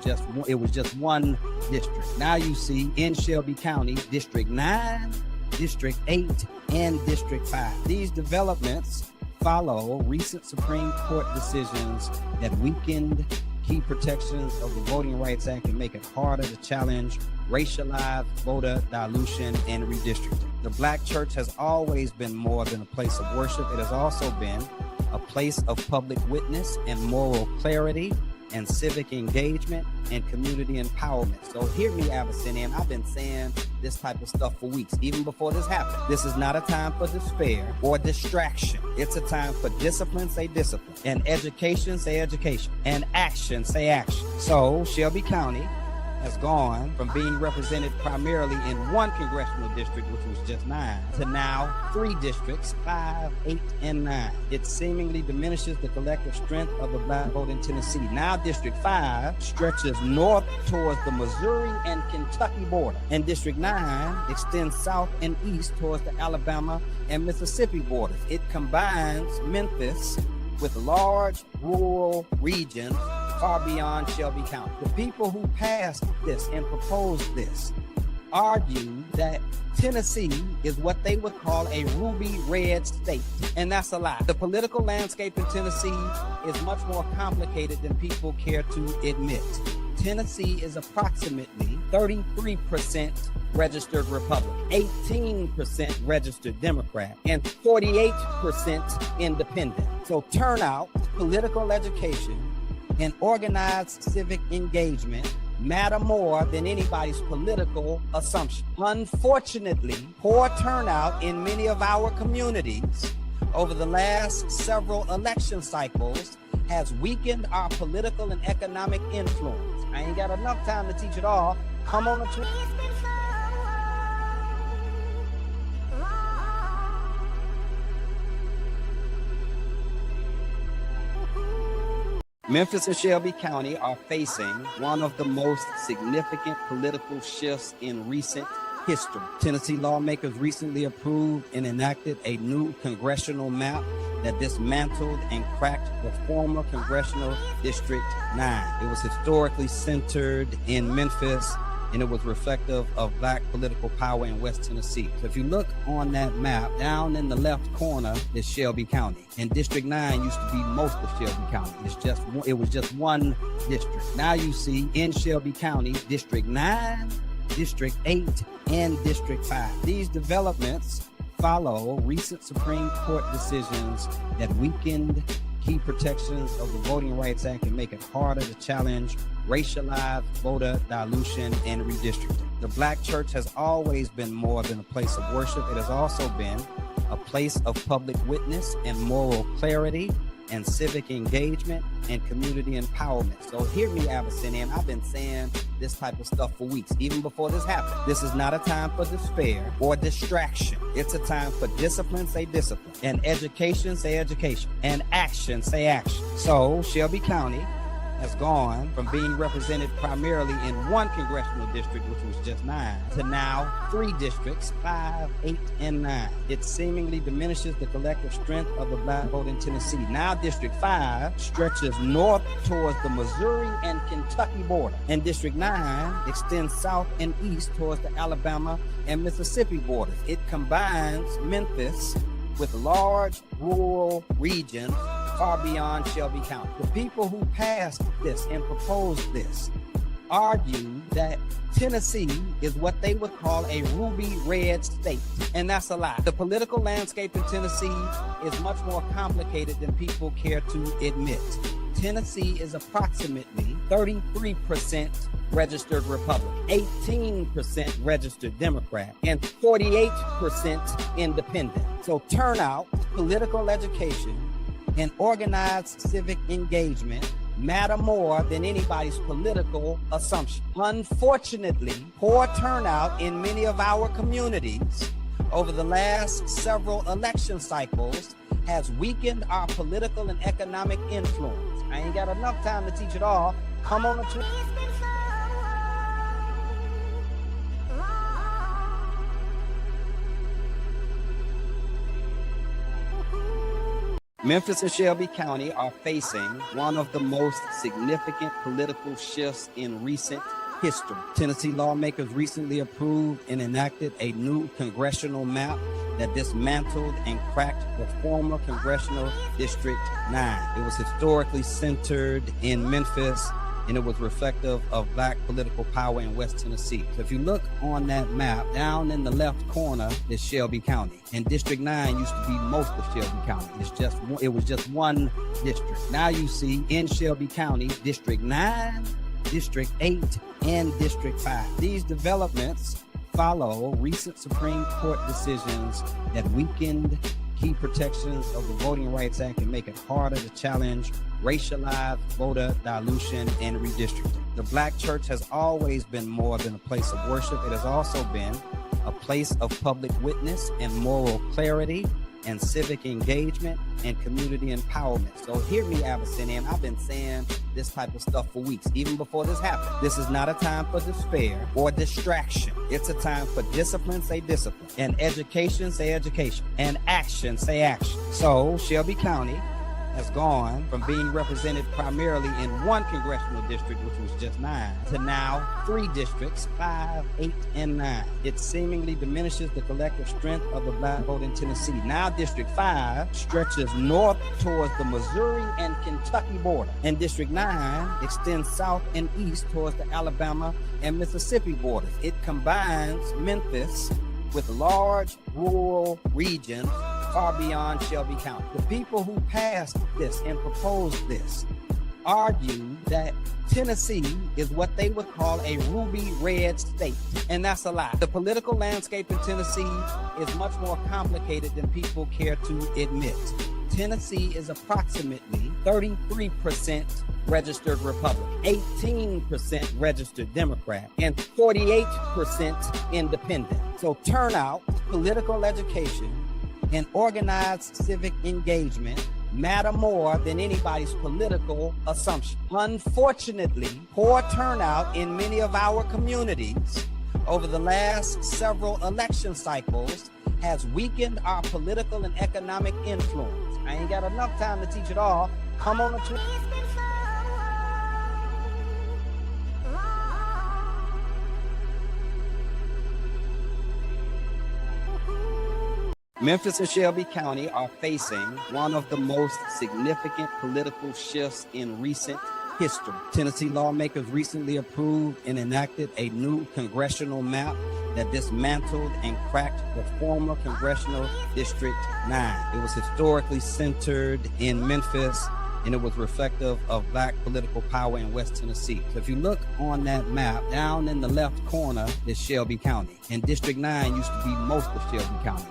just one district. Now you see in Shelby County, District 9, District 8, and District 5. These developments follow recent Supreme Court decisions that weakened key protections of the Voting Rights Act and make it harder to challenge racialized voter dilution and redistricting. The Black church has always been more than a place of worship. It has also been a place of public witness and moral clarity and civic engagement and community empowerment. So hear me, Abyssinian. I've been saying this type of stuff for weeks, even before this happened. This is not a time for despair or distraction. It's a time for discipline, say discipline, and education, say education, and action, say action. So Shelby County has gone from being represented primarily in one congressional district, which was just 9, to now 3 districts, 5, 8, and 9. It seemingly diminishes the collective strength of the Black vote in Tennessee. Now District 5 stretches north towards the Missouri and Kentucky border, and District 9 extends south and east towards the Alabama and Mississippi borders. It combines Memphis with large rural regions far beyond Shelby County. The people who passed this and proposed this argue that Tennessee is what they would call a ruby red state, and that's a lie. The political landscape in Tennessee is much more complicated than people care to admit. Tennessee is approximately 33% registered Republican, 18% registered Democrat, and 48% independent. So turnout, political education, and organized civic engagement matter more than anybody's political assumption. Unfortunately, poor turnout in many of our communities over the last several election cycles has weakened our political and economic influence. I ain't got enough time to teach it all. Come on to Memphis and Shelby County are facing one of the most significant political shifts in recent history. Tennessee lawmakers recently approved and enacted a new congressional map that dismantled and cracked the former congressional District 9. It was historically centered in Memphis, and it was reflective of Black political power in West Tennessee. So if you look on that map, down in the left corner is Shelby County, and District 9 used to be most of Shelby County. It was just one district. Now you see in Shelby County, District 9, District 8, and District 5. These developments follow recent Supreme Court decisions that weakened key protections of the Voting Rights Act and make it harder to challenge racialized voter dilution and redistricting. The Black church has always been more than a place of worship. It has also been a place of public witness and moral clarity and civic engagement and community empowerment. So hear me, Abyssinian. I've been saying this type of stuff for weeks, even before this happened. This is not a time for despair or distraction. It's a time for discipline, say discipline, and education, say education, and action, say action. So Shelby County has gone from being represented primarily in one congressional district, which was just 9, to now 3 districts, 5, 8, and 9. It seemingly diminishes the collective strength of the Black vote in Tennessee. Now District 5 stretches north towards the Missouri and Kentucky border, and District 9 extends south and east towards the Alabama and Mississippi borders. It combines Memphis with large rural regions far beyond Shelby County. The people who passed this and proposed this argue that Tennessee is what they would call a ruby red state, and that's a lie. The political landscape in Tennessee is much more complicated than people care to admit. Tennessee is approximately 33% registered Republican, 18% registered Democrat, and 48% independent. So turnout, political education, and organized civic engagement matter more than anybody's political assumption. Unfortunately, poor turnout in many of our communities over the last several election cycles has weakened our political and economic influence. I ain't got enough time to teach it all. Come on to Memphis and Shelby County are facing one of the most significant political shifts in recent history. Tennessee lawmakers recently approved and enacted a new congressional map that dismantled and cracked the former congressional District 9. It was historically centered in Memphis, and it was reflective of black political power in West Tennessee. So if you look on that map, down in the left corner is Shelby County. And District 9 used to be most of Shelby County. It was just one district. Now you see in Shelby County, District 9, District 8, and District 5. These developments follow recent Supreme Court decisions that weakened key protections of the Voting Rights Act and make it harder to challenge racialized voter dilution and redistricting. The Black church has always been more than a place of worship. It has also been a place of public witness and moral clarity and civic engagement and community empowerment. So hear me, Abyssinian. I've been saying this type of stuff for weeks, even before this happened. This is not a time for despair or distraction. It's a time for discipline, say discipline, and education, say education, and action, say action. So Shelby County has gone from being represented primarily in one congressional district, which was just 9, to now 3 districts, 5, 8, and 9. It seemingly diminishes the collective strength of the black vote in Tennessee. Now District 5 stretches north towards the Missouri and Kentucky border, and District 9 extends south and east towards the Alabama and Mississippi borders. It combines Memphis with large rural regions far beyond Shelby County. The people who passed this and proposed this argue that Tennessee is what they would call a ruby red state, and that's a lie. The political landscape in Tennessee is much more complicated than people care to admit. Tennessee is approximately 33% registered Republican, 18% registered Democrat, and 48% independent. So turnout, political education, and organized civic engagement matter more than anybody's political assumption. Unfortunately, poor turnout in many of our communities over the last several election cycles has weakened our political and economic influence. I ain't got enough time to teach it all. Come on to Memphis and Shelby County are facing one of the most significant political shifts in recent history. Tennessee lawmakers recently approved and enacted a new congressional map that dismantled and cracked the former congressional District 9. It was historically centered in Memphis, and it was reflective of black political power in West Tennessee. So if you look on that map, down in the left corner is Shelby County. And District 9 used to be most of Shelby County.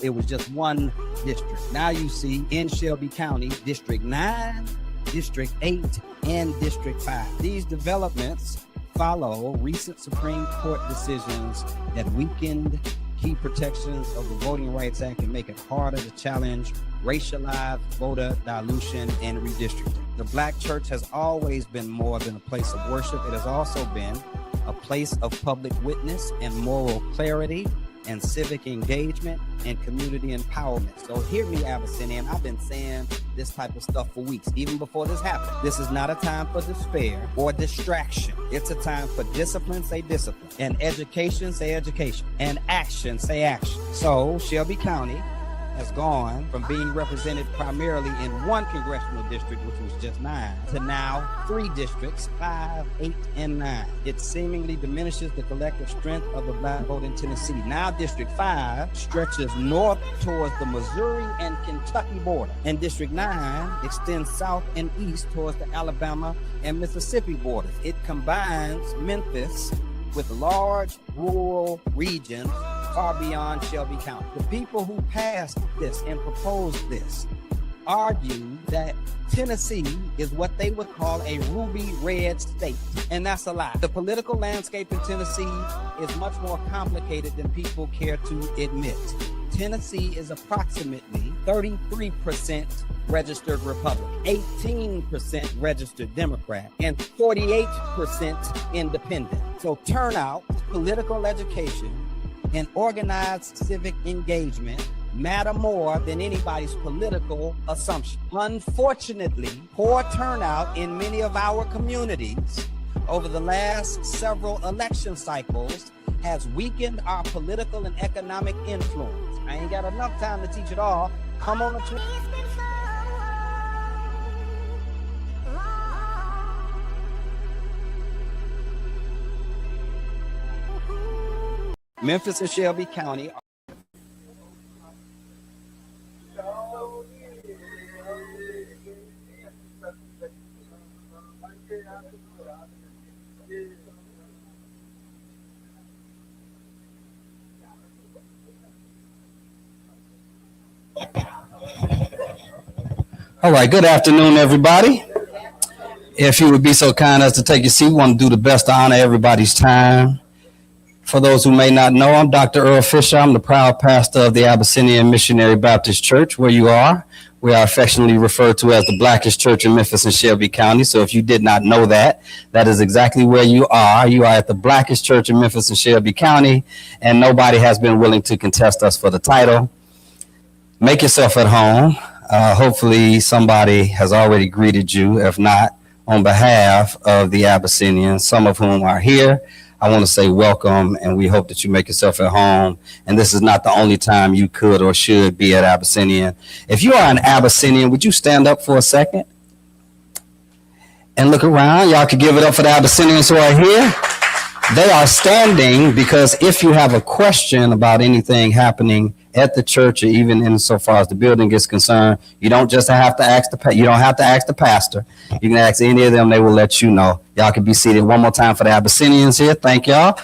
It was just one district. Now you see in Shelby County, District 9, District 8, and District 5. These developments follow recent Supreme Court decisions that weakened key protections of the Voting Rights Act and make it harder to challenge racialized voter dilution and redistricting. The Black church has always been more than a place of worship. It has also been a place of public witness and moral clarity and civic engagement and community empowerment. So hear me, Abyssinian. I've been saying this type of stuff for weeks, even before this happened. This is not a time for despair or distraction. It's a time for discipline, say discipline, and education, say education, and action, say action. So Shelby County has gone from being represented primarily in one congressional district, which was just 9, to now 3 districts, 5, 8, and 9. It seemingly diminishes the collective strength of the black vote in Tennessee. Now District 5 stretches north towards the Missouri and Kentucky border, and District 9 extends south and east towards the Alabama and Mississippi borders. It combines Memphis with large rural regions far beyond Shelby County. The people who passed this and proposed this argue that Tennessee is what they would call a ruby red state, and that's a lie. The political landscape in Tennessee is much more complicated than people care to admit. Tennessee is approximately 33% registered Republican, 18% registered Democrat, and 48% independent. So turnout, political education, and organized civic engagement matter more than anybody's political assumption. Unfortunately, poor turnout in many of our communities over the last several election cycles has weakened our political and economic influence. I ain't got enough time to teach it all. Come on to Memphis and Shelby County. All right, good afternoon, everybody. If you would be so kind as to take your seat, we want to do the best to honor everybody's time. For those who may not know, I'm Dr. Earle Fisher. I'm the proud pastor of the Abyssinian Missionary Baptist Church, where you are. We are affectionately referred to as the Blackest Church in Memphis and Shelby County. So if you did not know that, that is exactly where you are. You are at the Blackest Church in Memphis and Shelby County, and nobody has been willing to contest us for the title. Make yourself at home. Hopefully somebody has already greeted you. If not, on behalf of the Abyssinians, some of whom are here, I want to say welcome, and we hope that you make yourself at home. And this is not the only time you could or should be at Abyssinian. If you are an Abyssinian, would you stand up for a second and look around? Y'all could give it up for the Abyssinians who are here. They are standing because if you have a question about anything happening at the church, or even insofar as the building is concerned, you don't just have to ask the pastor. You can ask any of them; they will let you know. Y'all can be seated. One more time for the Abyssinians here. Thank y'all.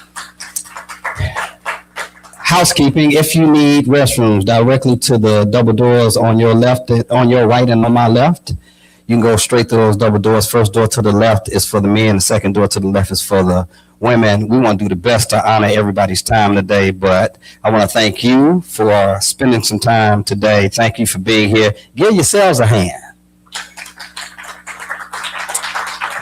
Housekeeping: if you need restrooms, directly to the double doors on your left, on your right, and on my left. You can go straight through those double doors. First door to the left is for the men. The second door to the left is for the women. We want to do the best to honor everybody's time today, but I want to thank you for spending some time today. Thank you for being here. Give yourselves a hand.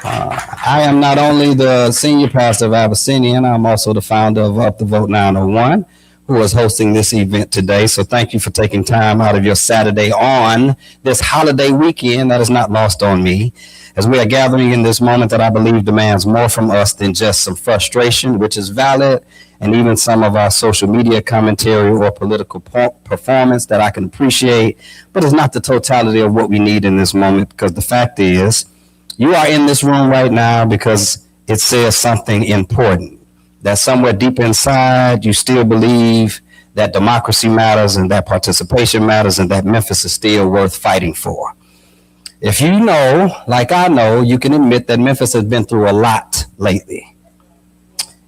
I am not only the senior pastor of Abyssinian, I'm also the founder of UPTheVote901, who is hosting this event today. So thank you for taking time out of your Saturday on this holiday weekend that is not lost on me, as we are gathering in this moment that I believe demands more from us than just some frustration, which is valid, and even some of our social media commentary or political performance that I can appreciate, but it's not the totality of what we need in this moment, because the fact is, you are in this room right now because it says something important. That somewhere deep inside, you still believe that democracy matters and that participation matters and that Memphis is still worth fighting for. If you know, like I know, you can admit that Memphis has been through a lot lately.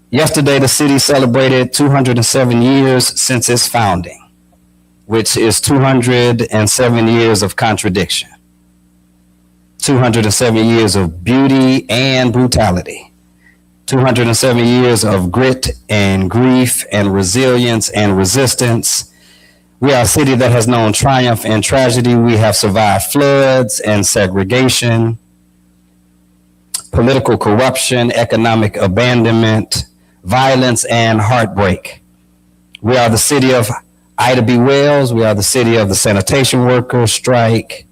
Yesterday, the city celebrated 207 years since its founding, which is 207 years of contradiction, 207 years of beauty and brutality. 207 years of grit and grief and resilience and resistance. We are a city that has known triumph and tragedy. We have survived floods and segregation, political corruption, economic abandonment, violence, and heartbreak. We are the city of Ida B. Wells. We are the city of the sanitation workers' strike,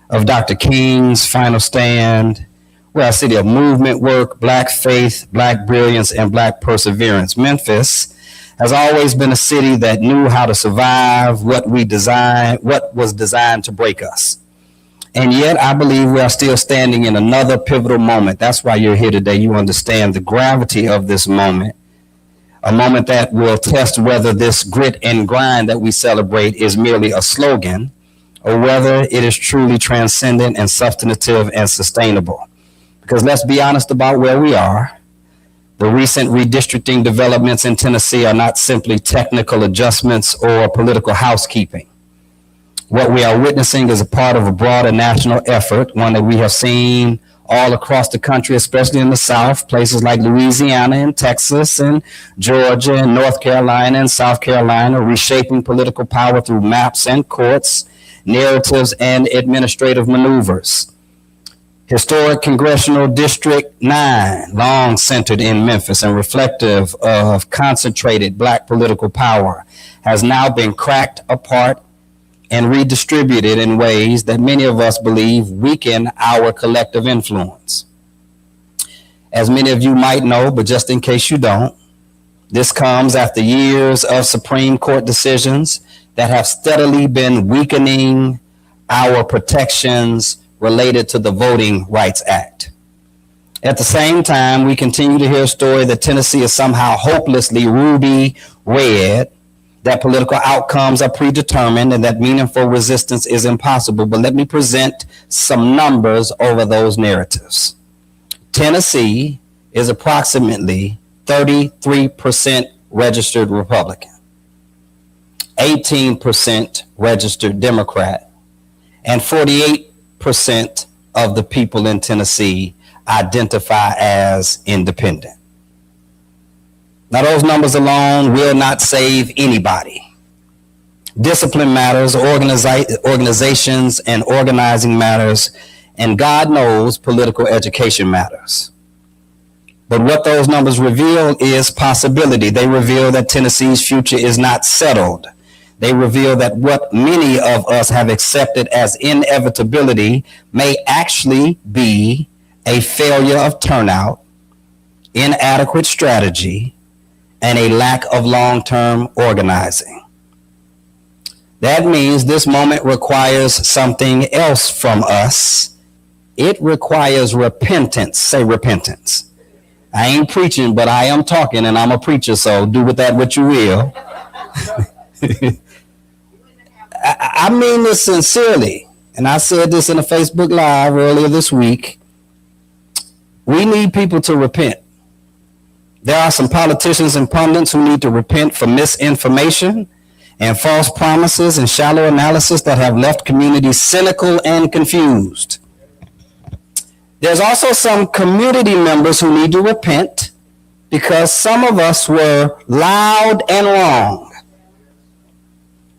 of Dr. King's final stand. We're a city of movement work, Black faith, Black brilliance, and Black perseverance. Memphis has always been a city that knew how to survive what was designed to break us. And yet I believe we are still standing in another pivotal moment. That's why you're here today. You understand the gravity of this moment, a moment that will test whether this grit and grind that we celebrate is merely a slogan or whether it is truly transcendent and substantive and sustainable. Because let's be honest about where we are. The recent redistricting developments in Tennessee are not simply technical adjustments or political housekeeping. What we are witnessing is a part of a broader national effort, one that we have seen all across the country, especially in the South, places like Louisiana and Texas and Georgia and North Carolina and South Carolina, reshaping political power through maps and courts, narratives and administrative maneuvers. Historic Congressional District 9, long centered in Memphis and reflective of concentrated Black political power, has now been cracked apart and redistributed in ways that many of us believe weaken our collective influence. As many of you might know, but just in case you don't, this comes after years of Supreme Court decisions that have steadily been weakening our protections related to the Voting Rights Act. At the same time, we continue to hear a story that Tennessee is somehow hopelessly ruby red, that political outcomes are predetermined, and that meaningful resistance is impossible. But let me present some numbers over those narratives. Tennessee is approximately 33% registered Republican, 18% registered Democrat, and 48% of the people in Tennessee identify as independent. Now, those numbers alone will not save anybody. Discipline matters, organizations and organizing matters, and God knows political education matters. But what those numbers reveal is possibility. They reveal that Tennessee's future is not settled. They reveal that what many of us have accepted as inevitability may actually be a failure of turnout, inadequate strategy, and a lack of long-term organizing. That means this moment requires something else from us. It requires repentance. Say repentance. I ain't preaching, but I am talking, and I'm a preacher, so do with that what you will. I mean this sincerely, and I said this in a Facebook Live earlier this week. We need people to repent. There are some politicians and pundits who need to repent for misinformation and false promises and shallow analysis that have left communities cynical and confused. There's also some community members who need to repent because some of us were loud and wrong,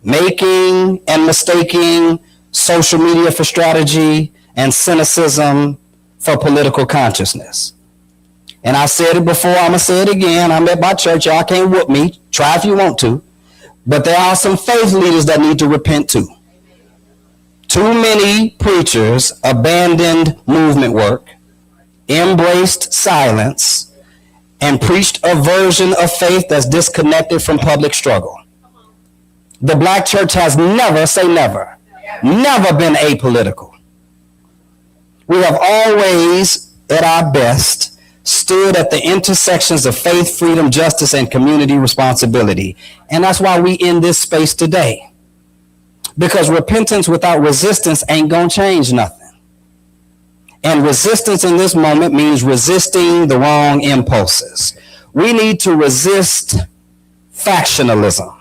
making and mistaking social media for strategy and cynicism for political consciousness. And I said it before, I'm going to say it again. I'm at my church. Y'all can't whoop me. Try if you want to. But there are some faith leaders that need to repent too. Too many preachers abandoned movement work, embraced silence, and preached a version of faith that's disconnected from public struggle. The black church has never, say never, never been apolitical. We have always, at our best, stood at the intersections of faith, freedom, justice, and community responsibility. And that's why we in this space today. Because repentance without resistance ain't gonna change nothing. And resistance in this moment means resisting the wrong impulses. We need to resist factionalism.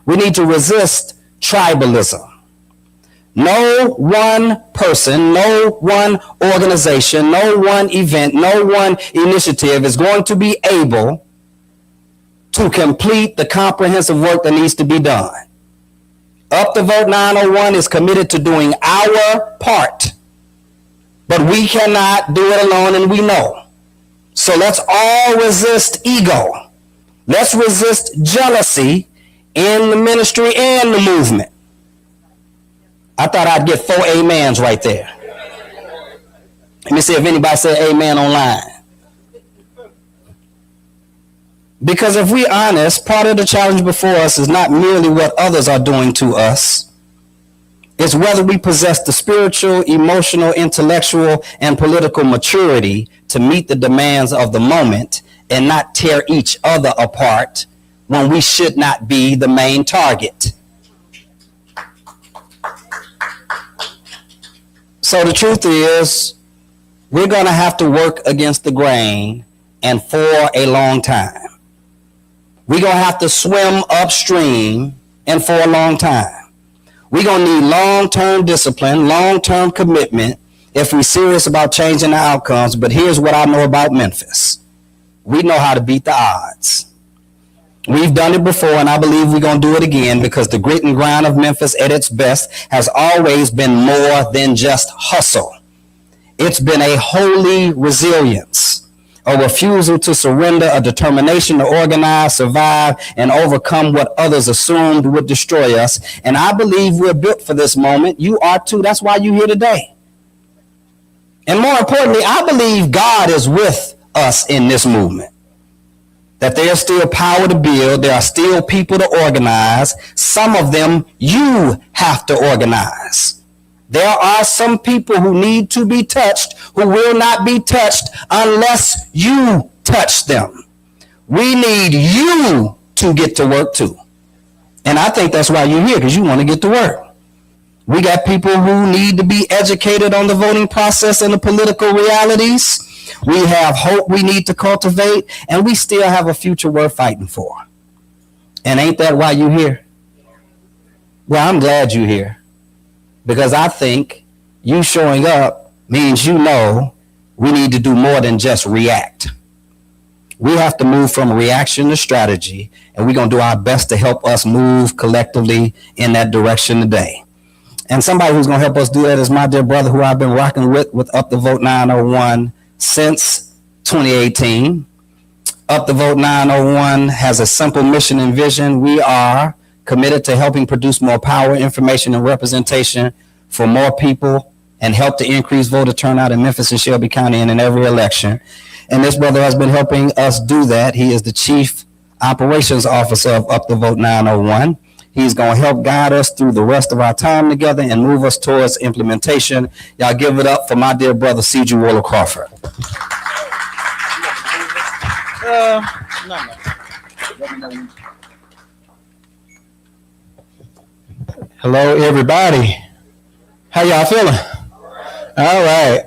We need to resist tribalism. No one person, no one organization, no one event, no one initiative is going to be able to complete the comprehensive work that needs to be done. UPTheVote901 is committed to doing our part, but we cannot do it alone, and we know. So let's all resist ego. Let's resist jealousy in the ministry and the movement. I thought I'd get 4 amens right there. Let me see if anybody said amen online. Because if we're honest, part of the challenge before us is not merely what others are doing to us. It's whether we possess the spiritual, emotional, intellectual, and political maturity to meet the demands of the moment and not tear each other apart when we should not be the main target. So the truth is, we're going to have to work against the grain and for a long time. We're going to have to swim upstream and for a long time. We're going to need long-term discipline, long-term commitment if we're serious about changing the outcomes. But here's what I know about Memphis. We know how to beat the odds. We've done it before, and I believe we're going to do it again because the grit and grind of Memphis at its best has always been more than just hustle. It's been a holy resilience, a refusal to surrender, a determination to organize, survive, and overcome what others assumed would destroy us. And I believe we're built for this moment. You are too. That's why you're here today. And more importantly, I believe God is with us in this movement. That there's still power to build. There are still people to organize. Some of them you have to organize. There are some people who need to be touched who will not be touched unless you touch them. We need you to get to work too. And I think that's why you're here, because you want to get to work. We got people who need to be educated on the voting process and the political realities. We have hope we need to cultivate, and we still have a future worth fighting for. And ain't that why you're here? Well, I'm glad you're here. Because I think you showing up means you know we need to do more than just react. We have to move from reaction to strategy, and we're going to do our best to help us move collectively in that direction today. And somebody who's going to help us do that is my dear brother who I've been rocking with UPTheVote901 since 2018. UPTheVote901 has a simple mission and vision. We are committed to helping produce more power, information, and representation for more people and help to increase voter turnout in Memphis and Shelby County and in every election. And this brother has been helping us do that. He is the Chief Operations Officer of UPTheVote901. He's going to help guide us through the rest of our time together and move us towards implementation. Y'all give it up for my dear brother, C.J. Waller Crawford. Hello, everybody. How y'all feeling? All right.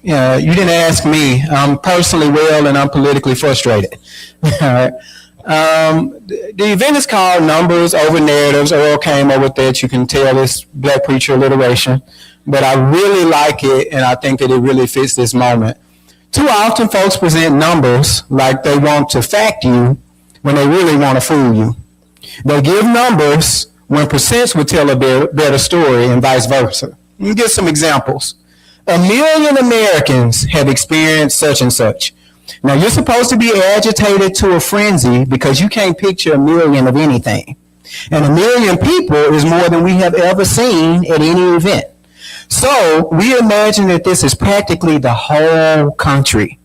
You didn't ask me. I'm personally well, and I'm politically frustrated. All right. The event is called Numbers Over Narratives. Earle came up with that. You can tell it's Black preacher alliteration, but I really like it, and I think that it really fits this moment. Too often, folks present numbers like they want to fact you when they really want to fool you. They give numbers when percents would tell a better story, and vice versa. Let me give some examples. 1 million Americans have experienced such and such. Now, you're supposed to be agitated to a frenzy because you can't picture 1 million of anything. And 1 million people is more than we have ever seen at any event. So we imagine that this is practically the whole country.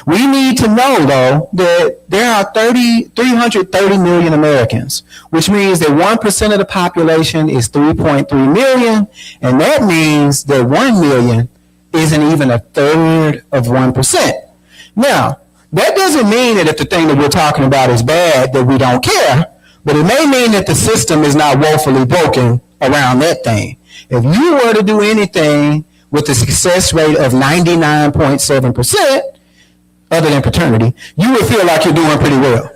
We need to know, though, that there are 330 million Americans, which means that 1% of the population is 3.3 million, and that means that 1 million isn't even a third of 1%. Now, that doesn't mean that if the thing that we're talking about is bad, that we don't care, but it may mean that the system is not woefully broken around that thing. If you were to do anything with a success rate of 99.7%, other than paternity, you would feel like you're doing pretty well.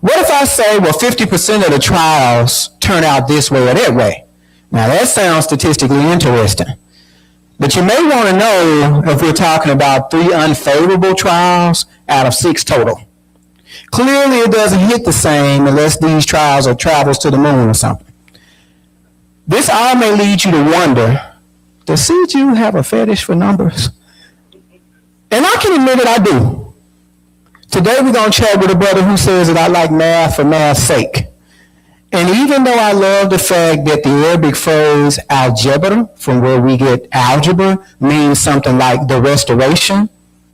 What if I say, well, 50% of the trials turn out this way or that way? Now, that sounds statistically interesting. But you may want to know if we're talking about 3 unfavorable trials out of 6 total. Clearly, it doesn't hit the same unless these trials are travels to the moon or something. This all may lead you to wonder, does CJ have a fetish for numbers? And I can admit that I do. Today we're going to chat with a brother who says that I like math for math's sake. And even though I love the fact that the Arabic phrase algebra, from where we get algebra, means something like the restoration,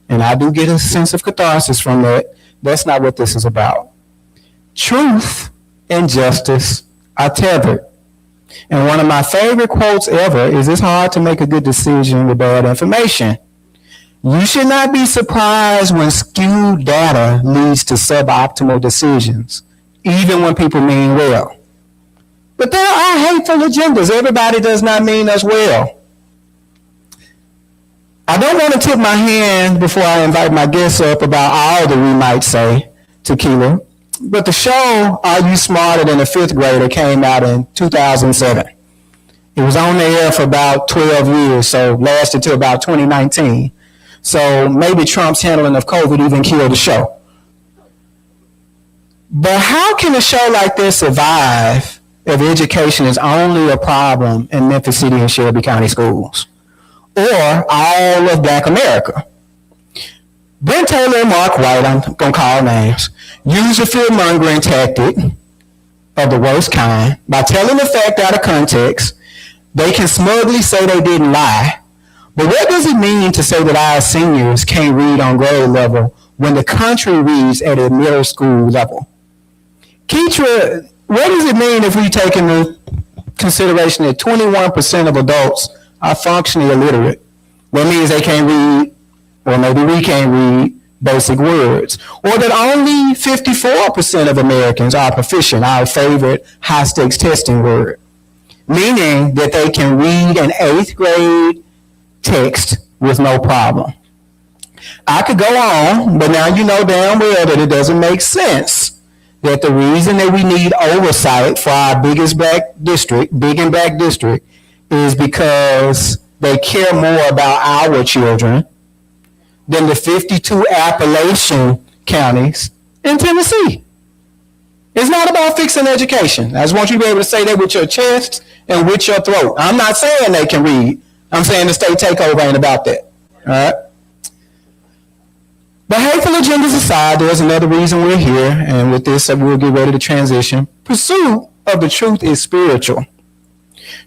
and I do get a sense of catharsis from that, that's not what this is about. Truth and justice are tethered. And one of my favorite quotes ever is, it's hard to make a good decision with bad information. You should not be surprised when skewed data leads to suboptimal decisions, even when people mean well. But there are hateful agendas. Everybody does not mean us well. I don't want to tip my hand before I invite my guests up about all that we might say, Tequila, but the show Are You Smarter Than a 5th Grader came out in 2007. It was on the air for about 12 years, so lasted till about 2019. So maybe Trump's handling of COVID even killed the show. But how can a show like this survive if education is only a problem in Memphis City and Shelby County schools, or all of Black America? Ben Taylor and Mark White, I'm going to call names, use a fear-mongering tactic of the worst kind. By telling the fact out of context, they can smugly say they didn't lie. But what does it mean to say that our seniors can't read on grade level when the country reads at a middle school level? Keitra, what does it mean if we take into consideration that 21% of adults are functionally illiterate? That means they can't read, or maybe we can't read basic words. Or that only 54% of Americans are proficient, our favorite high-stakes testing word. Meaning that they can read an 8th grade text with no problem. I could go on, but now you know damn well that it doesn't make sense that the reason that we need oversight for our biggest black district, big and black district, is because they care more about our children than the 52 Appalachian counties in Tennessee. It's not about fixing education. I just want you to be able to say that with your chest and with your throat. I'm not saying they can read. I'm saying the state takeover ain't about that. All right? But hateful agendas aside, there's another reason we're here, and with this, we'll get ready to transition. Pursuit of the truth is spiritual.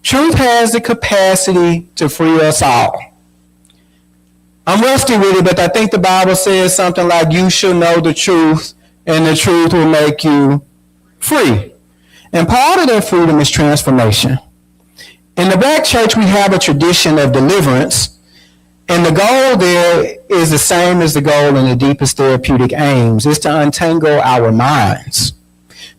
Truth has the capacity to free us all. I'm rusty with it, but I think the Bible says something like, you shall know the truth, and the truth will make you free. And part of that freedom is transformation. In the black church, we have a tradition of deliverance, and the goal there is the same as the goal in the deepest therapeutic aims, is to untangle our minds.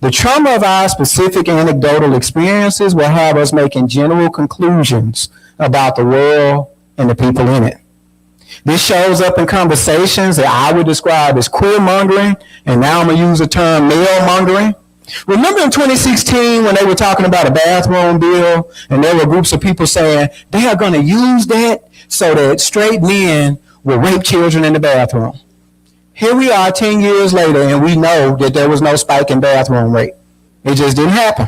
The trauma of our specific anecdotal experiences will have us making general conclusions about the world and the people in it. This shows up in conversations that I would describe as queer-mongering, and now I'm going to use the term male-mongering. Remember in 2016 when they were talking about a bathroom bill, and there were groups of people saying they are going to use that so that straight men will rape children in the bathroom. Here we are 10 years later, and we know that there was no spike in bathroom rape. It just didn't happen.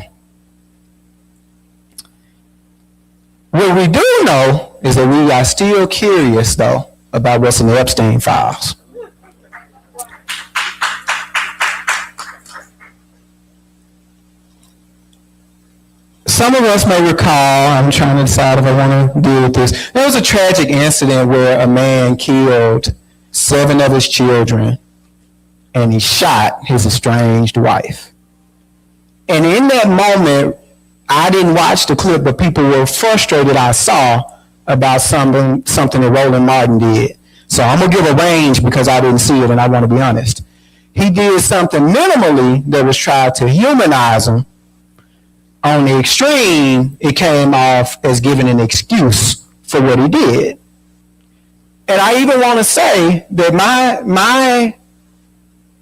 What we do know is that we are still curious, though, about what's in the Epstein files. Some of us may recall, I'm trying to decide if I want to deal with this. There was a tragic incident where a man killed 7 of his children and he shot his estranged wife. And in that moment, I didn't watch the clip, but people were frustrated, I saw, about something that Roland Martin did. So I'm going to give a range because I didn't see it and I want to be honest. He did something minimally that was tried to humanize him. On the extreme, it came off as giving an excuse for what he did. And I even want to say that my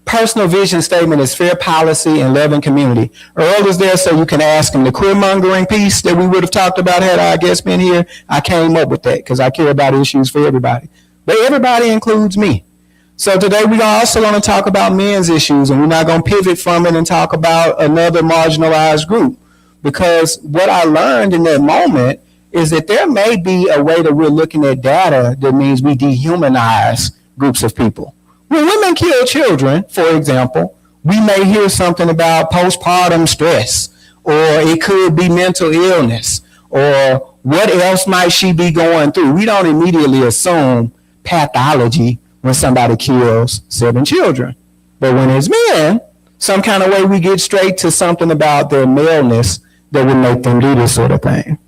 personal vision statement is fair policy and love and community. Earle is there so you can ask him. The queer-mongering piece that we would have talked about had our guest been here, I came up with that because I care about issues for everybody. But everybody includes me. So today we also going to talk about men's issues, and we're not going to pivot from it and talk about another marginalized group. Because what I learned in that moment is that there may be a way that we're looking at data that means we dehumanize groups of people. When women kill children, for example, we may hear something about postpartum stress, or it could be mental illness, or what else might she be going through. We don't immediately assume pathology when somebody kills 7 children. But when it's men, some kind of way we get straight to something about their maleness that would make them do this sort of thing.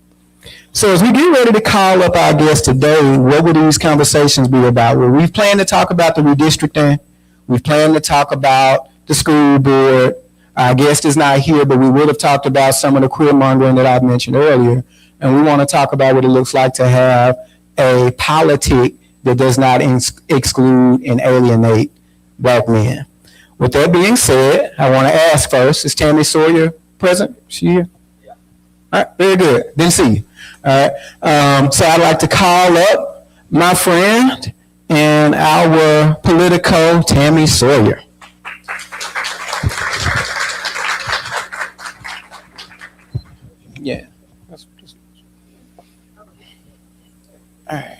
So as we get ready to call up our guest today, what will these conversations be about? Well, we've planned to talk about the redistricting. We've planned to talk about the school board. Our guest is not here, but we would have talked about some of the queer-mongering that I've mentioned earlier. And we want to talk about what it looks like to have a politic that does not exclude and alienate black men. With that being said, I want to ask first, is Tammy Sawyer present? Is she here? Yeah. All right, very good. Didn't see you. All right. So I'd like to call up my friend and our Politico, Tammy Sawyer. Yeah. All right.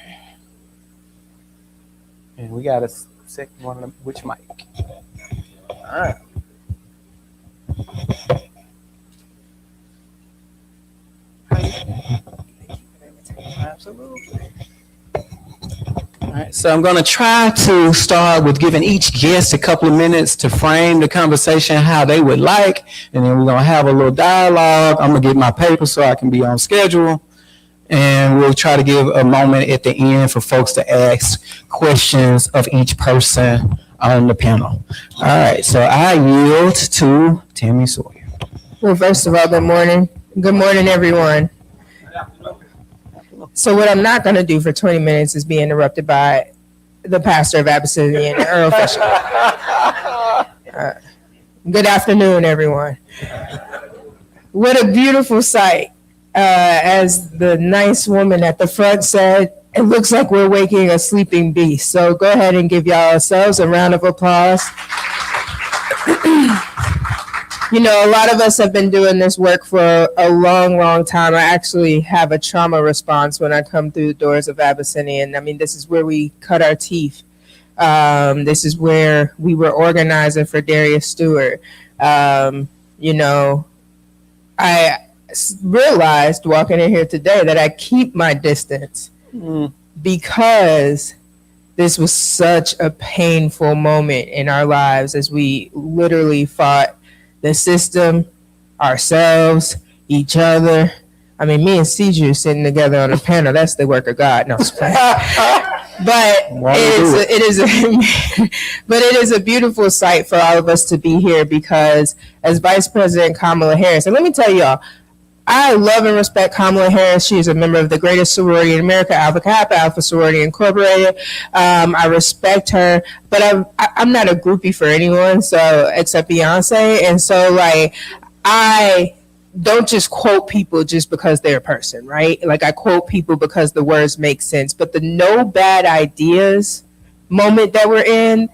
And we got to second one, which mic? All right. Absolutely. All right, so I'm going to try to start with giving each guest a couple of minutes to frame the conversation how they would like, and then we're going to have a little dialogue. I'm going to get my paper so I can be on schedule, and we'll try to give a moment at the end for folks to ask questions of each person on the panel. All right, so I yield to Tammy Sawyer. Well, first of all, good morning. Good morning, everyone. So what I'm not going to do for 20 minutes is be interrupted by the pastor of Abyssinian, Earle Fisher. Good afternoon, everyone. What a beautiful sight. As the nice woman at the front said, it looks like we're waking a sleeping beast. So go ahead and give yourselves a round of applause. You know, a lot of us have been doing this work for a long, long time. I actually have a trauma response when I come through the doors of Abyssinian. I mean, this is where we cut our teeth. This is where we were organizing for Darius Stewart. You know, I realized walking in here today that I keep my distance because this was such a painful moment in our lives as we literally fought the system, ourselves, each other. I mean, me and CJ sitting together on a panel, that's the work of God. No, but it is a beautiful sight for all of us to be here because as Vice President Kamala Harris, and let me tell y'all, I love and respect Kamala Harris. She is a member of the greatest sorority in America, Alpha Kappa, Alpha Sorority Incorporated. I respect her, but I'm not a groupie for anyone, so except Beyonce. And so, like, I don't just quote people just because they're a person, right? Like, I quote people because the words make sense. But the no bad ideas moment that we're in,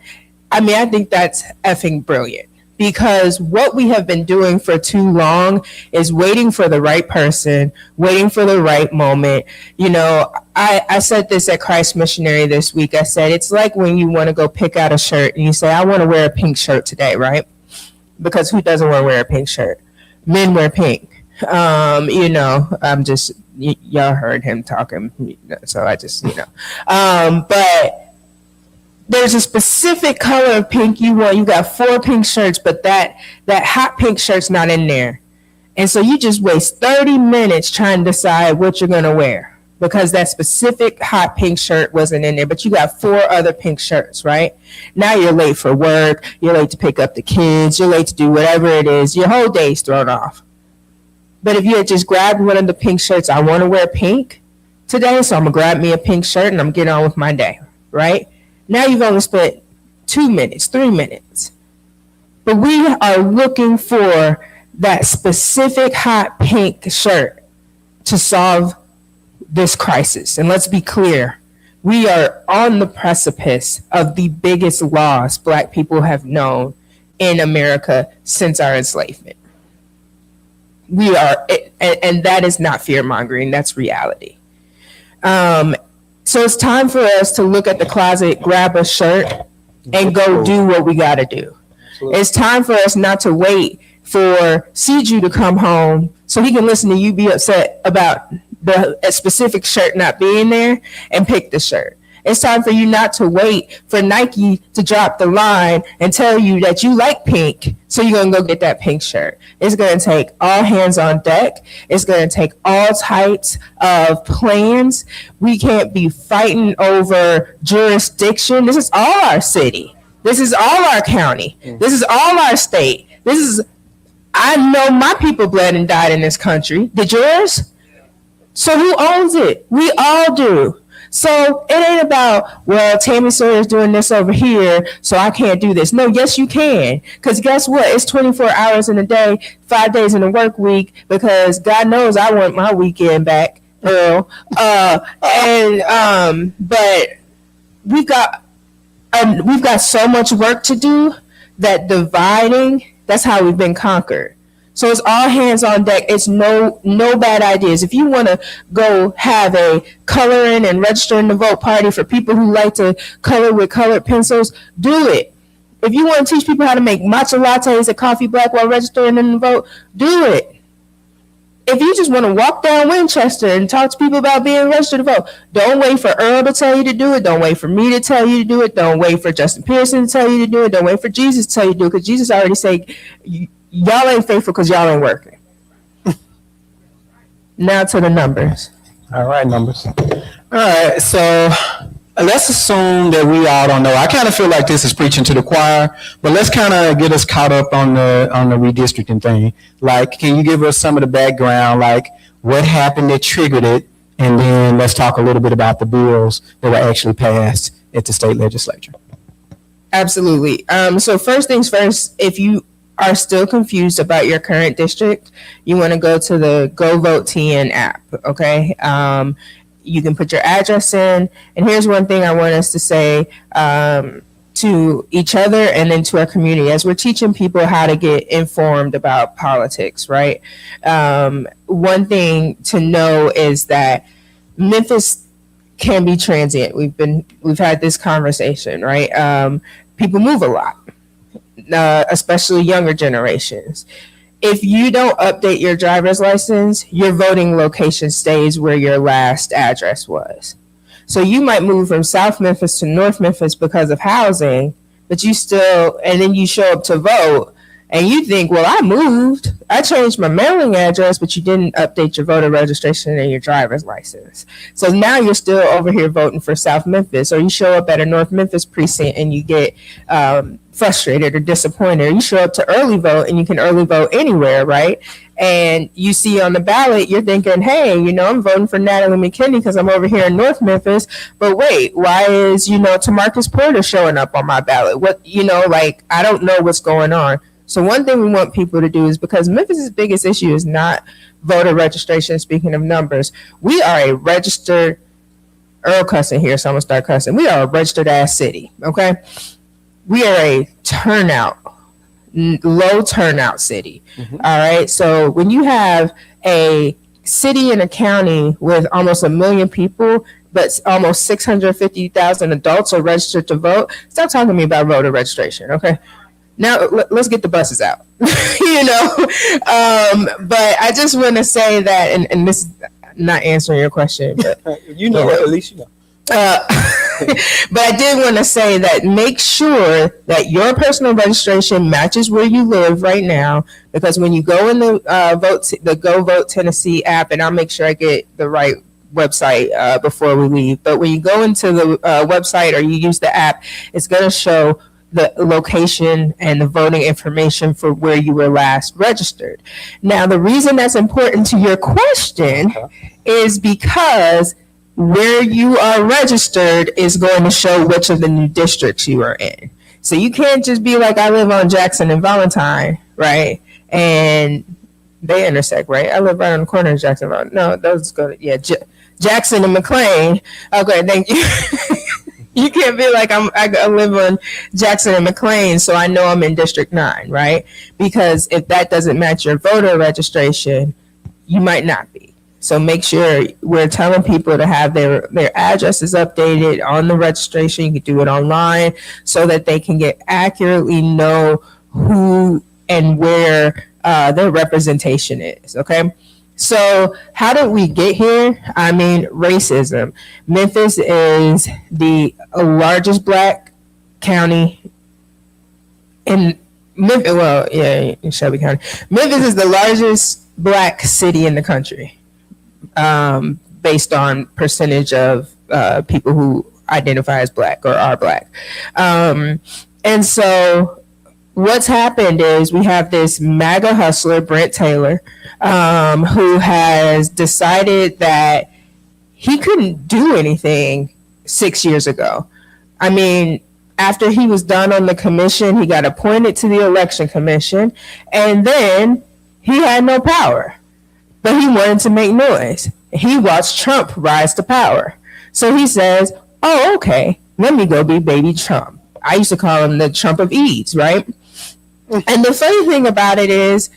I mean, I think that's effing brilliant. Because what we have been doing for too long is waiting for the right person, waiting for the right moment. You know, I said this at Christ Missionary this week. I said, it's like when you want to go pick out a shirt and you say, I want to wear a pink shirt today, right? Because who doesn't want to wear a pink shirt? Men wear pink. You know, I'm just, y'all heard him talking, so I just, you know. But there's a specific color of pink you want. You got 4 pink shirts, but that hot pink shirt's not in there. And so you just waste 30 minutes trying to decide what you're going to wear because that specific hot pink shirt wasn't in there, but you got 4 other pink shirts, right? Now you're late for work. You're late to pick up the kids. You're late to do whatever it is. Your whole day's thrown off. But if you had just grabbed one of the pink shirts, I want to wear pink today, so I'm going to grab me a pink shirt and I'm getting on with my day, right? Now you've only spent 2 minutes, 3 minutes. But we are looking for that specific hot pink shirt to solve this crisis. And let's be clear, we are on the precipice of the biggest loss Black people have known in America since our enslavement. We are, and that is not fear-mongering, that's reality. So it's time for us to look at the closet, grab a shirt, and go do what we got to do. Absolutely. It's time for us not to wait for CJ to come home so he can listen to you be upset about a specific shirt not being there and pick the shirt. It's time for you not to wait for Nike to drop the line and tell you that you like pink, so you're going to go get that pink shirt. It's going to take all hands on deck. It's going to take all types of plans. We can't be fighting over jurisdiction. This is all our city. This is all our county. This is all our state. I know my people bled and died in this country. Did yours? So who owns it? We all do. So it ain't about, well, Tammy Sawyer's doing this over here, so I can't do this. No, yes, you can. Because guess what? It's 24 hours in a day, 5 days in a work week, because God knows I want my weekend back, Earle. But we've got so much work to do that dividing, that's how we've been conquered. So it's all hands on deck. It's no bad ideas. If you want to go have a coloring and registering to vote party for people who like to color with colored pencils, do it. If you want to teach people how to make matcha lattes and coffee black while registering them to vote, do it. If you just want to walk down Winchester and talk to people about being registered to vote, don't wait for Earle to tell you to do it. Don't wait for me to tell you to do it. Don't wait for Justin Pearson to tell you to do it. Don't wait for Jesus to tell you to do it, because Jesus already said, y'all ain't faithful because y'all ain't working. Now to the numbers. All right, numbers. All right, so let's assume that we all don't know. I kind of feel like this is preaching to the choir, but let's kind of get us caught up on the redistricting thing. Like, can you give us some of the background, like what happened that triggered it, and then let's talk a little bit about the bills that were actually passed at the state legislature. Absolutely. So first things first, if you are still confused about your current district, you want to go to the GoVote901 app, okay? You can put your address in, and here's one thing I want us to say to each other and then to our community as we're teaching people how to get informed about politics, right? One thing to know is that Memphis can be transient. We've had this conversation, right? People move a lot, especially younger generations. If you don't update your driver's license, your voting location stays where your last address was. So you might move from South Memphis to North Memphis because of housing, but and then you show up to vote and you think, well, I moved. I changed my mailing address, but you didn't update your voter registration and your driver's license. So now you're still over here voting for South Memphis, or you show up at a North Memphis precinct and you get frustrated or disappointed. Or you show up to early vote and you can early vote anywhere, right? And you see on the ballot, you're thinking, hey, I'm voting for Natalie McKinney because I'm over here in North Memphis. But wait, why is, Tamarcus Porter showing up on my ballot? I don't know what's going on. So one thing we want people to do is, because Memphis's biggest issue is not voter registration, speaking of numbers, we are a registered, Earle cussing here, so I'm going to start cussing. We are a registered ass city, okay? We are a low turnout city, all right? So when you have a city and a county with almost 1 million people, but almost 650,000 adults are registered to vote, stop talking to me about voter registration, okay? Now let's get the buses out, But I just want to say that, and this is not answering your question, but at least you know. But I did want to say that make sure that your personal registration matches where you live right now, because when you go in the Go Vote Tennessee app, and I'll make sure I get the right website before we leave, but when you go into the website or you use the app, it's going to show the location and the voting information for where you were last registered. Now, the reason that's important to your question is because where you are registered is going to show which of the new districts you are in. So you can't just be like, I live on Jackson and Valentine, right? And they intersect, right? I live right on the corner of Jackson. No, those go to, Jackson and McLean. Okay, thank you. You can't be like, I live on Jackson and McLean, so I know I'm in District 9, right? Because if that doesn't match your voter registration, you might not be. So make sure we're telling people to have their addresses updated on the registration. You can do it online so that they can accurately know who and where their representation is, okay? So how did we get here? I mean, racism. Memphis is the largest Black county in Shelby County. Memphis is the largest Black city in the country, based on percentage of people who identify as Black or are Black. And so what's happened is we have this MAGA hustler, Brent Taylor, who has decided that he couldn't do anything 6 years ago. I mean, after he was done on the commission, he got appointed to the election commission, and then he had no power, but he wanted to make noise. He watched Trump rise to power. So he says, oh, okay, let me go be baby Trump. I used to call him the Trump of Eads, right? And the funny thing about it is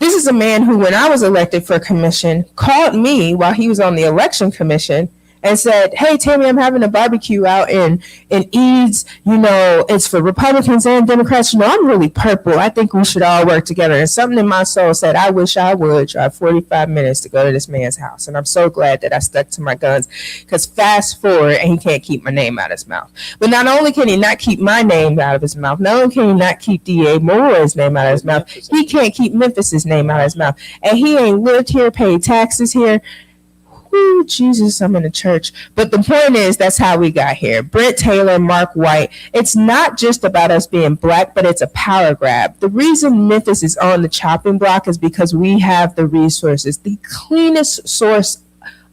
This is a man who, when I was elected for commission, called me while he was on the election commission and said, "Hey, Tammy, I'm having a barbecue out in Eads. You know, it's for Republicans and Democrats. You know, I'm really purple. I think we should all work together." And something in my soul said, I wish I would drive 45 minutes to go to this man's house. And I'm so glad that I stuck to my guns, because fast forward, and he can't keep my name out of his mouth. But not only can he not keep my name out of his mouth, not only can he not keep D.A. Moore's name out of his mouth, he can't keep Memphis's name out of his mouth. And he ain't lived here, paid taxes here. Ooh, Jesus, I'm in the church. But the point is, that's how we got here. Brent Taylor, Mark White. It's not just about us being black, but it's a power grab. The reason Memphis is on the chopping block is because we have the resources, the cleanest source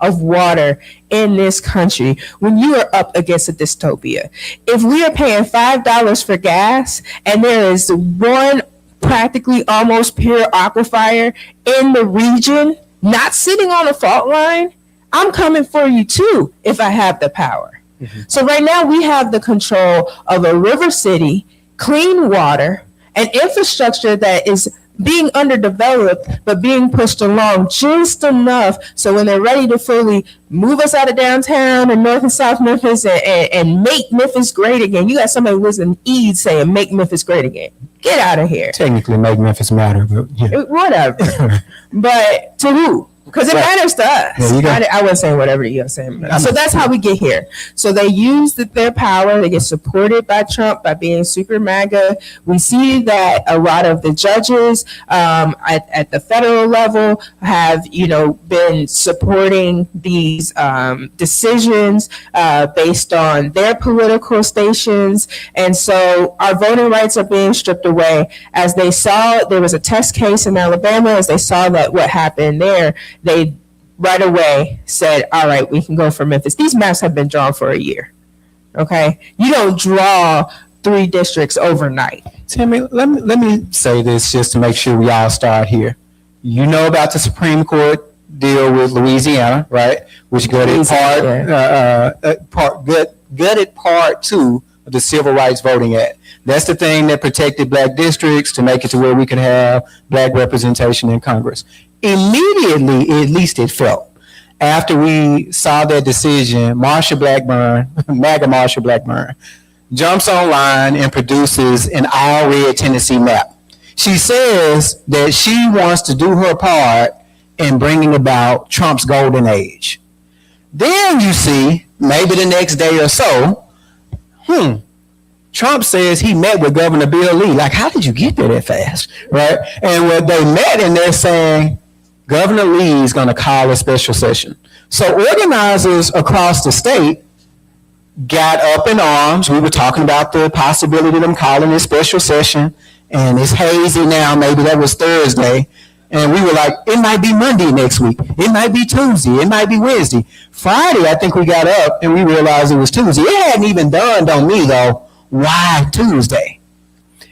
of water in this country when you are up against a dystopia. If we are paying $5 for gas and there is one practically almost pure aquifer in the region, not sitting on a fault line, I'm coming for you too if I have the power. Mm-hmm. So right now we have the control of a river city, clean water, and infrastructure that is being underdeveloped, but being pushed along just enough so when they're ready to fully move us out of downtown and North and South Memphis and make Memphis great again. You got somebody who lives in Eads saying, "Make Memphis great again." Get out of here. Technically, make Memphis matter, but yeah. Whatever. But to who? Because it matters to us. Yeah, I wasn't saying whatever you're saying. So that's how we get here. So they use their power. They get supported by Trump by being super MAGA. We see that a lot of the judges at the federal level have, been supporting these decisions based on their political stations. And so our voting rights are being stripped away. As they saw, there was a test case in Alabama. As they saw that what happened there, they right away said, all right, we can go for Memphis. These maps have been drawn for a year. Okay? You don't draw 3 districts overnight. Timmy, let me say this just to make sure we all start here. You know about the Supreme Court deal with Louisiana, right? Which gutted part 2 of the Civil Rights Voting Act. That's the thing that protected black districts to make it to where we could have black representation in Congress. Immediately, at least it felt, after we saw that decision, Marsha Blackburn, MAGA Marsha Blackburn, jumps online and produces an all-red Tennessee map. She says that she wants to do her part in bringing about Trump's golden age. Then you see, maybe the next day or so, Trump says he met with Governor Bill Lee. Like, how did you get there that fast, right? And when they met and they're saying, Governor Lee is going to call a special session. So organizers across the state got up in arms. We were talking about the possibility of them calling a special session, and it's hazy now. Maybe that was Thursday. And we were like, it might be Monday next week. It might be Tuesday. It might be Wednesday. Friday, I think we got up and we realized it was Tuesday. It hadn't even dawned on me, though, why Tuesday?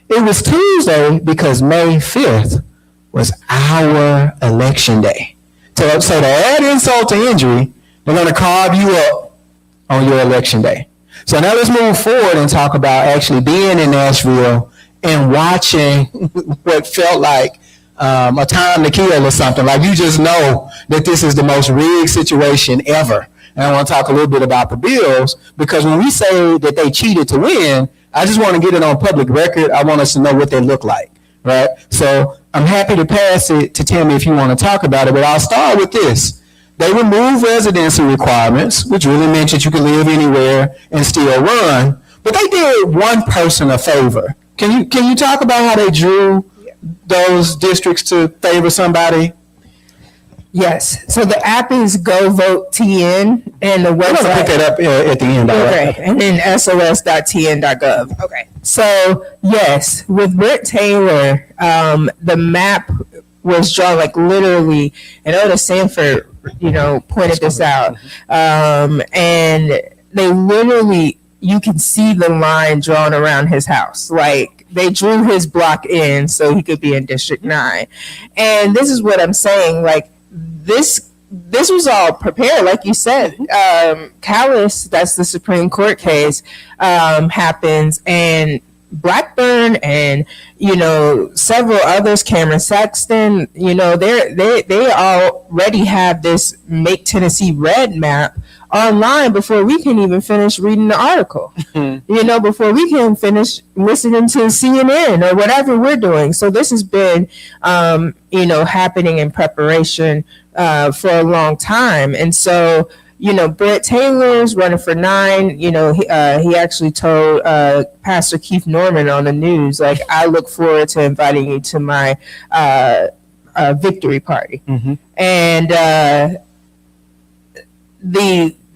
It was Tuesday because May 5th was our election day. So to add insult to injury, we're going to carve you up on your election day. So now let's move forward and talk about actually being in Nashville and watching what felt like a time to kill or something. Like, you just know that this is the most rigged situation ever. And I want to talk a little bit about the Bills, because when we say that they cheated to win, I just want to get it on public record. I want us to know what they look like, right? So I'm happy to pass it to Tammy if you want to talk about it, but I'll start with this. They removed residency requirements, which really meant that you could live anywhere and still run, but they did one person a favor. Can you talk about how they drew those districts to favor somebody? Yes. So the app is GoVote901, and the website. I'm going to pick it up at the end. Okay. And then sos.tn.gov. Okay. So yes, with Brent Taylor, the map was drawn like literally, and Otis Sanford, pointed this out. And they literally, you can see the line drawn around his house. Like, they drew his block in so he could be in District 9. And this is what I'm saying. Like, this was all prepared, like you said. Callis, that's the Supreme Court case, happens, and Blackburn and, several others, Cameron Saxton, they already have this Make Tennessee Red map online before we can even finish reading the article, before we can finish listening to CNN or whatever we're doing. So this has been, happening in preparation for a long time. And so, Brett Taylor's running for 9. He actually told Pastor Keith Norman on the news, like, I look forward to inviting you to my victory party. And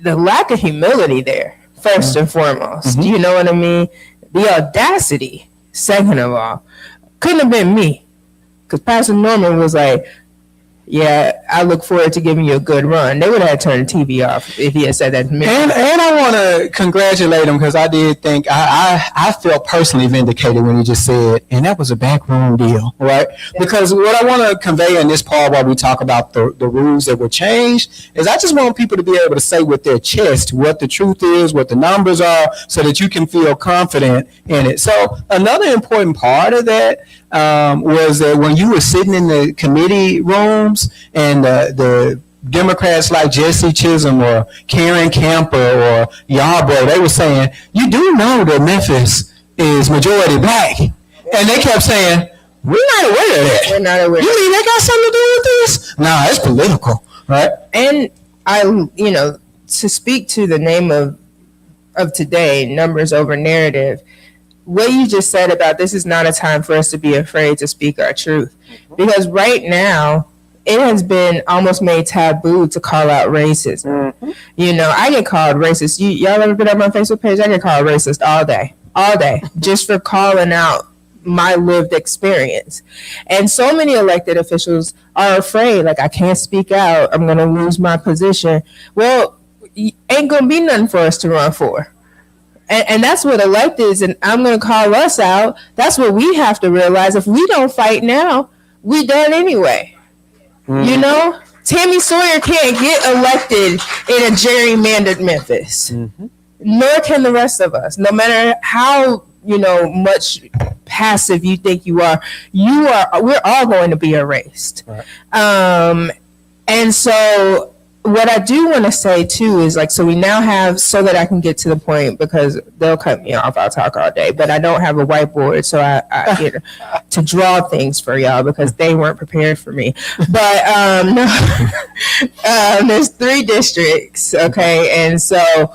the lack of humility there, first and foremost. Do you know what I mean? The audacity, second of all, couldn't have been me, because Pastor Norman was like, yeah, I look forward to giving you a good run. They would have had to turn the TV off if he had said that to me. And I want to congratulate him, because I did think, I felt personally vindicated when he just said, and that was a backroom deal, right? Yeah. Because what I want to convey in this part while we talk about the rules that were changed is I just want people to be able to say with their chest what the truth is, what the numbers are, so that you can feel confident in it. So another important part of that was that when you were sitting in the committee rooms and the Democrats like Jesse Chisholm or Karen Camper or Yarbrough, they were saying, you do know that Memphis is majority black. And they kept saying, we're not aware of that. We're not aware. You mean that got something to do with this? No, it's political, right? And to speak to the name of today, numbers over narrative, what you just said about this is not a time for us to be afraid to speak our truth. Because right now, it has been almost made taboo to call out racism. I get called racist. Y'all ever been on my Facebook page? I get called racist all day, just for calling out my lived experience. And so many elected officials are afraid, like, I can't speak out, I'm going to lose my position. Well, ain't going to be nothing for us to run for. And that's what electeds, and I'm going to call us out, that's what we have to realize. If we don't fight now, we done anyway. Tammy Sawyer can't get elected in a gerrymandered Memphis. Nor can the rest of us. No matter how, much passive you think you are, we're all going to be erased. Right. And so what I do want to say too is, like, so we now have, so that I can get to the point, because they'll cut me off, I'll talk all day, but I don't have a whiteboard, so I get to draw things for y'all because they weren't prepared for me. But there's 3 districts, okay? And so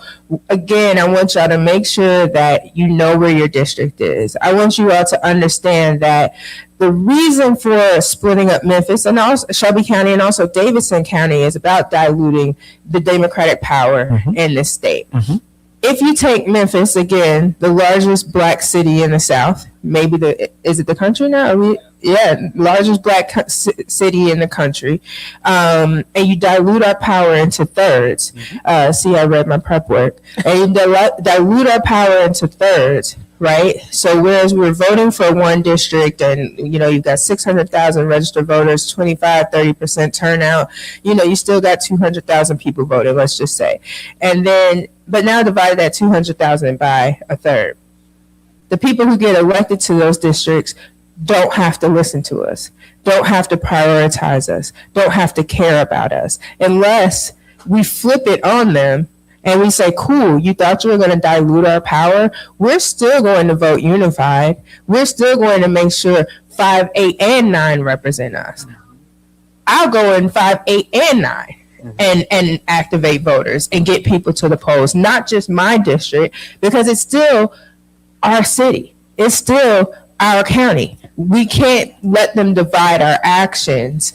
again, I want y'all to make sure that you know where your district is. I want you all to understand that the reason for splitting up Memphis and also Shelby County and also Davidson County is about diluting the Democratic power in this state. If you take Memphis, again, the largest black city in the South, is it the country now? Largest black city in the country, and you dilute our power into thirds. See, I read my prep work. And you dilute our power into thirds. Right. So whereas we're voting for one district and, you've got 600,000 registered voters, 25-30% turnout, you still got 200,000 people voting, let's just say. And then, but now divide that 200,000 by a third. The people who get elected to those districts don't have to listen to us, don't have to prioritize us, don't have to care about us, unless we flip it on them. And we say, cool, you thought you were going to dilute our power? We're still going to vote unified. We're still going to make sure 5, 8, and 9 represent us. I'll go in 5, 8, and 9 and activate voters and get people to the polls, not just my district, because it's still our city. It's still our county. We can't let them divide our actions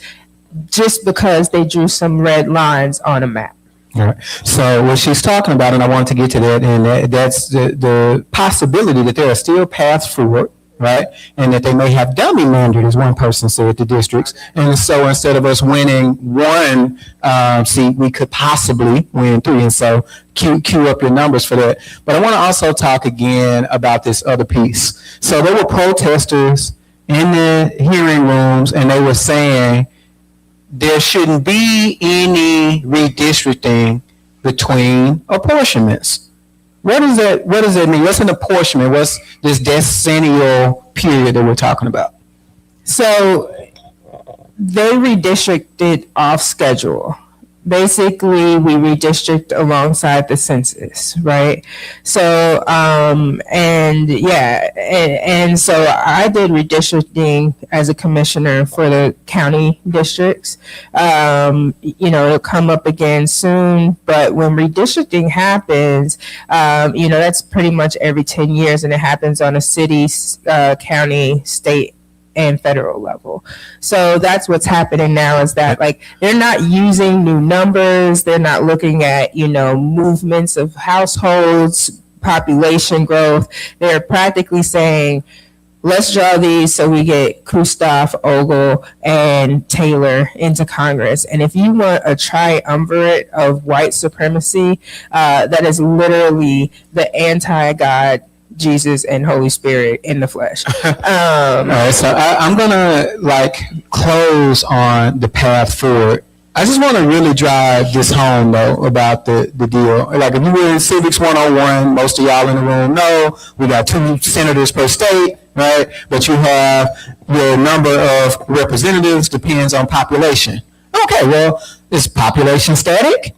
just because they drew some red lines on a map. All right. So what she's talking about, and I want to get to that, and that's the possibility that there are still paths forward, right? And that they may have dummy mandated, as one person said, the districts. And so instead of us winning 1 seat, we could possibly win 3. And so cue up your numbers for that. But I want to also talk again about this other piece. So there were protesters in the hearing rooms, and they were saying there shouldn't be any redistricting between apportionments. What does that mean? What's an apportionment? What's this decennial period that we're talking about? So they redistricted off schedule. Basically, we redistrict alongside the census, right? So, and so I did redistricting as a commissioner for the county districts. It'll come up again soon, but when redistricting happens, that's pretty much every 10 years, and it happens on a city, county, state, and federal level. So that's what's happening now, is that like they're not using new numbers, they're not looking at movements of households, population growth. They're practically saying, let's draw these so we get Kustoff, Ogle, and Taylor into Congress. And if you want a triumvirate of white supremacy, that is literally the anti-God, Jesus, and Holy Spirit in the flesh. All right, so I'm gonna close on the path forward. I just want to really drive this home though about the deal. Like if you were in Civics 101, most of y'all in the room know we got 2 senators per state, right? But you have your number of representatives depends on population. Okay, well, is population static?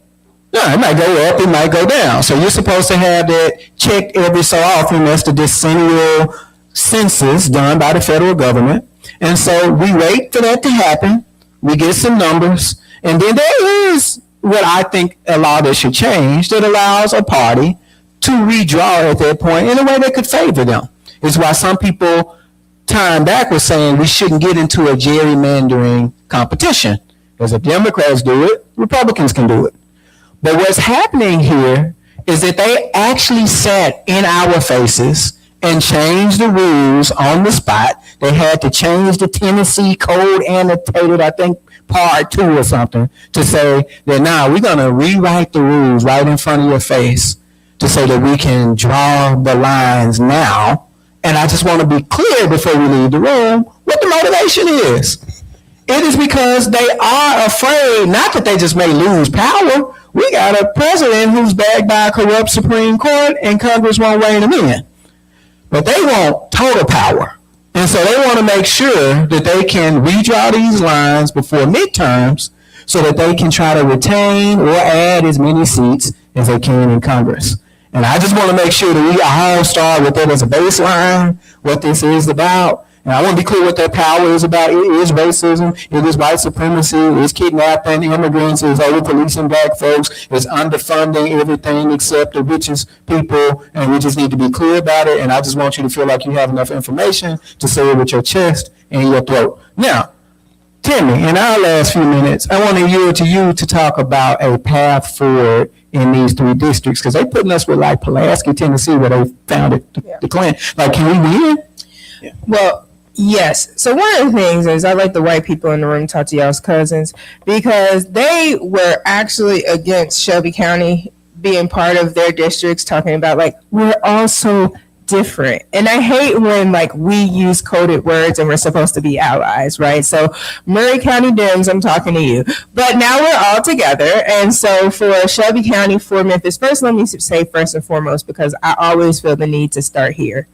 No, it might go up, it might go down. So you're supposed to have that checked every so often. That's the decennial census done by the federal government. And so we wait for that to happen. We get some numbers. And then there is what I think a law that should change that allows a party to redraw at that point in a way that could favor them. It's why some people time back were saying we shouldn't get into a gerrymandering competition. Because if Democrats do it, Republicans can do it. But what's happening here is that they actually sat in our faces and changed the rules on the spot. They had to change the Tennessee code annotated, I think, part 2 or something, to say that now we're going to rewrite the rules right in front of your face to say that we can draw the lines now. And I just want to be clear before we leave the room what the motivation is. It is because they are afraid, not that they just may lose power. We got a president who's backed by a corrupt Supreme Court and Congress won't rein him in. But they want total power. And so they want to make sure that they can redraw these lines before midterms so that they can try to retain or add as many seats as they can in Congress. And I just want to make sure that we all start with that as a baseline, what this is about. And I want to be clear what that power is about. It is racism. It is white supremacy. It's kidnapping immigrants. It's over-policing black folks. It's underfunding everything except the richest people. And we just need to be clear about it. And I just want you to feel like you have enough information to say it with your chest and your throat. Now, Timmy, in our last few minutes, I want to yield to you to talk about a path forward in these 3 districts. Because they're putting us with like Pulaski, Tennessee, where they founded the Klan. Like, can we win? Yeah. Well, yes. So one of the things is I like the white people in the room talk to y'all's cousins because they were actually against Shelby County being part of their districts, talking about like, we're all so different. And I hate when like we use coded words and we're supposed to be allies, right? So Murray County Dems, I'm talking to you. But now we're all together. And so for Shelby County, for Memphis, first let me say first and foremost, because I always feel the need to start here.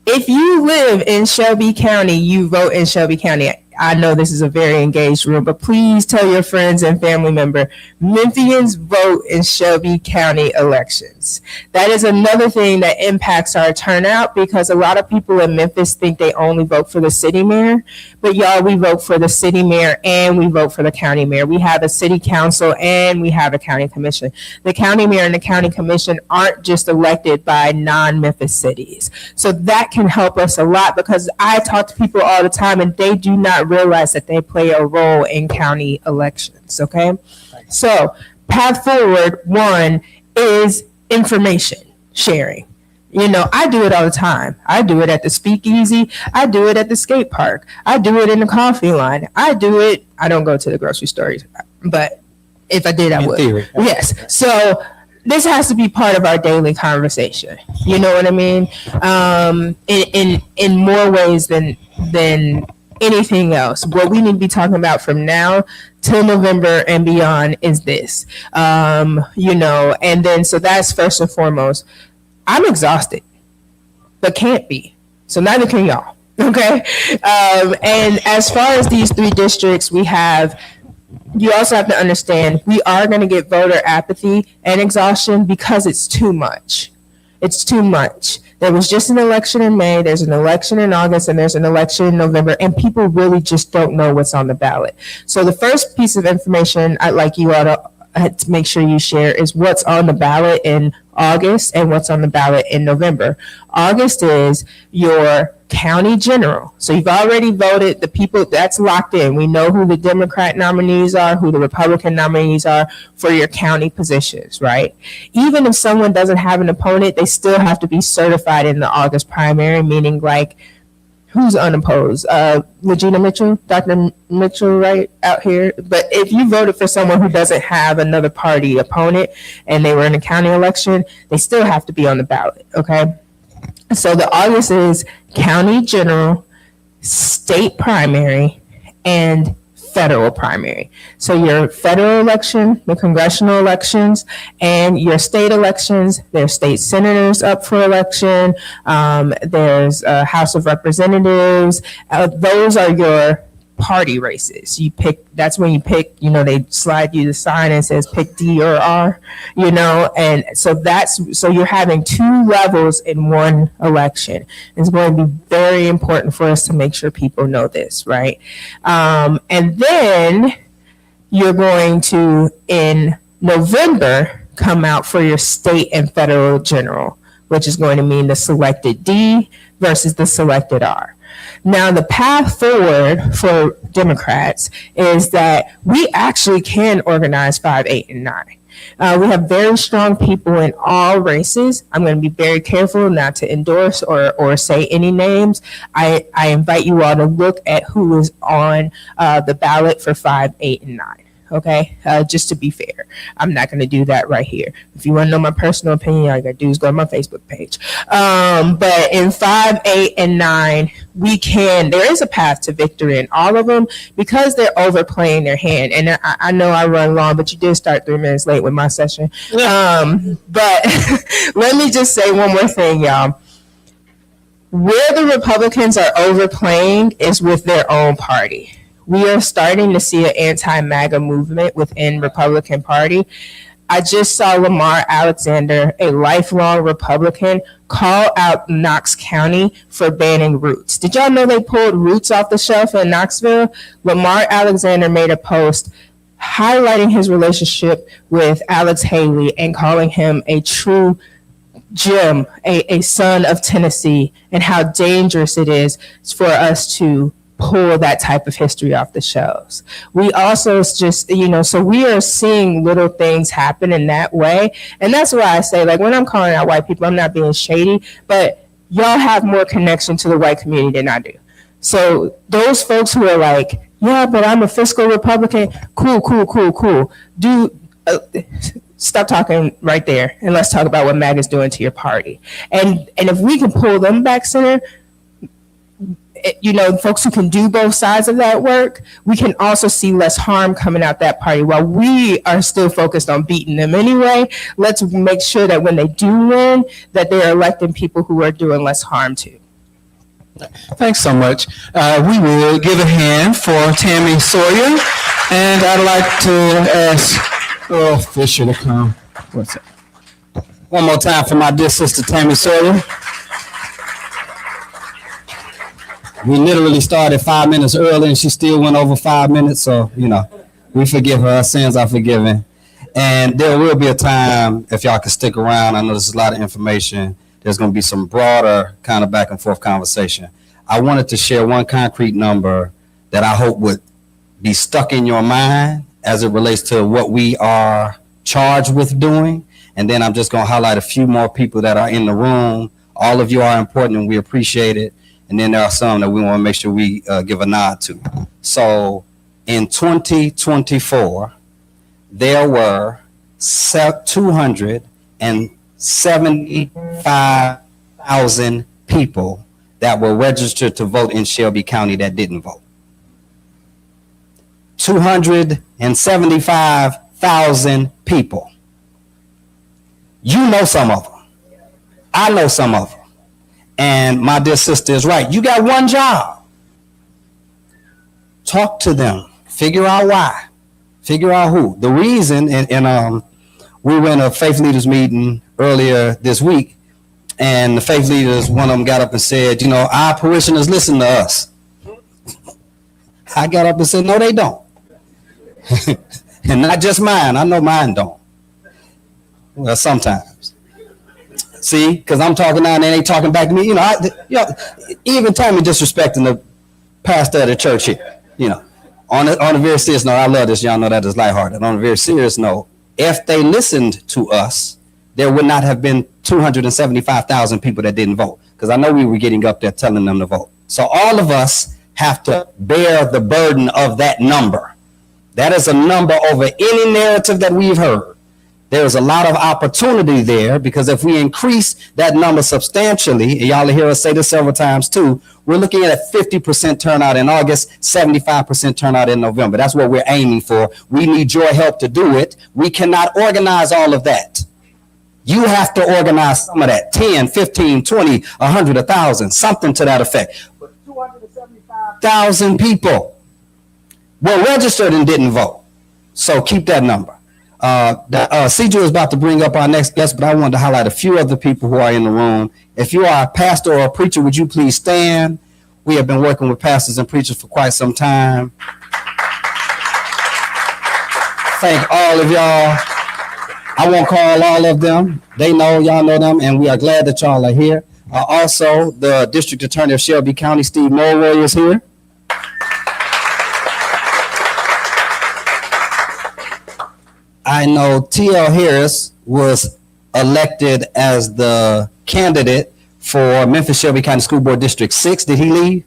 If you live in Shelby County, you vote in Shelby County. I know this is a very engaged room, but please tell your friends and family member, Memphians vote in Shelby County elections. That is another thing that impacts our turnout because a lot of people in Memphis think they only vote for the city mayor, but y'all, we vote for the city mayor and we vote for the county mayor. We have a city council and we have a county commission. The county mayor and the county commission aren't just elected by non-Memphis cities. So that can help us a lot because I talk to people all the time and they do not realize that they play a role in county elections, okay? So path forward, 1 is information sharing. You know, I do it all the time. I do it at the speakeasy. I do it at the skate park. I do it in the coffee line. I do it, I don't go to the grocery stores, but if I did, I would. Theory. Yes. So this has to be part of our daily conversation. You know what I mean? In more ways than anything else. What we need to be talking about from now till November and beyond is this. And then so that's first and foremost. I'm exhausted, but can't be. So neither can y'all. Okay. And as far as these 3 districts, you also have to understand we are going to get voter apathy and exhaustion because it's too much. It's too much. There was just an election in May, there's an election in August, and there's an election in November, and people really just don't know what's on the ballot. So the first piece of information I'd like you all to make sure you share is what's on the ballot in August and what's on the ballot in November. August is your county general. So you've already voted the people, that's locked in. We know who the Democrat nominees are, who the Republican nominees are for your county positions, right? Even if someone doesn't have an opponent, they still have to be certified in the August primary, meaning like, who's unopposed? Regina Mitchell, Dr. Mitchell, right out here. But if you voted for someone who doesn't have another party opponent and they were in a county election, they still have to be on the ballot, okay? So the August is county general, state primary, and federal primary. So your federal election, the congressional elections, and your state elections, there's state senators up for election, there's House of Representatives. Those are your party races. You pick, that's when you pick, they slide you the sign and says pick D or R, and so you're having 2 levels in one election. It's going to be very important for us to make sure people know this, right? And then you're going to, in November, come out for your state and federal general, which is going to mean the selected D versus the selected R. Now, the path forward for Democrats is that we actually can organize 5, 8, and 9. We have very strong people in all races. I'm going to be very careful not to endorse or say any names. I invite you all to look at who is on the ballot for 5, 8, and 9. Okay, just to be fair, I'm not going to do that right here. If you want to know my personal opinion, all you got to do is go to my Facebook page. But in 5, 8, and 9, there is a path to victory in all of them because they're overplaying their hand. And I know I run long, but you did start 3 minutes late with my session. But let me just say one more thing, y'all. Where the Republicans are overplaying is with their own party. We are starting to see an anti-MAGA movement within Republican Party. I just saw Lamar Alexander, a lifelong Republican, call out Knox County for banning Roots. Did y'all know they pulled Roots off the shelf in Knoxville? Lamar Alexander made a post highlighting his relationship with Alex Haley and calling him a true gem, a son of Tennessee, and how dangerous it is for us to pull that type of history off the shelves. We also just, so we are seeing little things happen in that way. And that's why I say, like, when I'm calling out white people, I'm not being shady, but y'all have more connection to the white community than I do. So those folks who are like, yeah, but I'm a fiscal Republican, cool. Stop talking right there and let's talk about what MAGA is doing to your party. And if we can pull them back center, folks who can do both sides of that work, we can also see less harm coming out that party. While we are still focused on beating them anyway, let's make sure that when they do win, that they're electing people who are doing less harm too. Thanks so much. We will give a hand for Tammy Sawyer, and I'd like to ask Earle Fisher to come. What's that? One more time for my dear sister Tammy Sawyer. We literally started 5 minutes early and she still went over 5 minutes. So, we forgive her. Her sins are forgiven. And there will be a time, if y'all can stick around, I know this is a lot of information. There's going to be some broader kind of back and forth conversation. I wanted to share one concrete number that I hope would be stuck in your mind as it relates to what we are charged with doing. And then I'm just going to highlight a few more people that are in the room. All of you are important and we appreciate it. And then there are some that we want to make sure we give a nod to. So in 2024, there were 275,000 people that were registered to vote in Shelby County that didn't vote. 275,000 people. You know some of them. I know some of them. And my dear sister is right. You got one job. Talk to them. Figure out why. Figure out who. The reason, and we were in a faith leaders meeting earlier this week, and the faith leaders, one of them got up and said, you know, our parishioners listen to us. I got up and said, no, they don't. And not just mine. I know mine don't. Well, sometimes. See, because I'm talking now and they talking back to me. You know, even Tammy disrespecting the pastor of the church here. You know, on a very serious note, I love this. Y'all know that is lighthearted. On a very serious note, if they listened to us, there would not have been 275,000 people that didn't vote. Because I know we were getting up there telling them to vote. So all of us have to bear the burden of that number. That is a number over any narrative that we've heard. There's a lot of opportunity there, because if we increase that number substantially, and y'all hear us say this several times too, we're looking at a 50% turnout in August, 75% turnout in November. That's what we're aiming for. We need your help to do it. We cannot organize all of that. You have to organize some of that, 10, 15, 20, 100, 1,000, something to that effect. But 275,000 people were registered and didn't vote. So keep that number. CJ is about to bring up our next guest, but I wanted to highlight a few other people who are in the room. If you are a pastor or a preacher, would you please stand? We have been working with pastors and preachers for quite some time. Thank all of y'all. I won't call all of them. They know, y'all know them, and we are glad that y'all are here. Also, the District Attorney of Shelby County, Steve Mulroy, is here. I know T.L. Harris was elected as the candidate for Memphis Shelby County School Board District 6. Did he leave?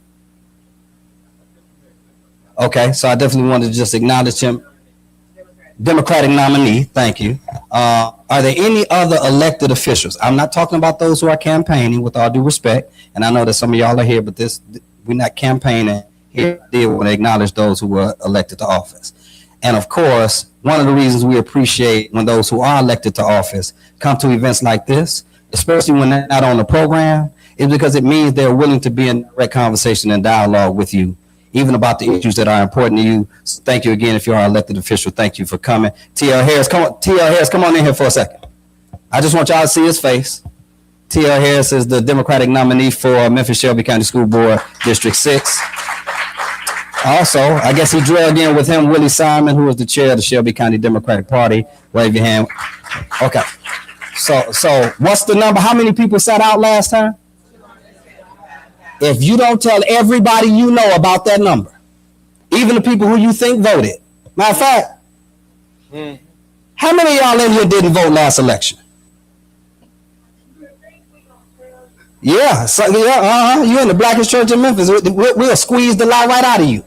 Okay, so I definitely wanted to just acknowledge him. Democratic nominee, thank you. Are there any other elected officials? I'm not talking about those who are campaigning, with all due respect, and I know that some of y'all are here, but we're not campaigning here. I did want to acknowledge those who were elected to office. And of course, one of the reasons we appreciate when those who are elected to office come to events like this, especially when they're not on the program, is because it means they're willing to be in direct conversation and dialogue with you, even about the issues that are important to you. So thank you again. If you are an elected official, thank you for coming. T.L. Harris, come on in here for a second. I just want y'all to see his face. T.L. Harris is the Democratic nominee for Memphis Shelby County School Board District 6. Also, I guess he drug in with him Willie Simon, who is the chair of the Shelby County Democratic Party. Wave your hand. Okay. So what's the number? How many people sat out last time? If you don't tell everybody you know about that number, even the people who you think voted. Matter of fact, how many of y'all in here didn't vote last election? Yeah, so, yeah, you're in the Blackest Church in Memphis. We'll squeeze the lie right out of you.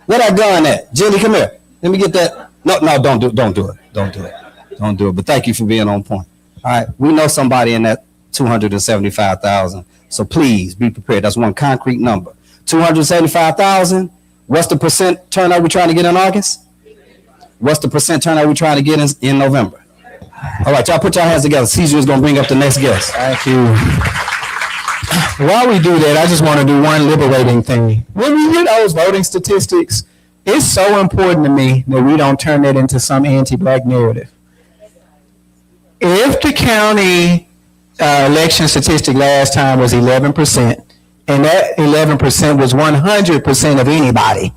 Where that gun at? Jilly, come here. Let me get that. No, don't do it. But thank you for being on point. All right, we know somebody in that 275,000. So please be prepared. That's one concrete number. 275,000. What's the percent turnout we're trying to get in August? What's the percent turnout we're trying to get in November? All right, y'all put your hands together. Caesar is going to bring up the next guest. Thank you. While we do that, I just want to do one liberating thing. When we hear those voting statistics, it's so important to me that we don't turn that into some anti-black narrative. If the county election statistic last time was 11%, and that 11% was 100% of anybody,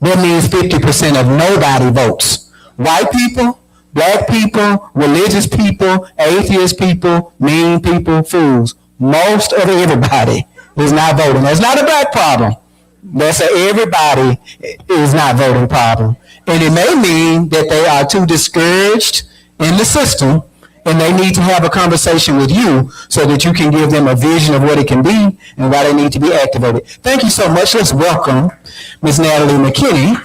that means 50% of nobody votes. White people, black people, religious people, atheist people, mean people, fools. Most of everybody is not voting. That's not a black problem. That's everybody is not voting problem. And it may mean that they are too discouraged in the system, and they need to have a conversation with you so that you can give them a vision of what it can be and why they need to be activated. Thank you so much. Let's welcome Ms. Natalie McKinney.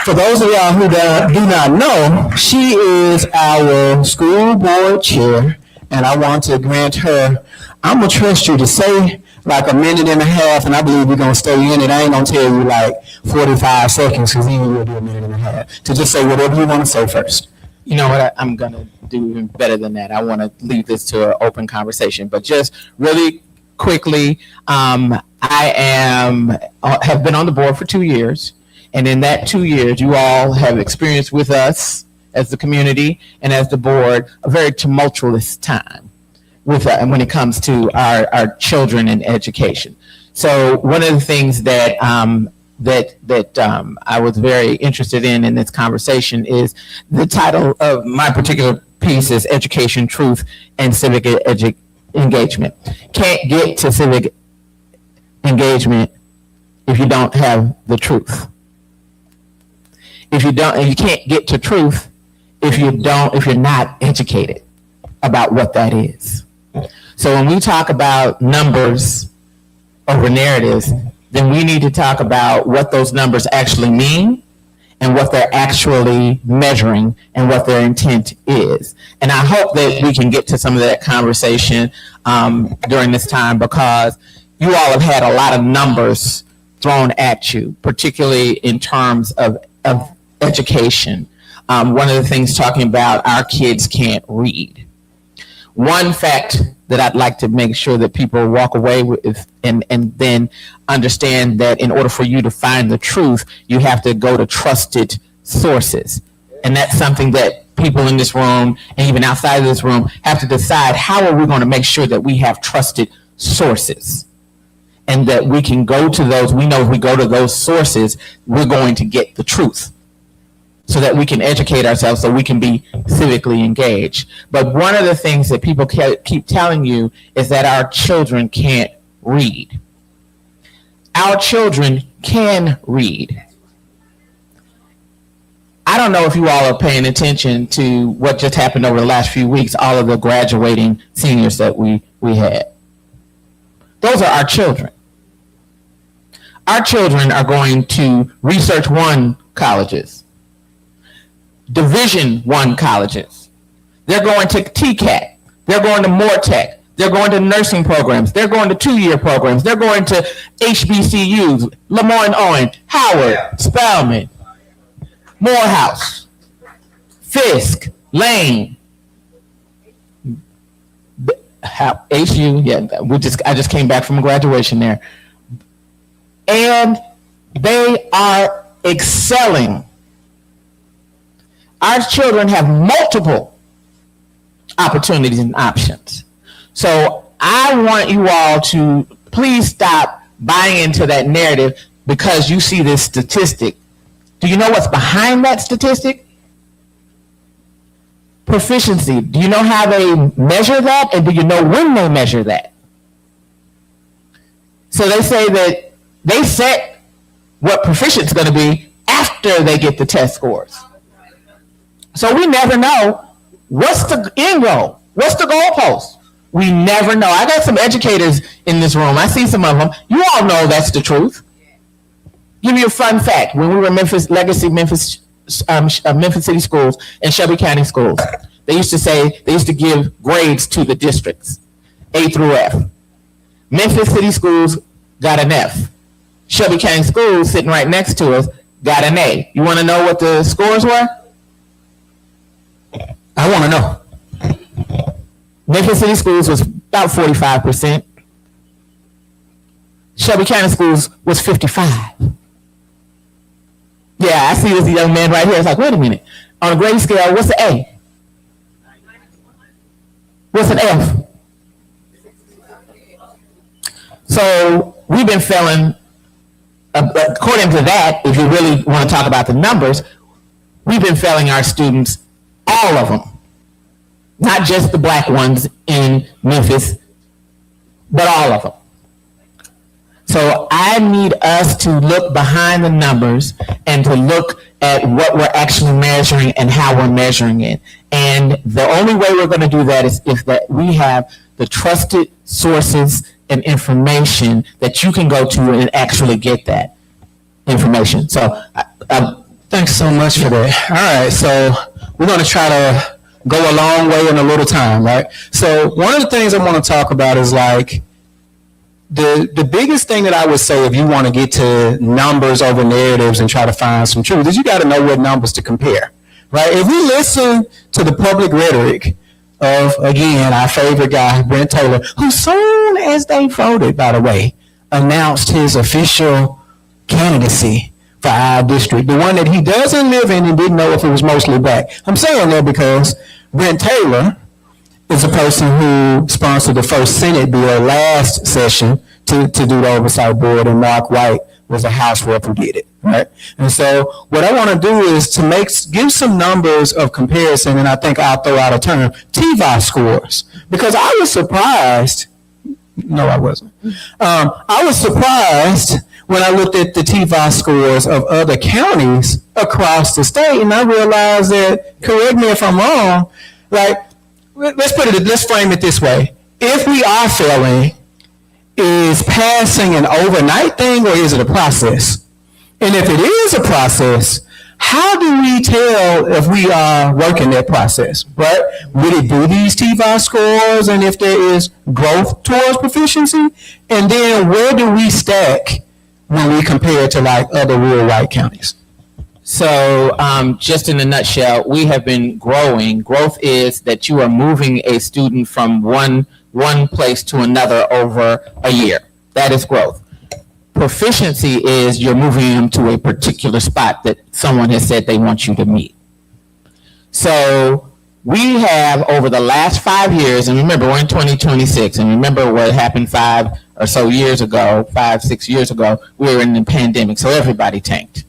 For those of y'all who do not know, she is our school board chair, and I want to grant her, I'm going to trust you to say like a minute and a half, and I believe we're gonna stay in it. I ain't gonna tell you like 45 seconds, because then we'll do a minute and a half. To just say whatever you want to say first. You know what? I'm going to do even better than that. I want to leave this to an open conversation. But just really quickly, I have been on the board for 2 years. And in that 2 years, you all have experienced with us as the community and as the board a very tumultuous time with when it comes to our children and education. So one of the things that I was very interested in this conversation is the title of my particular piece is Education, Truth, and Civic Engagement. Can't get to civic engagement if you don't have the truth. And you can't get to truth if you're not educated about what that is. So when we talk about numbers over narratives, then we need to talk about what those numbers actually mean and what they're actually measuring and what their intent is. And I hope that we can get to some of that conversation during this time, because you all have had a lot of numbers thrown at you, particularly in terms of education. One of the things talking about our kids can't read. One fact that I'd like to make sure that people walk away with and then understand that in order for you to find the truth, you have to go to trusted sources. And that's something that people in this room and even outside of this room have to decide, how are we going to make sure that we have trusted sources and that we can go to those. We know if we go to those sources, we're going to get the truth, so that we can educate ourselves, so we can be civically engaged. But one of the things that people keep telling you is that our children can't read. Our children can read. I don't know if you all are paying attention to what just happened over the last few weeks, all of the graduating seniors that we had. Those are our children. Our children are going to Research 1 colleges, Division 1 colleges. They're going to TCAT. They're going to Mortec. They're going to nursing programs. They're going to 2-year programs. They're going to HBCUs, Lemoyne-Owen, Howard, Spelman, Morehouse, Fisk, Lane, HU. Yeah, I just came back from a graduation there, and they are excelling. Our children have multiple opportunities and options. So I want you all to please stop buying into that narrative because you see this statistic. Do you know what's behind that statistic? Proficiency. Do you know how they measure that? And do you know when they measure that? So they say that they set what proficiency is going to be after they get the test scores. So we never know what's the end goal. What's the goalpost? We never know. I got some educators in this room. I see some of them. You all know that's the truth. Give you a fun fact. When we were in Memphis, Memphis City schools and Shelby County schools, they used to give grades to the districts, A through F. Memphis City schools got an F. Shelby County schools, sitting right next to us, got an A. You want to know what the scores were? I want to know. Memphis City schools was about 45%. Shelby County schools was 55%. Yeah, I see this young man right here. It's like, wait a minute. On a grade scale, what's the A? What's an F? So we've been failing, according to that, if you really want to talk about the numbers, we've been failing our students, all of them. Not just the black ones in Memphis, but all of them. So I need us to look behind the numbers and to look at what we're actually measuring and how we're measuring it. And the only way we're going to do that is if that we have the trusted sources and information that you can go to and actually get that information. So Thanks so much for that. All right, so we're going to try to go a long way in a little time, right? So one of the things I want to talk about is like the biggest thing that I would say if you want to get to numbers over narratives and try to find some truth is you got to know what numbers to compare, right? If we listen to the public rhetoric of, again, our favorite guy, Brent Taylor, who soon as they voted, by the way, announced his official candidacy for our district, the one that he doesn't live in and didn't know if it was mostly black. I'm saying that because Brent Taylor is a person who sponsored the first Senate bill last session to do the oversight board, and Mark White was the House rep who did it, right? And so what I want to do is to give some numbers of comparison, and I think I'll throw out a term, TVOS scores, because I was surprised. No, I wasn't. I was surprised when I looked at the TVOS scores of other counties across the state, and I realized that, correct me if I'm wrong, like, let's frame it this way. If we are failing, is passing an overnight thing or is it a process? And if it is a process, how do we tell if we are working that process, right? Would it do these TVOS scores and if there is growth towards proficiency? And then where do we stack when we compare to like other rural white counties? So just in a nutshell, we have been growing. Growth is that you are moving a student from one place to another over a year. That is growth. Proficiency is you're moving them to a particular spot that someone has said they want you to meet. So we have over the last 5 years, and remember we're in 2026, and remember what happened 5 or so years ago, 5-6 years ago, we were in the pandemic, so everybody tanked.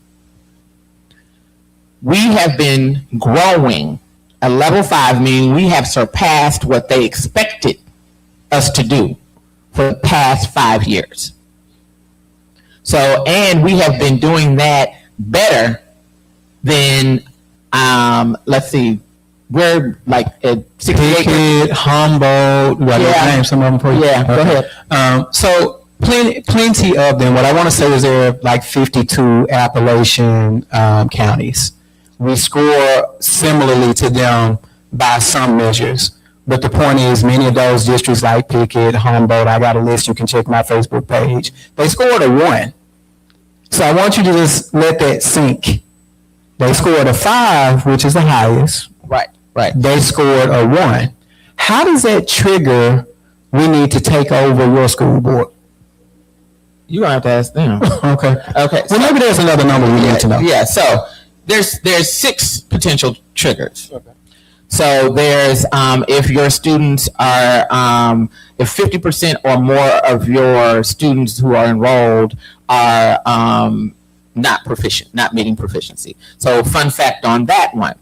We have been growing at level 5, meaning we have surpassed what they expected us to do for the past 5 years. So, and we have been doing that better than, let's see, we're like at 68. Humboldt, name some of them for you? Yeah, okay. Go ahead. So plenty of them. What I want to say is there are like 52 Appalachian counties. We score similarly to them by some measures. But the point is, many of those districts like Pickett, Humboldt, I got a list, you can check my Facebook page, they scored a 1. So I want you to just let that sink. They scored a 5, which is the highest. Right. They scored a 1. How does that trigger we need to take over your school board? You're going to have to ask them. Okay. Okay. Well, maybe there's another number we need to know. Yeah, so there's 6 potential triggers. Okay. So there's if your students are if 50% or more of your students who are enrolled are not proficient, not meeting proficiency. So fun fact on that one,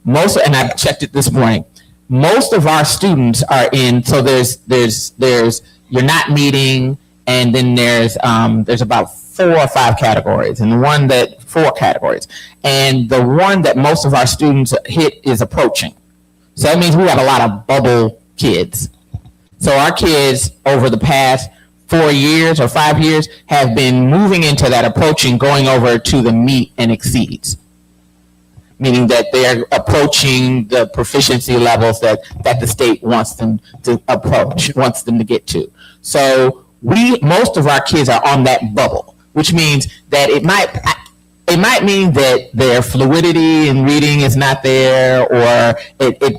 and I checked it this morning, most of our students are in. So there's you're not meeting, and then there's about 4 or 5 categories, and 4 categories, and the one that most of our students hit is approaching. So that means we have a lot of bubble kids. So our kids over the past 4 years or 5 years have been moving into that approaching, going over to the meet and exceeds, meaning that they're approaching the proficiency levels that the state wants them to approach, wants them to get to. So most of our kids are on that bubble, which means that it might mean that their fluidity in reading is not there, or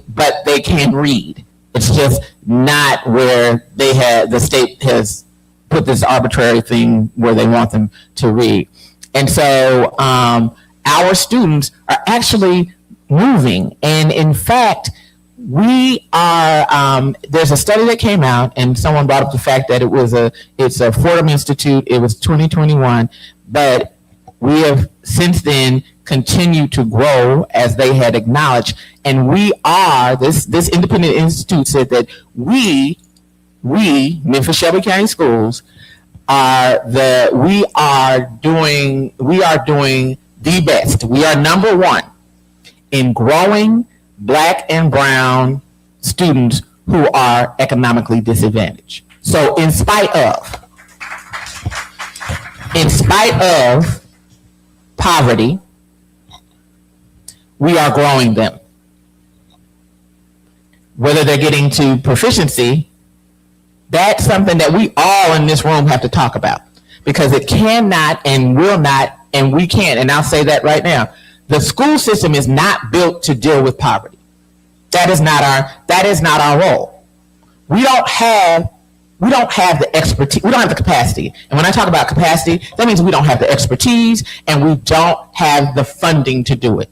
but they can read. It's just not where the state has put this arbitrary thing where they want them to read. And so our students are actually moving. And in fact, we are, there's a study that came out, and someone brought up the fact that it's a Fordham Institute. It was 2021, but we have since then continued to grow as they had acknowledged. And we are, this independent institute said that we, Memphis Shelby County Schools, we are doing the best. We are number 1 in growing Black and brown students who are economically disadvantaged. So in spite of poverty, we are growing them. Whether they're getting to proficiency That's something that we all in this room have to talk about, because it cannot and will not, and we can't, and I'll say that right now. The school system is not built to deal with poverty. That is not our role. We don't have the expertise. We don't have the capacity. And when I talk about capacity, that means we don't have the expertise and we don't have the funding to do it.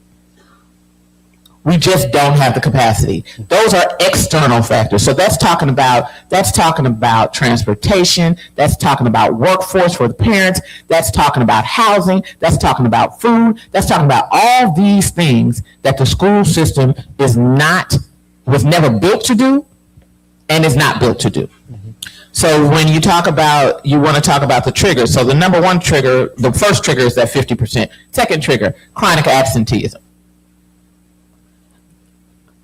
We just don't have the capacity. Those are external factors. So that's talking about transportation. That's talking about workforce for the parents. That's talking about housing. That's talking about food. That's talking about all these things that the school system was never built to do and is not built to do. So when you want to talk about the triggers. So the number one trigger, the first trigger is that 50%. Second trigger, chronic absenteeism.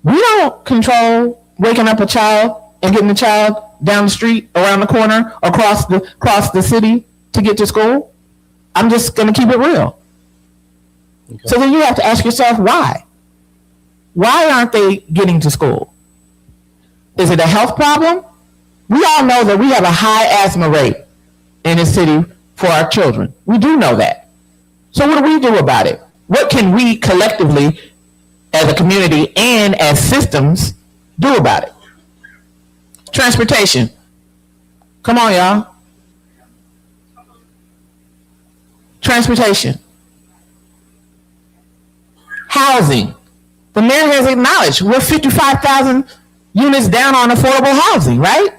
We don't control waking up a child and getting the child down the street, around the corner, across the city to get to school. I'm just going to keep it real. Okay. So then you have to ask yourself, why? Why aren't they getting to school? Is it a health problem? We all know that we have a high asthma rate in the city for our children. We do know that. So what do we do about it? What can we collectively, as a community and as systems, do about it? Transportation. Come on, y'all. Transportation. Housing. The mayor has acknowledged we're 55,000 units down on affordable housing, right?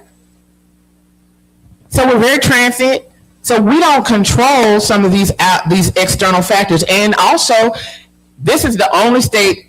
So we're very transient. So we don't control some of these external factors. And also, this is the only state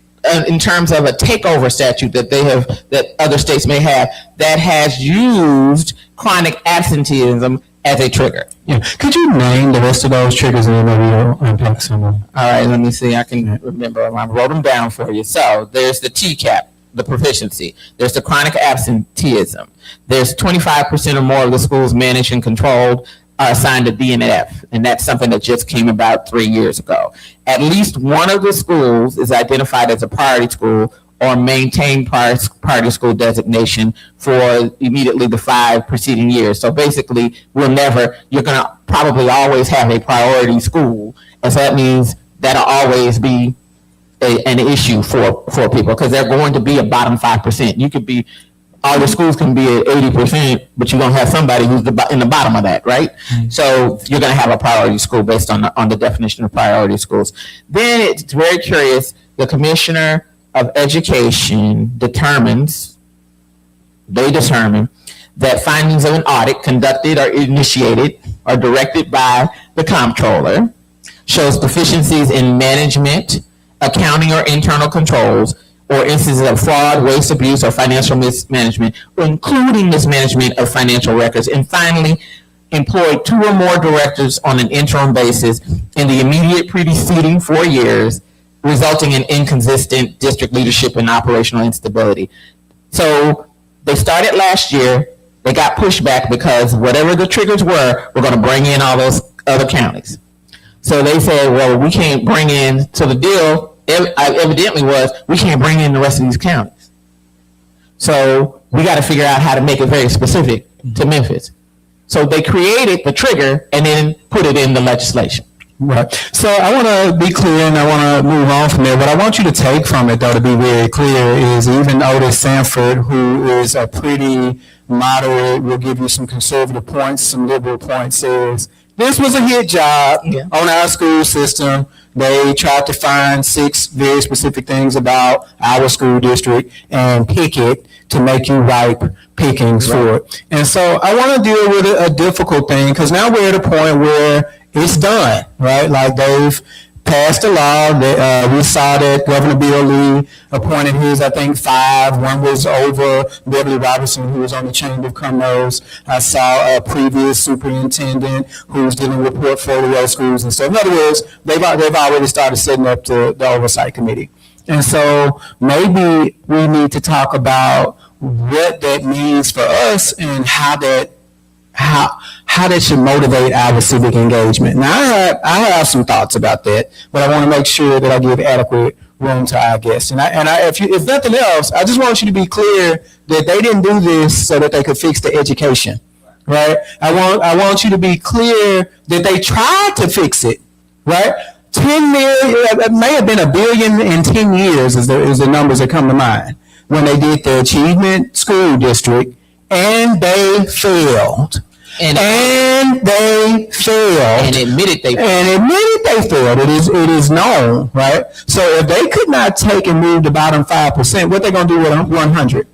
in terms of a takeover statute that other states may have, that has used chronic absenteeism as a trigger. Yeah. Could you name the rest of those triggers and then maybe we'll unpack some of them? All right, let me see. I can remember. I wrote them down for you. So there's the TCAP, the proficiency. There's the chronic absenteeism. There's 25% or more of the schools managed and controlled are assigned to D and F, and that's something that just came about 3 years ago. At least one of the schools is identified as a priority school or maintain priority school designation for immediately the 5 preceding years. So basically, you're going to probably always have a priority school, and so that means that'll always be an issue for people, because they're going to be a bottom 5%. You could be, all your schools can be at 80%, but you're going to have somebody who's in the bottom of that, right? Mm-hmm. So you're going to have a priority school based on the definition of priority schools. Then it's very curious, the Commissioner of Education determine that findings of an audit conducted or initiated or directed by the comptroller shows deficiencies in management, accounting, or internal controls, or instances of fraud, waste, abuse, or financial mismanagement, including mismanagement of financial records. And finally, employed 2 or more directors on an interim basis in the immediate preceding 4 years, resulting in inconsistent district leadership and operational instability. So they started last year. They got pushed back because whatever the triggers were, we're going to bring in all those other counties. So they said, well, we can't bring in, so the deal evidently was, we can't bring in the rest of these counties. So we got to figure out how to make it very specific to Memphis. So they created the trigger and then put it in the legislation. Right. So I want to be clear, and I want to move on from there. What I want you to take from it, though, to be very clear, is even Otis Sanford, who is a pretty moderate, will give you some conservative points, some liberal points, says this was a hit job on our school system. They tried to find 6 very specific things about our school district and pick it to make you ripe pickings for it. And so I want to deal with a difficult thing, because now we're at a point where it's done, right? Like they've passed a law that we saw that Governor Bill Lee appointed his, I think, 5. One was over Beverly Robertson, who was on the Chamber of Commerce. I saw a previous superintendent who was dealing with portfolio schools and stuff. In other words, they've already started setting up the oversight committee. And so maybe we need to talk about what that means for us and how that should motivate our civic engagement. Now, I have some thoughts about that, but I want to make sure that I give adequate room to our guests. And if nothing else, I just want you to be clear that they didn't do this so that they could fix the education, right? I want you to be clear that they tried to fix it, right? 10 million, it may have been $1 billion in 10 years is the numbers that come to mind when they did the Achievement School District, and they failed. And they failed. And admitted they failed. It is known, right? So if they could not take and move the bottom 5%, what they going to do with 100?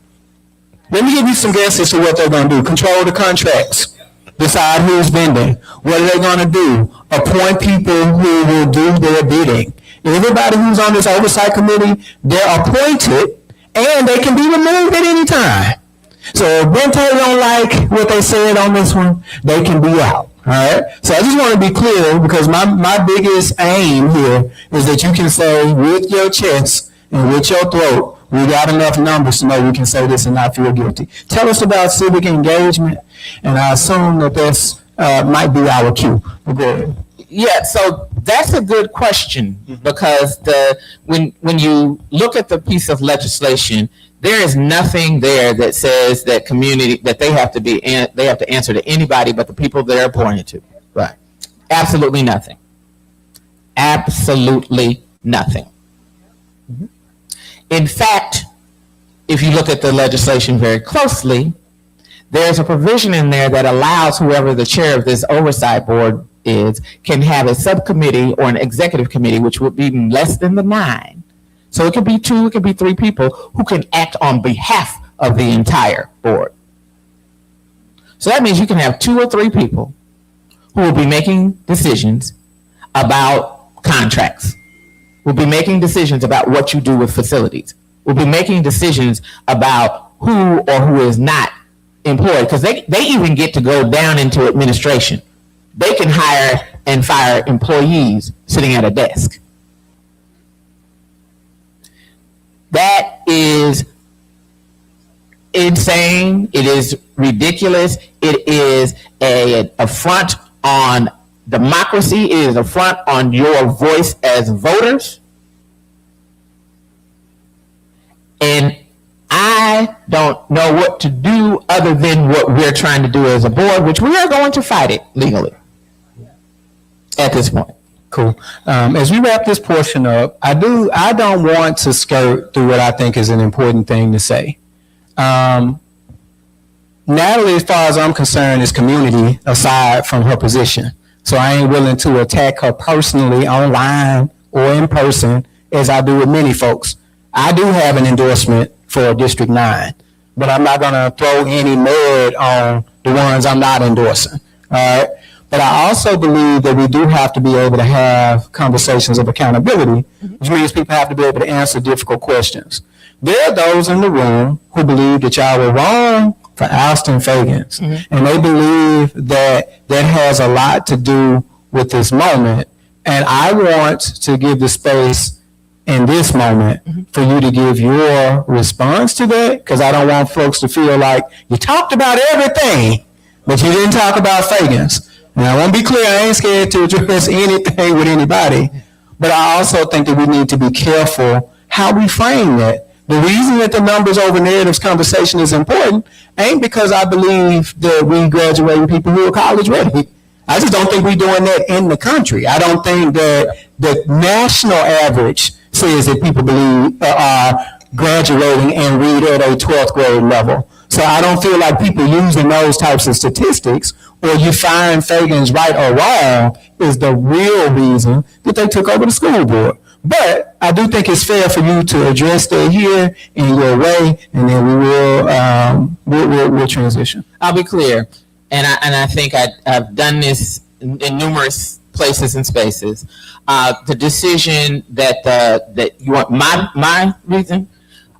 Let me give you some guesses to what they're going to do. Control the contracts. Decide who's vending. What are they going to do? Appoint people who will do their bidding. Everybody who's on this oversight committee, they're appointed, and they can be removed at any time. So if Bente don't like what they said on this one, they can be out. All right. So I just want to be clear, because my biggest aim here is that you can say with your chest and with your throat, we got enough numbers to know we can say this and not feel guilty. Tell us about civic engagement, and I assume that this might be our cue. Go ahead. Yeah, so that's a good question, because when you look at the piece of legislation, there is nothing there that says that they have to answer to anybody but the people they're appointed to. Right. Absolutely nothing. Absolutely nothing. Mm-hmm. In fact, if you look at the legislation very closely, there's a provision in there that allows whoever the chair of this oversight board is can have a subcommittee or an executive committee, which would be less than the 9. So it could be 2, it could be 3 people who can act on behalf of the entire board. So that means you can have 2 or 3 people who will be making decisions about contracts, will be making decisions about what you do with facilities, will be making decisions about who or who is not employed, because they even get to go down into administration. They can hire and fire employees sitting at a desk. That is insane. It is ridiculous. It is an affront on democracy. It is an affront on your voice as voters. And I don't know what to do other than what we're trying to do as a board, which we are going to fight it legally at this point. Cool. As we wrap this portion up, I don't want to skirt through what I think is an important thing to say. Natalie, as far as I'm concerned, is community aside from her position. So I ain't willing to attack her personally online or in person as I do with many folks. I do have an endorsement for District 9, but I'm not going to throw any mud on the ones I'm not endorsing. All right. But I also believe that we do have to be able to have conversations of accountability, which means people have to be able to answer difficult questions. There are those in the room who believe that y'all were wrong for ousting Fagans. Mm-hmm. And they believe that that has a lot to do with this moment. And I want to give the space in this moment for you to give your response to that, because I don't want folks to feel like you talked about everything, but you didn't talk about Fagans. And I want to be clear, I ain't scared to address anything with anybody, but I also think that we need to be careful how we frame that. The reason that the numbers over narratives conversation is important ain't because I believe that we graduating people who are college ready. I just don't think we're doing that in the country. I don't think that the national average says that people believe are graduating and read at a 12th grade level. So I don't feel like people using those types of statistics or you find Fagans right or wrong is the real reason that they took over the school board. But I do think it's fair for you to address that here in your way, and then we'll transition. I'll be clear, and I think I've done this in numerous places and spaces. The decision that you want my reason.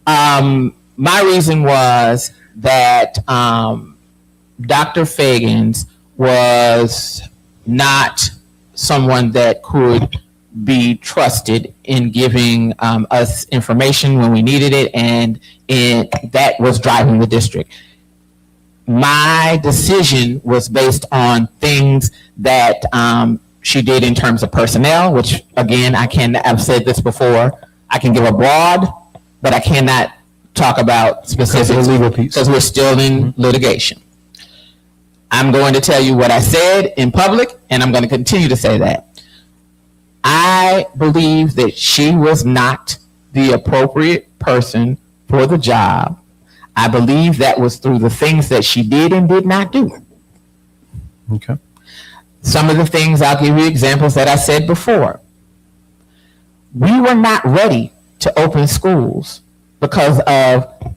My reason was that Dr. Fagans was not someone that could be trusted in giving us information when we needed it, and that was driving the district. My decision was based on things that she did in terms of personnel, which again, I've said this before, I can give a broad, but I cannot talk about specific legal piece. because we're still in litigation. I'm going to tell you what I said in public, and I'm going to continue to say that. I believe that she was not the appropriate person for the job. I believe that was through the things that she did and did not do. Okay. Some of the things, I'll give you examples that I said before. We were not ready to open schools because of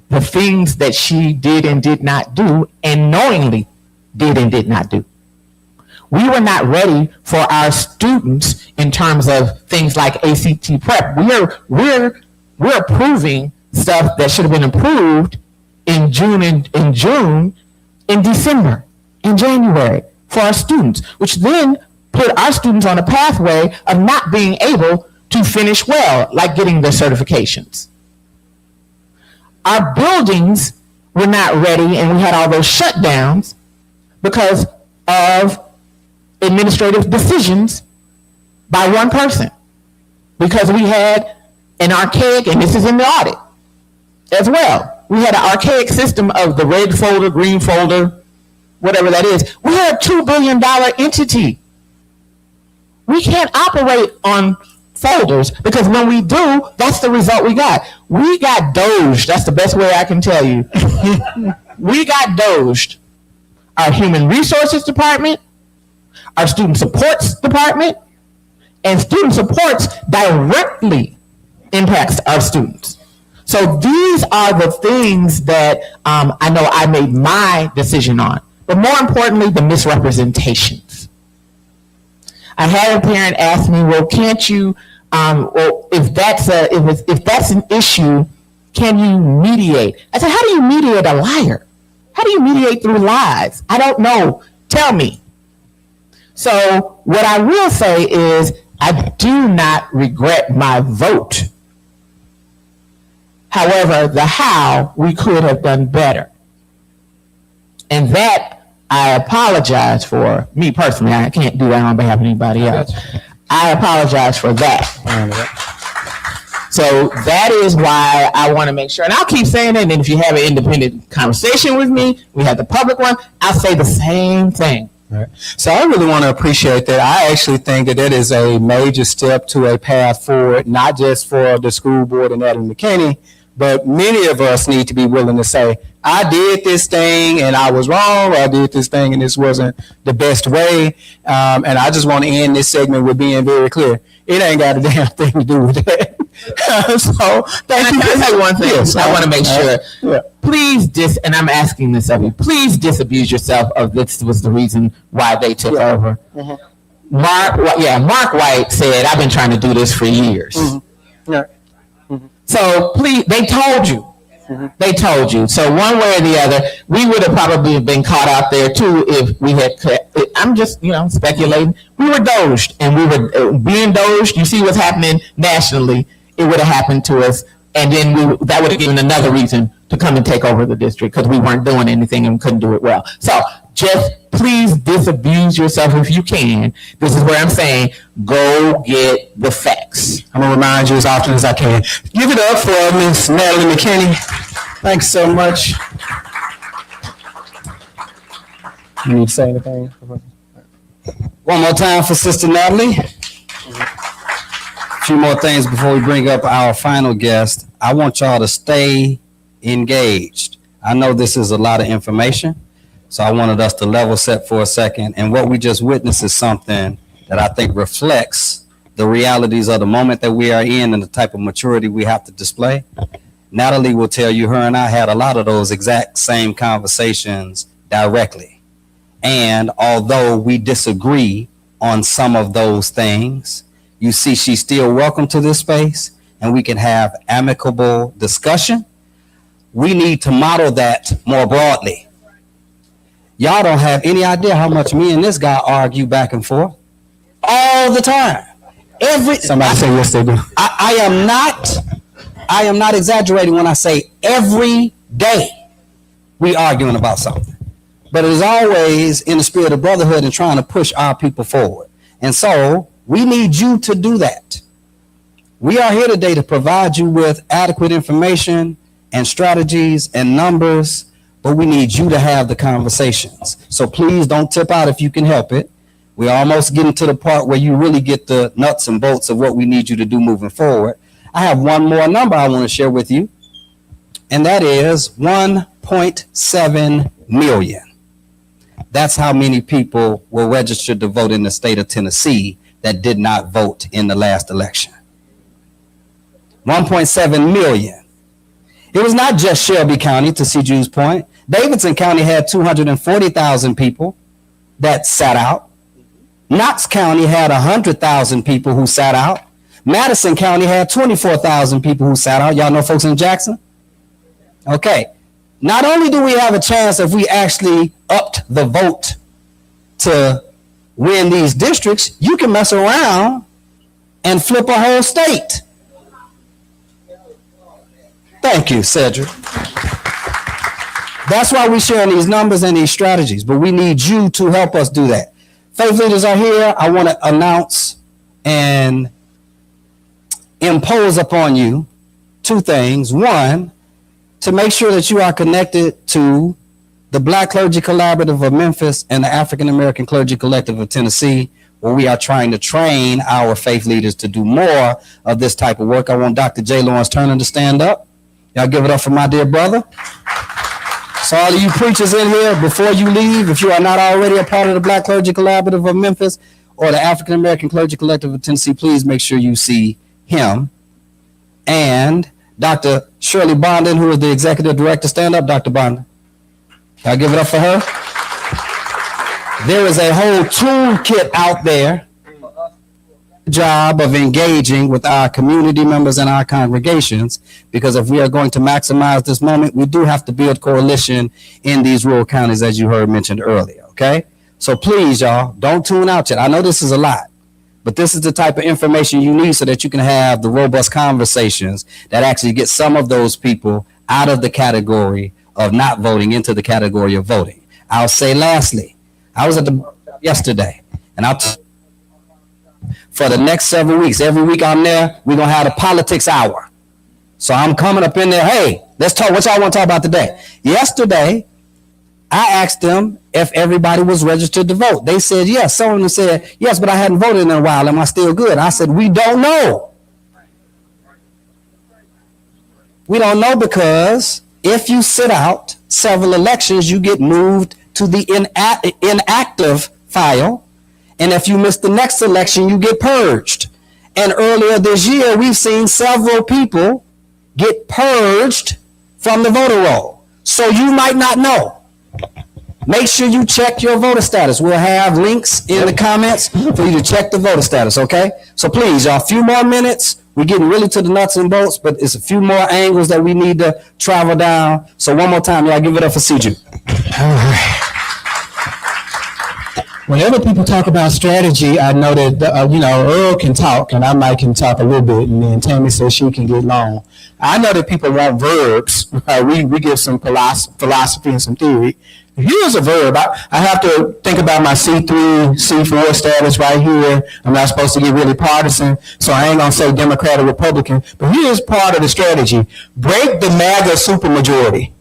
the things that she did and did not do, and knowingly did and did not do. We were not ready for our students in terms of things like ACT prep. We're approving stuff that should have been approved in June, in December, in January for our students, which then put our students on a pathway of not being able to finish well, like getting their certifications. Our buildings were not ready, and we had all those shutdowns because of administrative decisions by one person. Because we had an archaic, and this is in the audit as well, we had an archaic system of the red folder, green folder, whatever that is. We had a $2 billion entity. We can't operate on folders because when we do, that's the result we got. We got doged. That's the best way I can tell you. We got doged. Our human resources department, our student supports department, and student supports directly impacts our students. So these are the things that I know I made my decision on. But more importantly, the misrepresentations. I had a parent ask me, well, can't you, well, if that's an issue, can you mediate? I said, how do you mediate a liar? How do you mediate through lies? I don't know. Tell me. So what I will say is I do not regret my vote. However, the how, we could have done better. And that I apologize for. Me personally, I can't do that on behalf of anybody else. I apologize for that. So that is why I want to make sure, and I'll keep saying it, and if you have an independent conversation with me, we have the public one, I'll say the same thing. Right. So I really want to appreciate that. I actually think that that is a major step to a path forward, not just for the school board and Adam McKinney, but many of us need to be willing to say, I did this thing and I was wrong, or I did this thing and this wasn't the best way. And I just want to end this segment with being very clear. It ain't got a damn thing to do with that. So thank you. Can I say one thing? Yes, I want to make sure. Yeah. Please and I'm asking this of you, please disabuse yourself of this was the reason why they took over. Mm-hmm. Mark White said, I've been trying to do this for years. Mm-hmm. Yeah. So please, they told you. Mm-hmm. They told you. So one way or the other, we would have probably been caught out there too if we had. I'm just, speculating. We were doged, and we were being doged. You see what's happening nationally. It would have happened to us, and then that would have given another reason to come and take over the district because we weren't doing anything and couldn't do it well. So just please disabuse yourself if you can. This is where I'm saying, go get the facts. I'm going to remind you as often as I can. Give it up for Ms. Natalie McKinney. Thanks so much. You need to say anything? One more time for Sister Natalie. A few more things before we bring up our final guest. I want y'all to stay engaged. I know this is a lot of information, so I wanted us to level set for a second. And what we just witnessed is something that I think reflects the realities of the moment that we are in and the type of maturity we have to display. Natalie will tell you, her and I had a lot of those exact same conversations directly. And although we disagree on some of those things, you see she's still welcome to this space and we can have amicable discussion. We need to model that more broadly. Y'all don't have any idea how much me and this guy argue back and forth all the time. Somebody say yes, they do. I am not exaggerating when I say every day we arguing about something. But it is always in the spirit of brotherhood and trying to push our people forward. And so we need you to do that. We are here today to provide you with adequate information and strategies and numbers, but we need you to have the conversations. So please don't tip out if you can help it. We're almost getting to the part where you really get the nuts and bolts of what we need you to do moving forward. I have one more number I want to share with you, and that is 1.7 million. That's how many people were registered to vote in the state of Tennessee that did not vote in the last election. 1.7 million. It was not just Shelby County, to see Jude's point. Davidson County had 240,000 people that sat out. Knox County had 100,000 people who sat out. Madison County had 24,000 people who sat out. Y'all know folks in Jackson? Okay. Not only do we have a chance if we actually upped the vote to win these districts, you can mess around and flip a whole state. Thank you, Cedric. That's why we're sharing these numbers and these strategies, but we need you to help us do that. Faith leaders are here. I want to announce and impose upon you two things. One, to make sure that you are connected to the Black Clergy Collaborative of Memphis and the African American Clergy Collective of Tennessee, where we are trying to train our faith leaders to do more of this type of work. I want Dr. J. Lawrence Turner to stand up. Y'all give it up for my dear brother. So all of you preachers in here, before you leave, if you are not already a part of the Black Clergy Collaborative of Memphis or the African American Clergy Collective of Tennessee, please make sure you see him. And Dr. Shirley Bondon, who is the executive director. Stand up, Dr. Bondon. Y'all give it up for her. There is a whole toolkit out there, job of engaging with our community members and our congregations, because if we are going to maximize this moment, we do have to build coalition in these rural counties, as you heard mentioned earlier, okay? So please, y'all, don't tune out yet. I know this is a lot, but this is the type of information you need so that you can have the robust conversations that actually get some of those people out of the category of not voting into the category of voting. I'll say lastly, I was at the yesterday, and for the next several weeks, every week I'm there, we're going to have a politics hour. So I'm coming up in there, hey, let's talk, what y'all want to talk about today? Yesterday, I asked them if everybody was registered to vote. They said yes. Some of them said, yes, but I hadn't voted in a while. Am I still good? I said, we don't know. We don't know because if you sit out several elections, you get moved to the inactive file. And if you miss the next election, you get purged. And earlier this year, we've seen several people get purged from the voter roll. So you might not know. Make sure you check your voter status. We'll have links in the comments for you to check the voter status, okay? So please, y'all, a few more minutes. We're getting really to the nuts and bolts, but it's a few more angles that we need to travel down. So one more time, y'all, give it up for CJ. All right. Whenever people talk about strategy, I know that, Earle can talk and I might can talk a little bit, and then Tammy says she can get long. I know that people want verbs. We give some philosophy and some theory. Here's a verb. I have to think about my C3, C4 status right here. I'm not supposed to get really partisan, so I ain't going to say Democrat or Republican. But here's part of the strategy. Break the MAGA supermajority.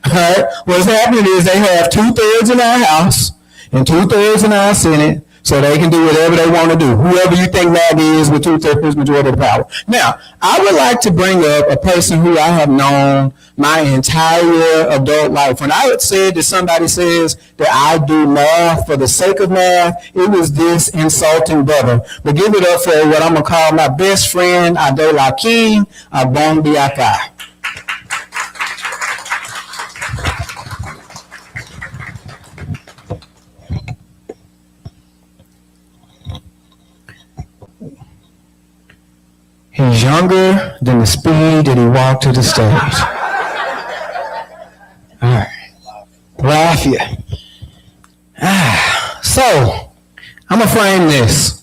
All right? What's happening is they have 2/3 in our House and 2/3 in our Senate, so they can do whatever they want to do. Whoever you think MAGA is with 2/3 majority of the power. Now, I would like to bring up a person who I have known my entire adult life. When I said that somebody says that I do math for the sake of math, it was this insulting brother. But give it up for what I'm going to call my best friend, Adelakim Abombiaka. He's younger than the speed that he walked to the stage. All right. Lafayette. So, I'm going to frame this.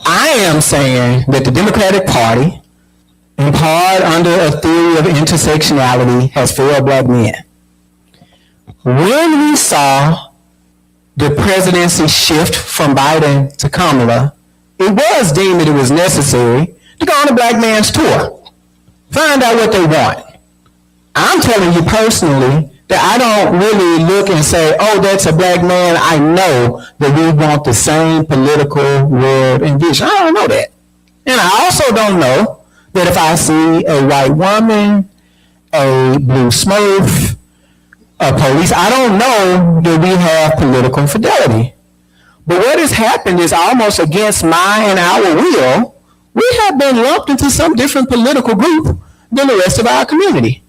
I am saying that the Democratic Party, in part under a theory of intersectionality, has failed black men. When we saw the presidency shift from Biden to Kamala, it was deemed that it was necessary to go on a black man's tour. Find out what they want. I'm telling you personally that I don't really look and say, oh, that's a black man. I know that we want the same political world and vision. I don't know that. And I also don't know that if I see a white woman, a blue smurf, a police, I don't know that we have political fidelity. But what has happened is almost against my and our will, we have been lumped into some different political group than the rest of our community.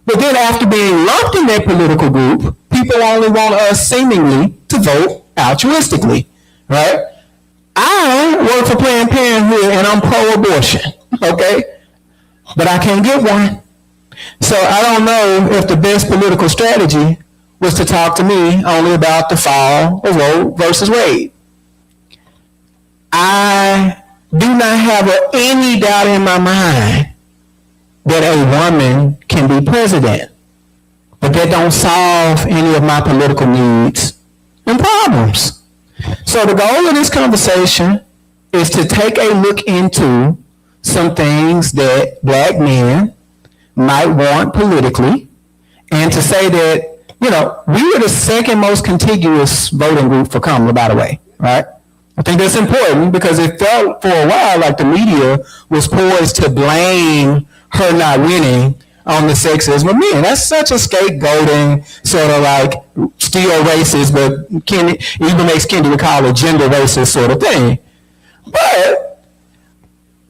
But then after being lumped in that political group, people only want us seemingly to vote altruistically, right? I work for Planned Parenthood and I'm pro-abortion, okay? But I can't get one. So I don't know if the best political strategy was to talk to me only about the fall of Roe versus Wade. I do not have any doubt in my mind that a woman can be president, but that don't solve any of my political needs and problems. So the goal of this conversation is to take a look into some things that black men might want politically, and to say that, you know, we were the second most contiguous voting group for Kamala, by the way, right? I think that's important because it felt for a while like the media was poised to blame her not winning on the sexism of men. That's such a scapegoating, sort of like still racist, but even makes Kendi call a gender racist sort of thing. But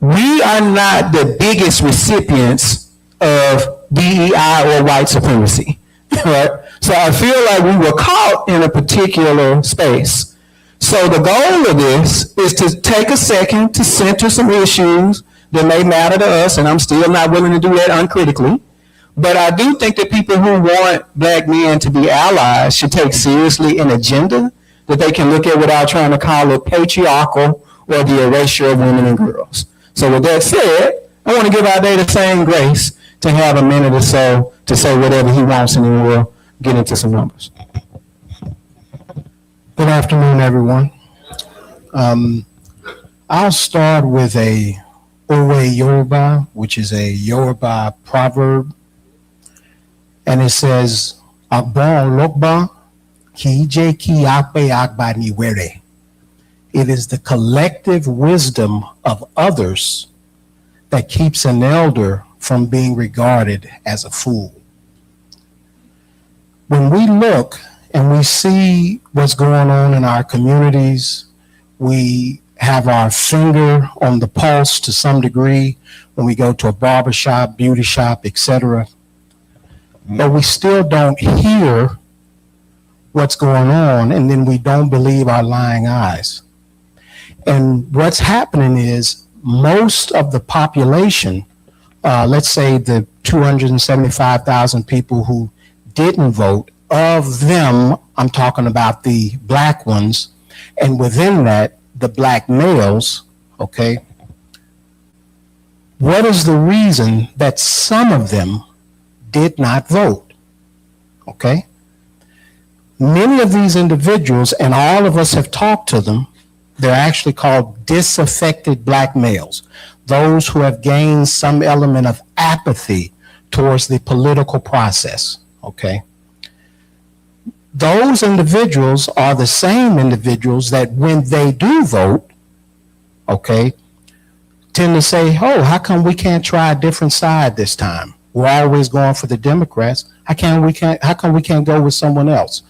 we are not the biggest recipients of DEI or white supremacy, right? So I feel like we were caught in a particular space. So the goal of this is to take a second to center some issues that may matter to us, and I'm still not willing to do that uncritically. But I do think that people who want black men to be allies should take seriously an agenda that they can look at without trying to call it patriarchal or the erasure of women and girls. So with that said, I want to give our day the same grace to have a minute or so to say whatever he wants, and then we'll get into some numbers. Good afternoon, everyone. I'll start with a Owe Yoruba, which is a Yoruba proverb. And it says, Agbon Lokba Kije Ki Akbe Agba Niwere. It is the collective wisdom of others that keeps an elder from being regarded as a fool. When we look and we see what's going on in our communities, we have our finger on the pulse to some degree when we go to a barbershop, beauty shop, etc. But we still don't hear what's going on, and then we don't believe our lying eyes. And what's happening is most of the population, let's say the 275,000 people who didn't vote, of them, I'm talking about the black ones, and within that, the black males, okay? What is the reason that some of them did not vote, okay? Many of these individuals, and all of us have talked to them, they're actually called disaffected black males, those who have gained some element of apathy towards the political process, okay? Those individuals are the same individuals that when they do vote, okay, tend to say, oh, how come we can't try a different side this time? We're always going for the Democrats. How come we can't go with someone else?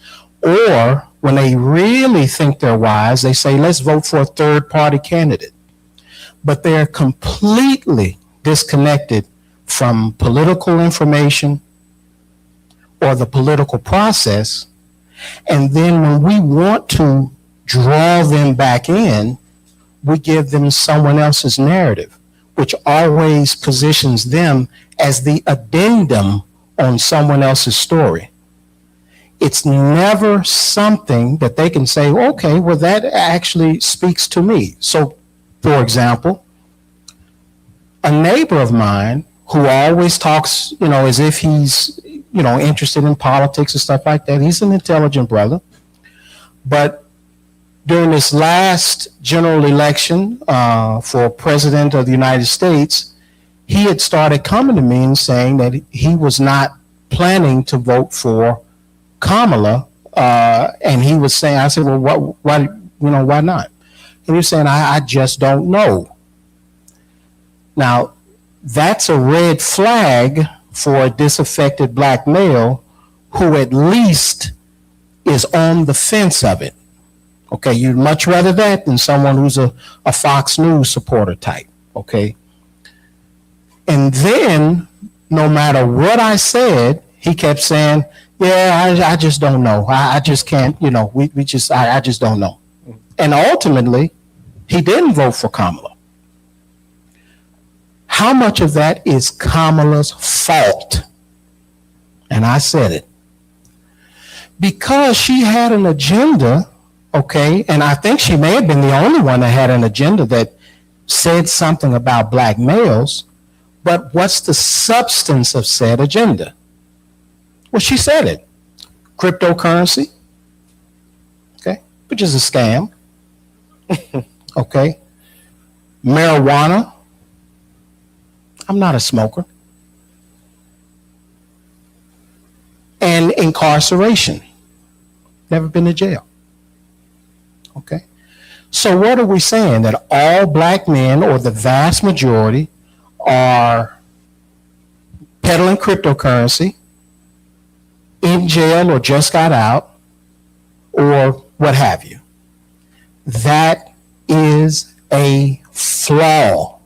Or when they really think they're wise, they say, let's vote for a third party candidate. But they're completely disconnected from political information or the political process. And then when we want to draw them back in, we give them someone else's narrative, which always positions them as the addendum on someone else's story. It's never something that they can say, okay, well, that actually speaks to me. So, for example, a neighbor of mine who always talks, as if he's, interested in politics and stuff like that. He's an intelligent brother. But during this last general election for president of the United States, he had started coming to me and saying that he was not planning to vote for Kamala. And he was saying, I said, well, why not? And he was saying, I just don't know. Now, that's a red flag for a disaffected black male who at least is on the fence of it. Okay, you'd much rather that than someone who's a Fox News supporter type, okay? And then, no matter what I said, he kept saying, yeah, I just don't know. I just can't, I just don't know. And ultimately, he didn't vote for Kamala. How much of that is Kamala's fault? And I said it. Because she had an agenda, okay, and I think she may have been the only one that had an agenda that said something about black males, but what's the substance of said agenda? Well, she said it. Cryptocurrency, okay, which is a scam, okay. Marijuana, I'm not a smoker. And incarceration, never been to jail, okay. So what are we saying? That all black men, or the vast majority, are peddling cryptocurrency, in jail or just got out, or what have you. That is a flaw.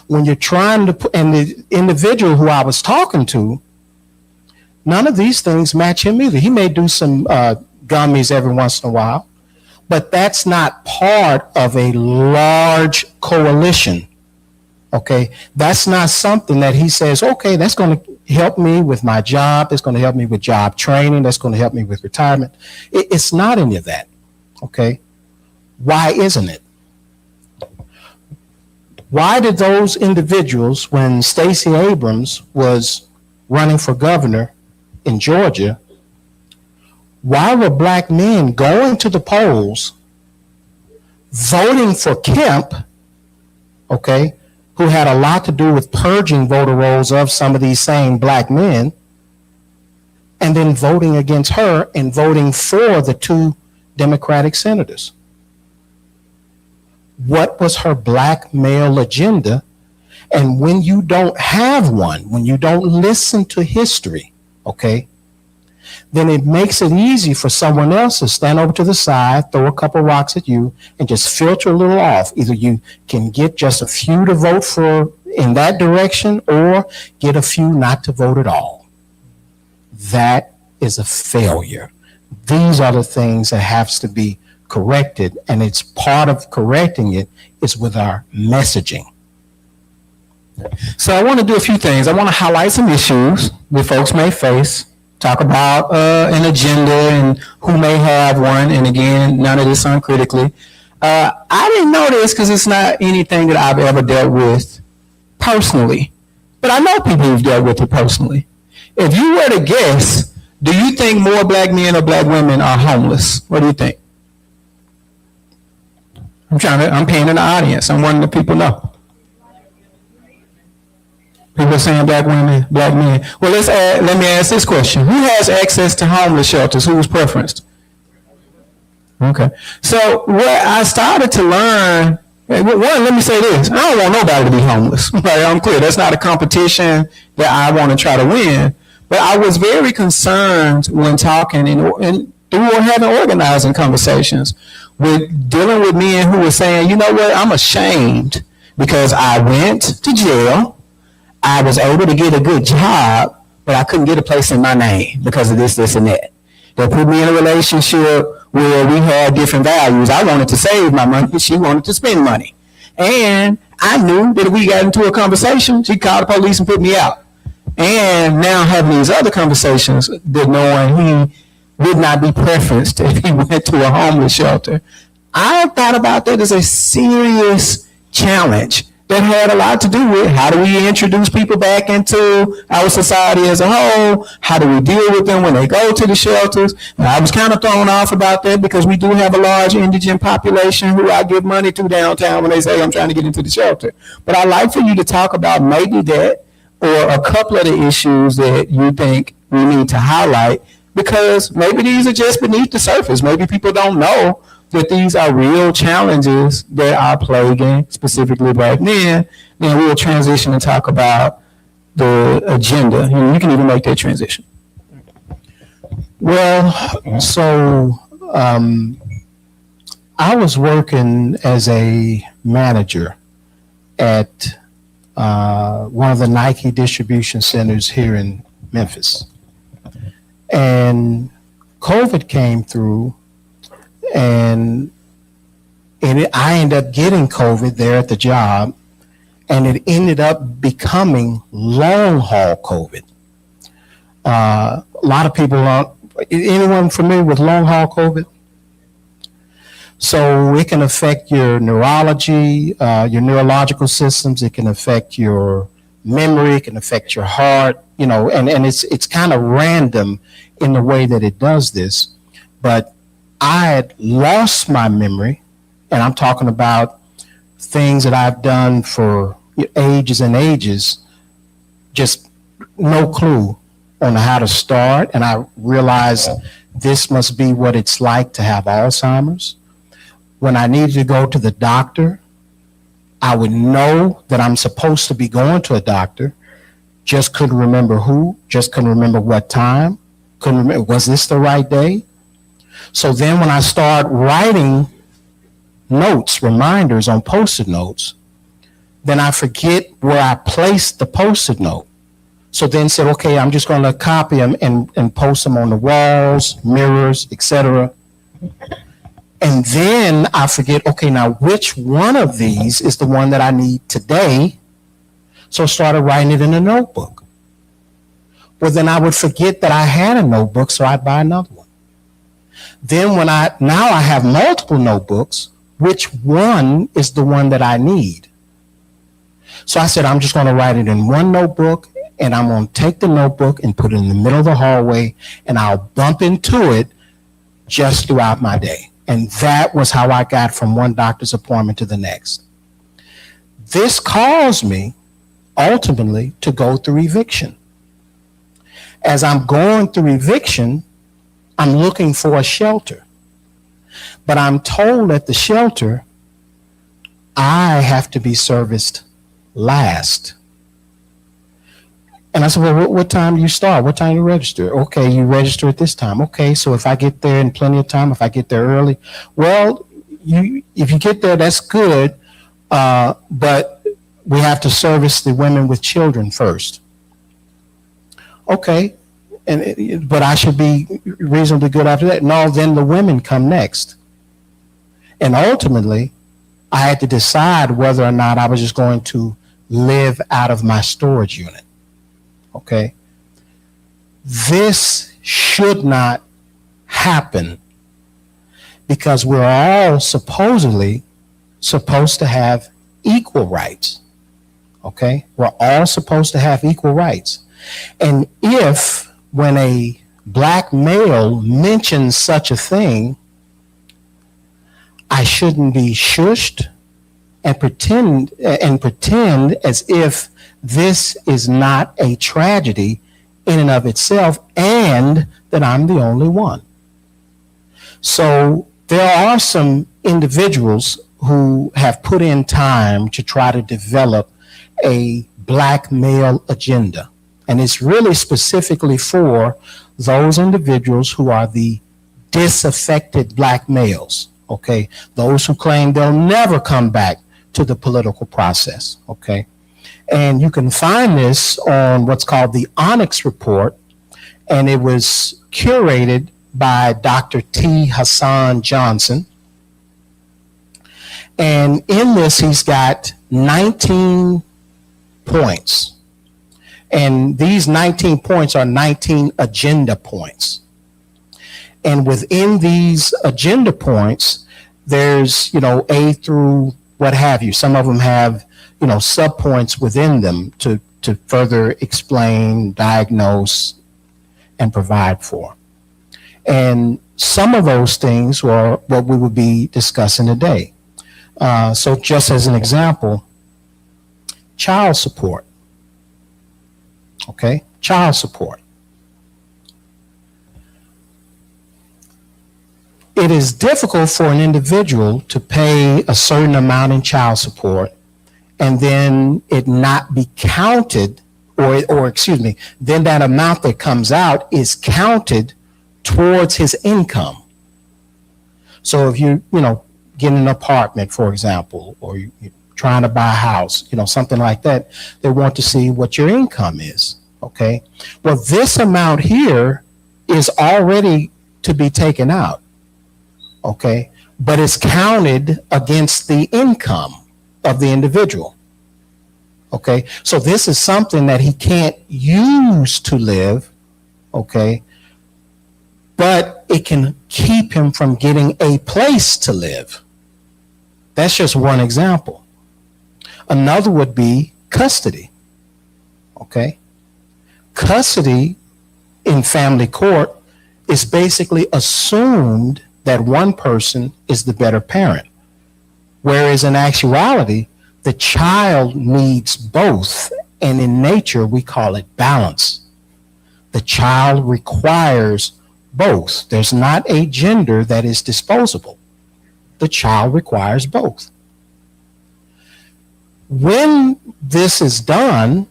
When you're trying to put, and the individual who I was talking to, none of these things match him either. He may do some gummies every once in a while, but that's not part of a large coalition. Okay, that's not something that he says, okay, that's going to help me with my job. That's going to help me with job training. That's going to help me with retirement. It's not any of that. Okay, why isn't it? Why did those individuals, when Stacey Abrams was running for governor in Georgia, why were black men going to the polls, voting for Kemp, okay, who had a lot to do with purging voter rolls of some of these same black men, and then voting against her and voting for the two Democratic senators? What was her black male agenda? And when you don't have one, when you don't listen to history, okay, then it makes it easy for someone else to stand over to the side, throw a couple rocks at you, and just filter a little off. Either you can get just a few to vote for in that direction, or get a few not to vote at all. That is a failure. These are the things that have to be corrected, and it's part of correcting it is with our messaging. So I want to do a few things. I want to highlight some issues that folks may face, talk about an agenda and who may have one, and again, none of this uncritically. I didn't know this because it's not anything that I've ever dealt with personally, but I know people who've dealt with it personally. If you were to guess, do you think more black men or black women are homeless? What do you think? I'm paying in the audience. I'm wanting the people know. People are saying black women, black men. Well, let me ask this question. Who has access to homeless shelters? Who's preferenced? Okay. So what I started to learn, one, let me say this. I don't want nobody to be homeless. Right? I'm clear. That's not a competition that I want to try to win. But I was very concerned when talking and through having organizing conversations with dealing with men who were saying, you know what, I'm ashamed because I went to jail. I was able to get a good job, but I couldn't get a place in my name because of this, this, and that. They put me in a relationship where we had different values. I wanted to save my money. She wanted to spend money. And I knew that if we got into a conversation, she'd call the police and put me out. And now having these other conversations, that knowing he would not be preferenced if he went to a homeless shelter, I thought about that as a serious challenge that had a lot to do with how do we introduce people back into our society as a whole? How do we deal with them when they go to the shelters? And I was kind of thrown off about that because we do have a large indigent population who I give money to downtown when they say I'm trying to get into the shelter. But I'd like for you to talk about maybe that or a couple of the issues that you think we need to highlight, because maybe these are just beneath the surface. Maybe people don't know that these are real challenges that are plaguing specifically Black men. Then we'll transition and talk about the agenda. You can even make that transition. Well, so I was working as a manager at one of the Nike distribution centers here in Memphis. And COVID came through, and I ended up getting COVID there at the job, and it ended up becoming long haul COVID. A lot of people aren't, anyone familiar with long haul COVID? So it can affect your neurology, your neurological systems. It can affect your memory. It can affect your heart, and it's kind of random in the way that it does this. But I had lost my memory, and I'm talking about things that I've done for ages and ages, just no clue on how to start. And I realized this must be what it's like to have Alzheimer's. When I needed to go to the doctor, I would know that I'm supposed to be going to a doctor, just couldn't remember who, just couldn't remember what time, couldn't remember, was this the right day? So then when I start writing notes, reminders on Post-it notes, then I forget where I placed the Post-it note. So then said, okay, I'm just going to copy them and post them on the walls, mirrors, etc. And then I forget, okay, now which one of these is the one that I need today? So I started writing it in a notebook. Well, then I would forget that I had a notebook, so I'd buy another one. Then now I have multiple notebooks, which one is the one that I need? So I said, I'm just going to write it in one notebook, and I'm going to take the notebook and put it in the middle of the hallway, and I'll bump into it just throughout my day. And that was how I got from one doctor's appointment to the next. This caused me ultimately to go through eviction. As I'm going through eviction, I'm looking for a shelter. But I'm told at the shelter, I have to be serviced last. And I said, well, what time do you start? What time do you register? Okay, you register at this time. Okay, so if I get there in plenty of time, if I get there early, well, if you get there, that's good. But we have to service the women with children first. Okay, but I should be reasonably good after that. No, then the women come next. And ultimately, I had to decide whether or not I was just going to live out of my storage unit. Okay, this should not happen because we're all supposedly supposed to have equal rights. Okay, we're all supposed to have equal rights. And if when a black male mentions such a thing, I shouldn't be shushed and pretend as if this is not a tragedy in and of itself, and that I'm the only one. So there are some individuals who have put in time to try to develop a black male agenda. And it's really specifically for those individuals who are the disaffected black males, okay? Those who claim they'll never come back to the political process, okay? And you can find this on what's called the Onyx Report, and it was curated by Dr. T. Hassan Johnson. And in this, he's got 19 points. And these 19 points are 19 agenda points. And within these agenda points, there's, A through what have you. Some of them have, subpoints within them to further explain, diagnose, and provide for. And some of those things were what we would be discussing today. So just as an example, child support. Okay, child support. It is difficult for an individual to pay a certain amount in child support and then it not be counted, or excuse me, then that amount that comes out is counted towards his income. So if you get an apartment, for example, or you're trying to buy a house, something like that, they want to see what your income is. Okay. Well, this amount here is already to be taken out. Okay. But it's counted against the income of the individual. Okay. So this is something that he can't use to live. Okay. But it can keep him from getting a place to live. That's just one example. Another would be custody. Okay. Custody in family court is basically assumed that one person is the better parent, whereas in actuality, the child needs both, and in nature, we call it balance. The child requires both. There's not a gender that is disposable. The child requires both. When this is done,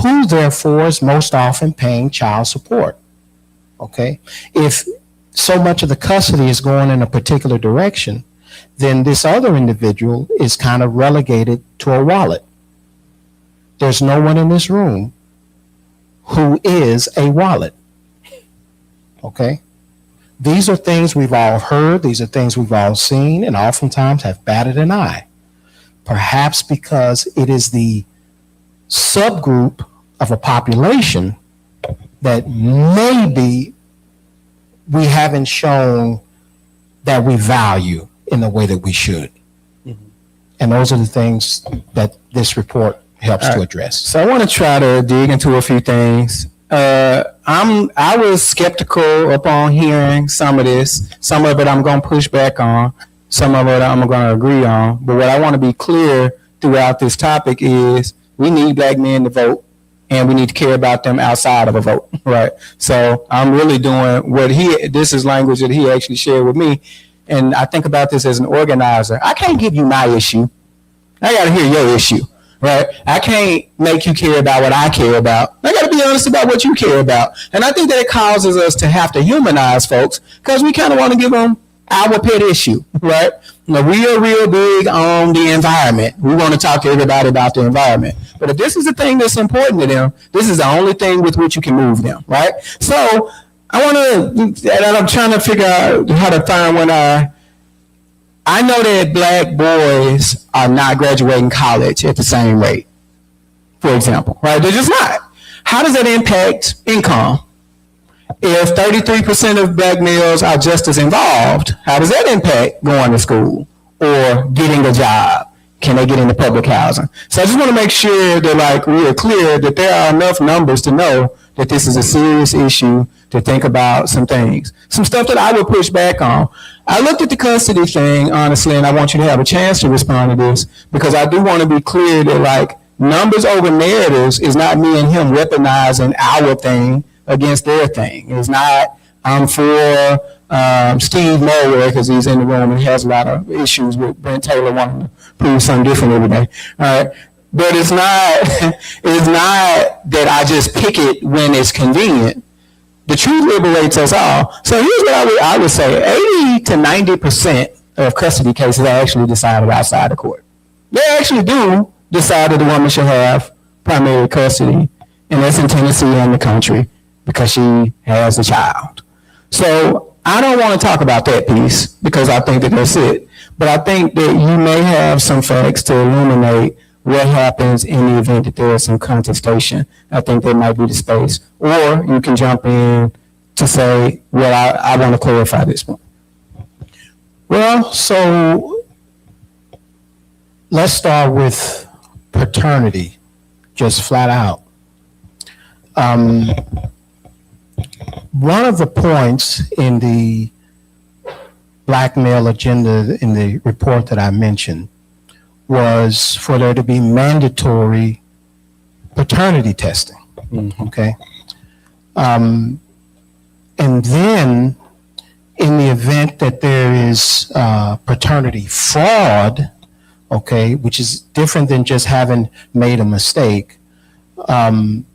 who therefore is most often paying child support? Okay, if so much of the custody is going in a particular direction, then this other individual is kind of relegated to a wallet. There's no one in this room who is a wallet. Okay, these are things we've all heard, these are things we've all seen, and oftentimes have batted an eye. Perhaps because it is the subgroup of a population that maybe we haven't shown that we value in the way that we should. Mm-hmm. And those are the things that this report helps to address. So I want to try to dig into a few things. I was skeptical upon hearing some of this. Some of it I'm going to push back on. Some of it I'm going to agree on. But what I want to be clear throughout this topic is we need black men to vote, and we need to care about them outside of a vote, right? So I'm really doing this is language that he actually shared with me. And I think about this as an organizer. I can't give you my issue. I got to hear your issue, right? I can't make you care about what I care about. I got to be honest about what you care about. And I think that it causes us to have to humanize folks because we kind of want to give them our pet issue, right? We are real big on the environment. We want to talk to everybody about the environment. But if this is the thing that's important to them, this is the only thing with which you can move them, right? So and I'm trying to figure out how to find when I know that black boys are not graduating college at the same rate, for example, right? They're just not. How does that impact income? If 33% of black males are just as involved, how does that impact going to school or getting a job? Can they get into public housing? So I just want to make sure that we are clear that there are enough numbers to know that this is a serious issue to think about some things. Some stuff that I would push back on. I looked at the custody thing, honestly, and I want you to have a chance to respond to this because I do want to be clear that numbers over narratives is not me and him weaponizing our thing against their thing. It's not, I'm for Steve Moore because he's in the room and he has a lot of issues with Brent Taylor wanting to prove something different every day. All right. But it's not that I just pick it when it's convenient. The truth liberates us all. So here's what I would say. 80 to 90% of custody cases are actually decided outside the court. They actually do decide that the woman should have primary custody, and that's in Tennessee and the country because she has a child. So I don't want to talk about that piece because I think that that's it. But I think that you may have some facts to illuminate what happens in the event that there is some contestation. I think there might be the space. Or you can jump in to say, well, I want to clarify this one. Well, so let's start with paternity, just flat out. One of the points in the black male agenda in the report that I mentioned was for there to be mandatory paternity testing. Okay. And then in the event that there is paternity fraud, okay, which is different than just having made a mistake, and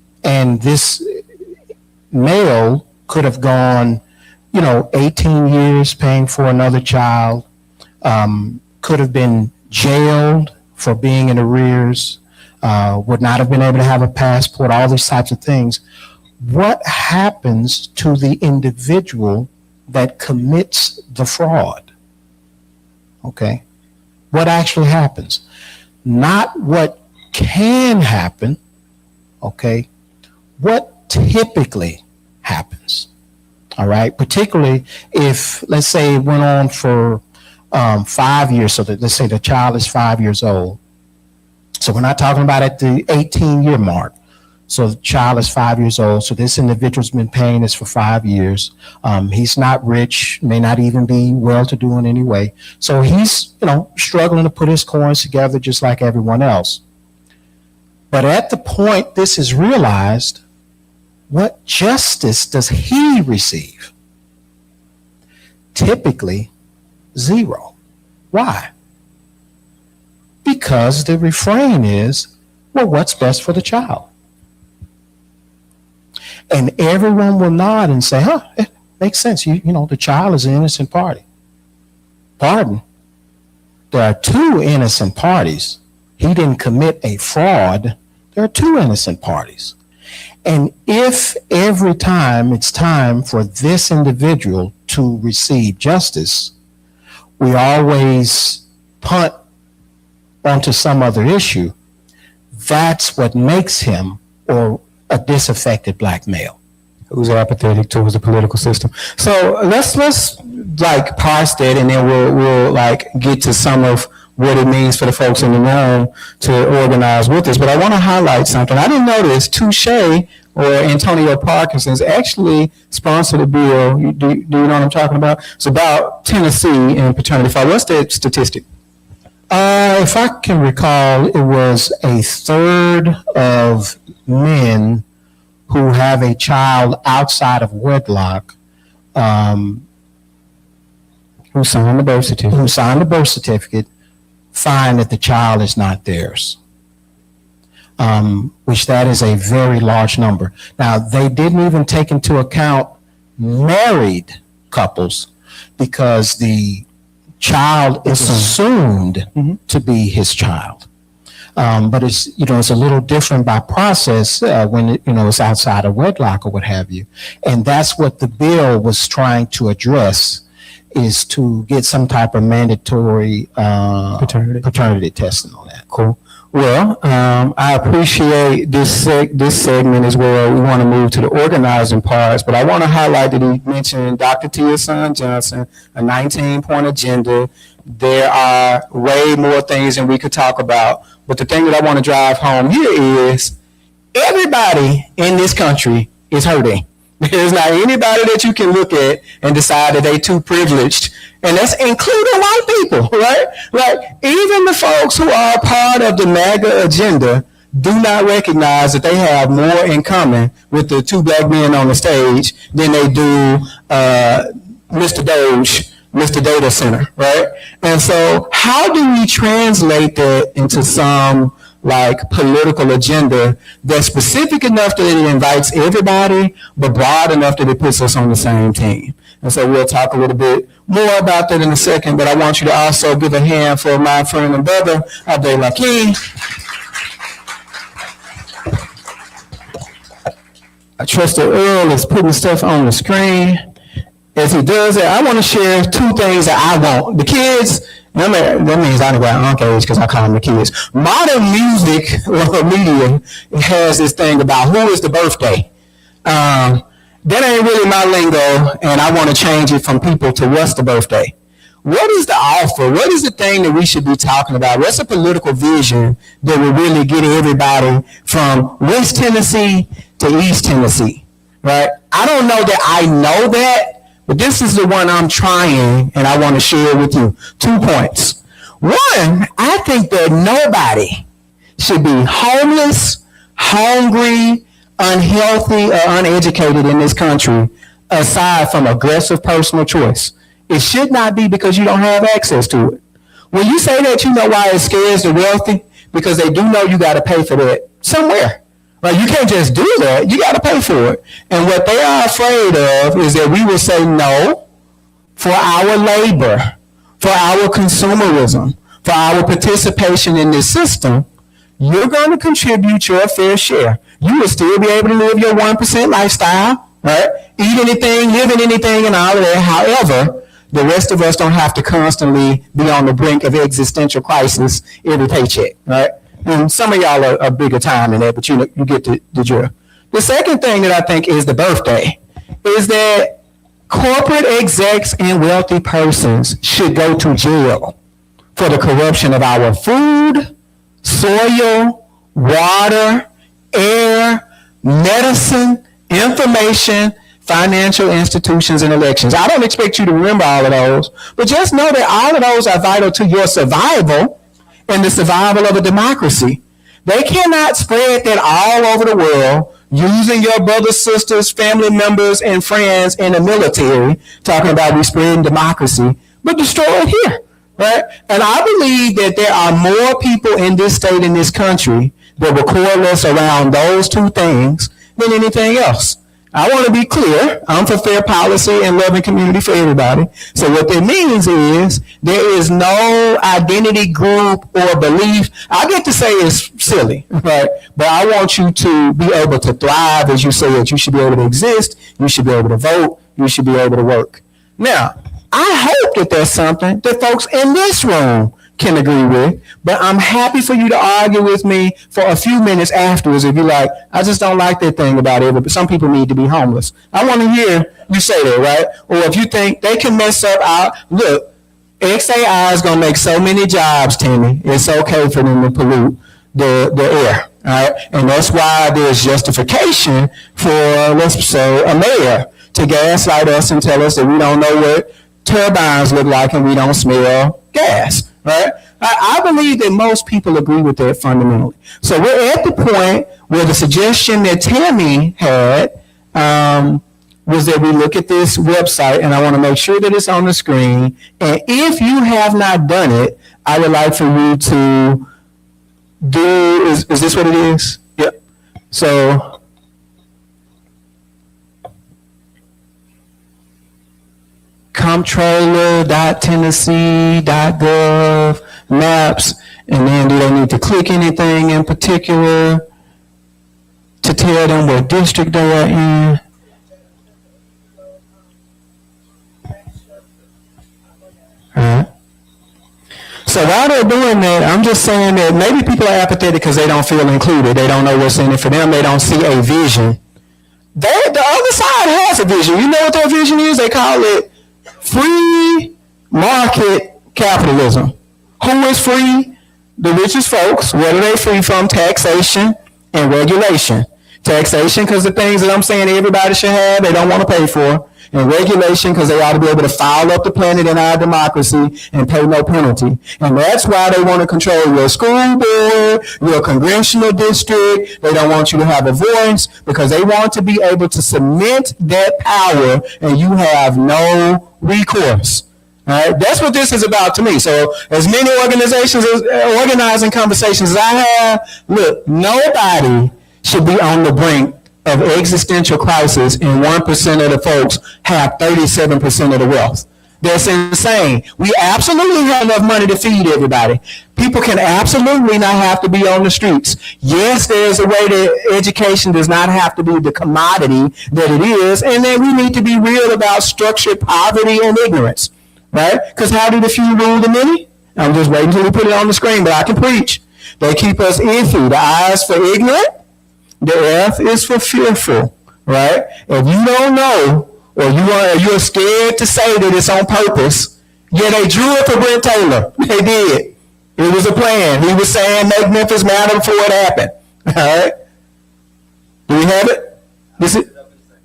this male could have gone, 18 years paying for another child, could have been jailed for being in arrears, would not have been able to have a passport, all these types of things. What happens to the individual that commits the fraud? Okay. What actually happens? Not what can happen, okay? What typically happens, all right? Particularly if, let's say, it went on for 5 years, so that let's say the child is 5 years old. So we're not talking about at the 18-year mark. So the child is 5 years old. So this individual's been paying this for 5 years. He's not rich, may not even be well-to-do in any way. So he's, struggling to put his coins together just like everyone else. But at the point this is realized, what justice does he receive? Typically, zero. Why? Because the refrain is, well, what's best for the child? And everyone will nod and say, it makes sense. The child is an innocent party. Pardon? There are two innocent parties. He didn't commit a fraud. There are two innocent parties. And if every time it's time for this individual to receive justice, we always punt onto some other issue, that's what makes him or a disaffected black male who's apathetic towards the political system. So let's like parse that, and then we'll like get to some of what it means for the folks in the room to organize with us. But I want to highlight something. I didn't know this. Touche, or Antonio Parkinson's, actually sponsored a bill. Do you know what I'm talking about? It's about Tennessee and paternity fraud. What's that statistic? If I can recall, it was a third of men who have a child outside of wedlock who signed the birth certificate, find that the child is not theirs, which that is a very large number. Now, they didn't even take into account married couples because the child is assumed to be his child. But it's, it's a little different by process when, it's outside of wedlock or what have you. And that's what the bill was trying to address, is to get some type of mandatory paternity testing on that. Cool. Well, I appreciate this segment as well. We want to move to the organizing parts, but I want to highlight that he mentioned Dr. Tia Son Johnson, a 19-point agenda. There are way more things than we could talk about, but the thing that I want to drive home here is everybody in this country is hurting. There's not anybody that you can look at and decide that they too privileged, and that's including white people, right? Like, even the folks who are part of the MAGA agenda do not recognize that they have more in common with the two black men on the stage than they do Mr. Doge, Mr. Data Center, right? And so how do we translate that into some like political agenda that's specific enough that it invites everybody, but broad enough that it puts us on the same team? And so we'll talk a little bit more about that in a second, but I want you to also give a hand for my friend and brother, Abdullah King. I trust that Earle is putting stuff on the screen. As he does it, I want to share two things that I want. The kids, that means I don't got uncle age because I call them the kids. Modern music or media has this thing about who is the birthday. That ain't really my lingo, and I want to change it from people to what's the birthday. what is the offer? What is the thing that we should be talking about? What's a political vision that will really get everybody from West Tennessee to East Tennessee, right? I don't know that I know that, but this is the one I'm trying, and I want to share with you. 2 points. One, I think that nobody should be homeless, hungry, unhealthy, or uneducated in this country aside from aggressive personal choice. It should not be because you don't have access to it. When you say that, you know why it scares the wealthy? Because they do know you got to pay for that somewhere. Right? You can't just do that. You got to pay for it. And what they are afraid of is that we will say no for our labor, for our consumerism, for our participation in this system. You're going to contribute your fair share. You will still be able to live your 1% lifestyle, right? Eat anything, live in anything, and all of that. However, the rest of us don't have to constantly be on the brink of existential crisis every paycheck, right? And some of y'all are bigger time than that, but you get the drill. The second thing that I think is the birthday is that corporate execs and wealthy persons should go to jail for the corruption of our food, soil, water, air, medicine, information, financial institutions, and elections. I don't expect you to remember all of those, but just know that all of those are vital to your survival and the survival of a democracy. They cannot spread that all over the world using your brothers, sisters, family members, and friends in the military, talking about we spreading democracy, but destroy it here, right? And I believe that there are more people in this state, in this country, that will coalesce around those two things than anything else. I want to be clear. I'm for fair policy and loving community for everybody. So what that means is there is no identity group or belief. I get to say it's silly, right? But I want you to be able to thrive, as you said. You should be able to exist. You should be able to vote. You should be able to work. Now, I hope that there's something that folks in this room can agree with, but I'm happy for you to argue with me for a few minutes afterwards if you're like, I just don't like that thing about it, but some people need to be homeless. I want to hear you say that, right? Or if you think they can mess up our, look, XAI is going to make so many jobs, Timmy, it's okay for them to pollute the air, all right? And that's why there's justification for, let's say, a mayor to gaslight us and tell us that we don't know what turbines look like and we don't smell gas. Right? I believe that most people agree with that fundamentally. So we're at the point where the suggestion that Tammy had was that we look at this website, and I want to make sure that it's on the screen. And if you have not done it, I would like for you to do, is this what it is? Yep. So comptroller.tennessee.gov maps, and then do they need to click anything in particular to tell them what district they are in? All right. So while they're doing that, I'm just saying that maybe people are apathetic because they don't feel included. They don't know what's in it for them. They don't see a vision. The other side has a vision. You know what their vision is? They call it free market capitalism. Who is free? The richest folks. What are they free from? Taxation and regulation. Taxation because the things that I'm saying everybody should have, they don't want to pay for. And regulation because they ought to be able to foul up the planet in our democracy and pay no penalty. And that's why they want to control your school board, your congressional district. They don't want you to have a voice because they want to be able to cement that power and you have no recourse. All right? That's what this is about to me. So as many organizations, organizing conversations as I have, look, nobody should be on the brink of existential crisis, and 1% of the folks have 37% of the wealth. That's insane. We absolutely have enough money to feed everybody. People can absolutely not have to be on the streets. Yes, there's a way that education does not have to be the commodity that it is, and then we need to be real about structured poverty and ignorance, right? Because how do the few rule the many? I'm just waiting until we put it on the screen, but I can preach. They keep us iffy. The I is for ignorant. The F is for fearful, right? If you don't know, or you're scared to say that it's on purpose, Yeah, they drew it for Brent Taylor. They did. It was a plan. He was saying make Memphis matter before it happened. All right. Do we have it? This is.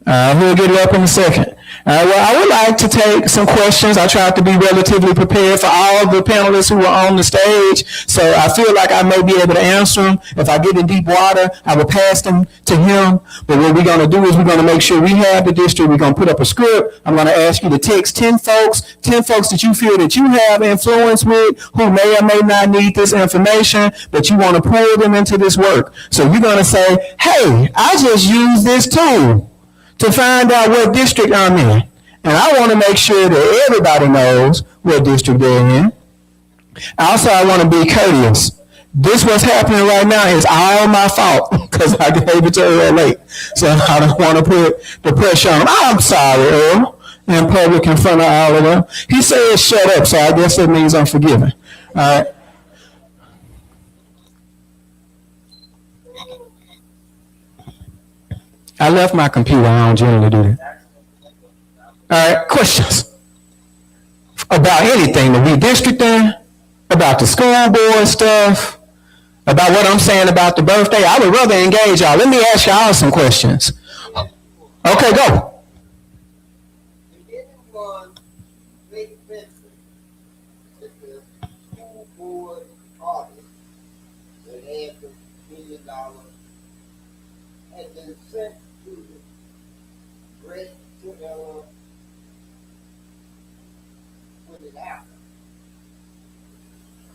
We'll get it up in a second. Well, I would like to take some questions. I tried to be relatively prepared for all the panelists who are on the stage, so I feel like I may be able to answer them. If I get in deep water, I will pass them to him. But what we're going to do is we're going to make sure we have the district. We're going to put up a script. I'm going to ask you to text 10 folks that you feel that you have influence with, who may or may not need this information, but you want to pull them into this work. So you're going to say, hey, I just used this tool to find out what district I'm in. And I want to make sure that everybody knows what district they're in. Also, I want to be courteous. This what's happening right now is all my fault because I gave it to Earle late. So I don't want to put the pressure on him. I'm sorry, Earle, in public in front of all of them. He said shut up, so I guess that means I'm forgiven. All right. I left my computer. I don't generally do that. All right, questions about anything, the redistricting, about the school board stuff, about what I'm saying about the birthday. I would rather engage y'all. Let me ask y'all some questions. Okay, go.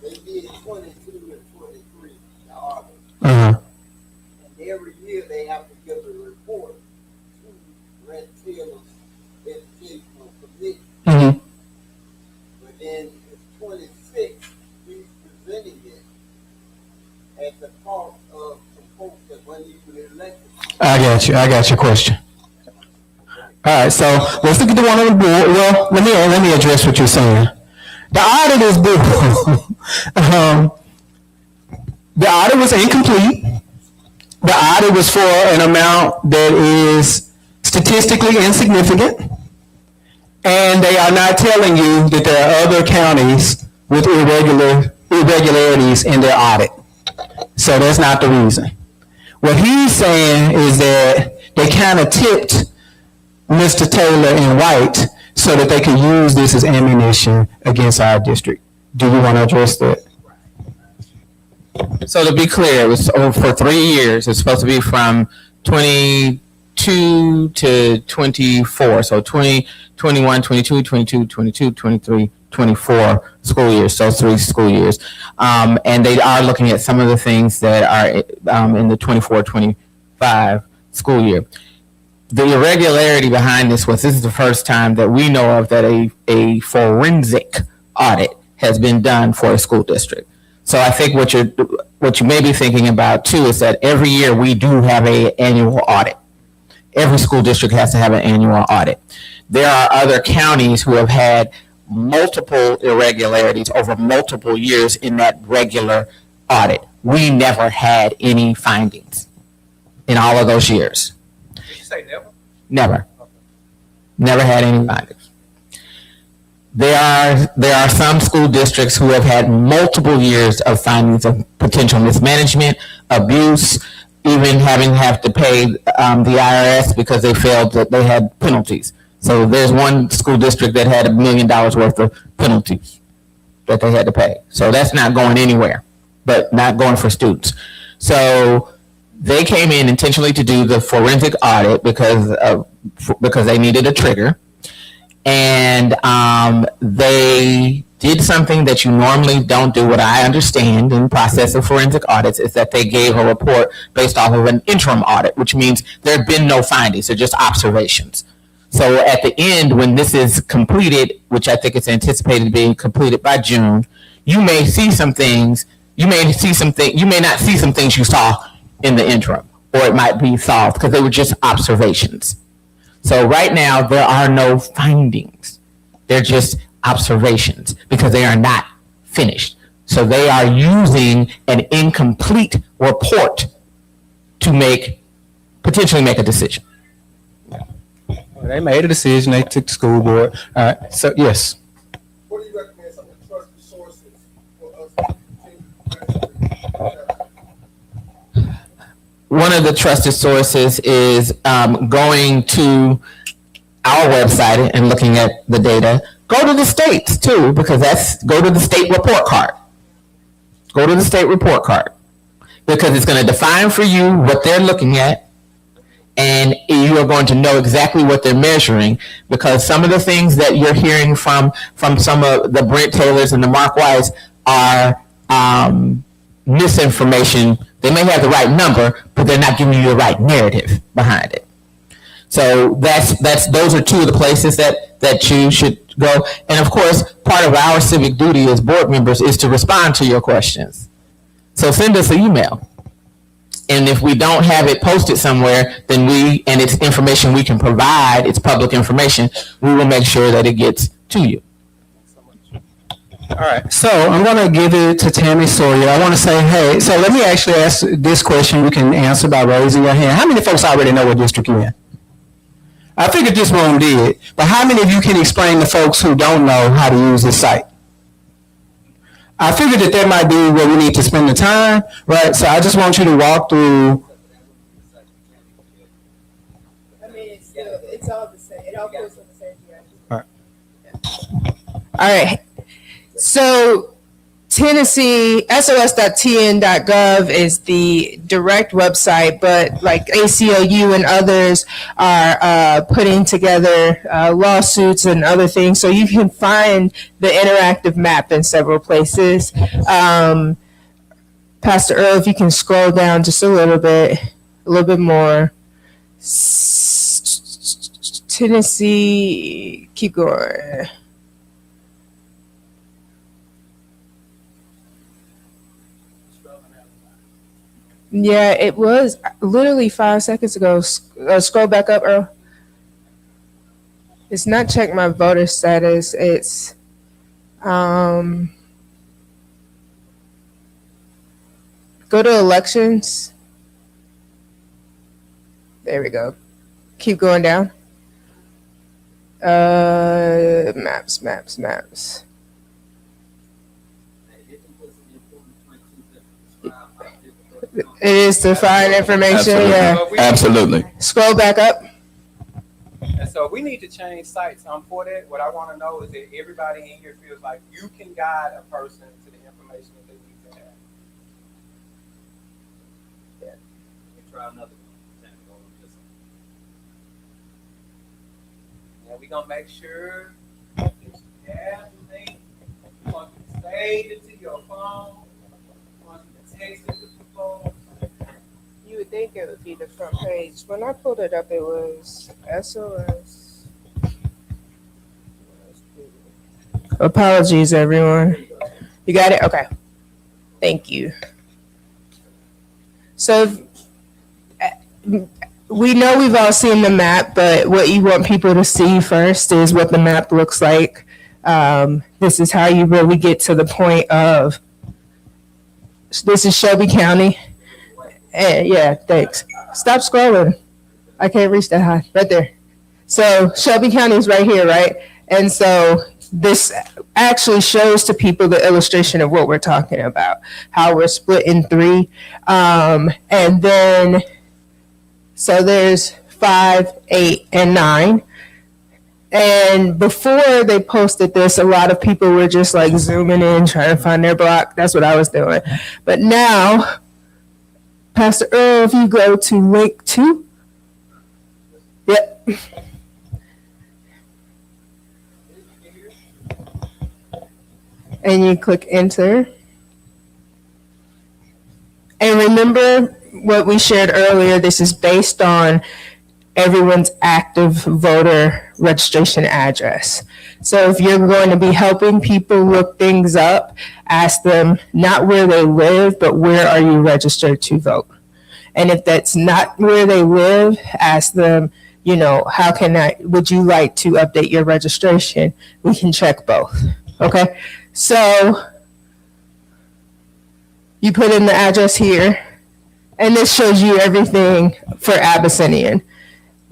They did 22 and 23, the audit. Uh-huh. And every year they have to give a report to Red Taylor's educational committee. Mm-hmm. But then it's 26, he's presenting it at the cost of some folks that weren't even elected. I got your question. All right, so let's look at the one on the board. Well, let me address what you're saying. The audit is due. The audit was incomplete. The audit was for an amount that is statistically insignificant. And they are not telling you that there are other counties with irregularities in their audit. So that's not the reason. What he's saying is that they kind of tipped Mr. Taylor and White so that they could use this as ammunition against our district. Do you want to address that? So to be clear, it was for 3 years. It's supposed to be from 22 to 24. So 20, 21, 22, 22, 22, 23, 24 school years. So 3 school years. And they are looking at some of the things that are in the 24, 25 school year. The irregularity behind this is the first time that we know of that a forensic audit has been done for a school district. So I think what you may be thinking about too is that every year we do have an annual audit. Every school district has to have an annual audit. There are other counties who have had multiple irregularities over multiple years in that regular audit. We never had any findings in all of those years. Say never? Never. Never had any findings. There are some school districts who have had multiple years of findings of potential mismanagement, abuse, even have to pay the IRS because they failed that they had penalties. So there's one school district that had $1 million worth of penalties that they had to pay. So that's not going anywhere, but not going for students. So they came in intentionally to do the forensic audit because they needed a trigger. And they did something that you normally don't do. What I understand in the process of forensic audits is that they gave a report based off of an interim audit, which means there have been no findings. They're just observations. So at the end, when this is completed, which I think it's anticipated being completed by June, you may see some things. You may not see some things you saw in the interim, or it might be solved because they were just observations. So right now, there are no findings. They're just observations because they are not finished. So they are using an incomplete report to potentially make a decision. They made a decision. They took the school board. All right. So, yes. What do you recommend some of the trusted sources for us to continue? One of the trusted sources is going to our website and looking at the data. Go to the states too, because go to the state report card. Go to the state report card, because it's going to define for you what they're looking at, and you are going to know exactly what they're measuring, because some of the things that you're hearing from some of the Brent Taylors and the Mark Whites are misinformation. They may have the right number, but they're not giving you the right narrative behind it. So those are two of the places that you should go. And of course, part of our civic duty as board members is to respond to your questions. So send us an email. And if we don't have it posted somewhere, then and it's information we can provide, it's public information, we will make sure that it gets to you. All right, so I'm going to give it to Tammy Sawyer. I want to say, hey, so let me actually ask this question. You can answer by raising your hand. How many folks already know what district you're in? I figured this room did, but how many of you can explain to folks who don't know how to use this site? I figured that might be where we need to spend the time, right? So I just want you to walk through. I mean, it's all the same. It all goes from the same direction. All All right. So Tennessee, sos.tn.gov is the direct website, but like ACLU and others are putting together lawsuits and other things. So you can find the interactive map in several places. Pastor Earle, if you can scroll down just a little bit more. Tennessee, keep going. Yeah, it was literally 5 seconds ago. Scroll back up, Earle. It's not check my voter status. It's go to elections. There we go. Keep going down. Maps. It is to find information. Absolutely. Yeah. Absolutely. Scroll back up. And so we need to change sites. For that, what I want to know is that everybody in here feels like you can guide a person to the information that they need to have. Yeah. Try another one. Yeah, we're going to make sure that you have the thing. You want to save it to your phone. You want to text it to the phone. You would think it would be the front page. When I pulled it up, it was SOS. Apologies, everyone. You got it? Okay. Thank you. So we know we've all seen the map, but what you want people to see first is what the map looks like. This is how you really get to the point of, this is Shelby County. Yeah, thanks. Stop scrolling. I can't reach that high. Right there. So Shelby County is right here, right? And so this actually shows to people the illustration of what we're talking about, how we're split in three. And then, so there's 5, 8, and 9. And before they posted this, a lot of people were just like zooming in, trying to find their block. That's what I was doing. But now, Pastor Earle, if you go to link 2. Yep. And you click enter. And remember what we shared earlier, this is based on everyone's active voter registration address. So if you're going to be helping people look things up, ask them not where they live, but where are you registered to vote? And if that's not where they live, ask them, you know, would you like to update your registration? We can check both, okay? So you put in the address here, and this shows you everything for Abyssinian.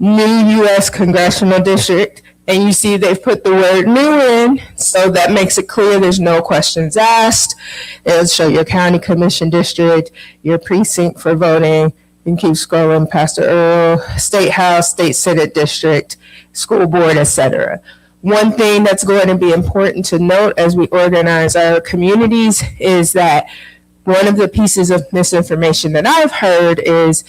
New U.S. Congressional District, And you see they've put the word new in, so that makes it clear there's no questions asked. It'll show your county commission district, your precinct for voting. You can keep scrolling past the Earle, state house, state senate district, school board, etc. One thing that's going to be important to note as we organize our communities is that one of the pieces of misinformation that I've heard is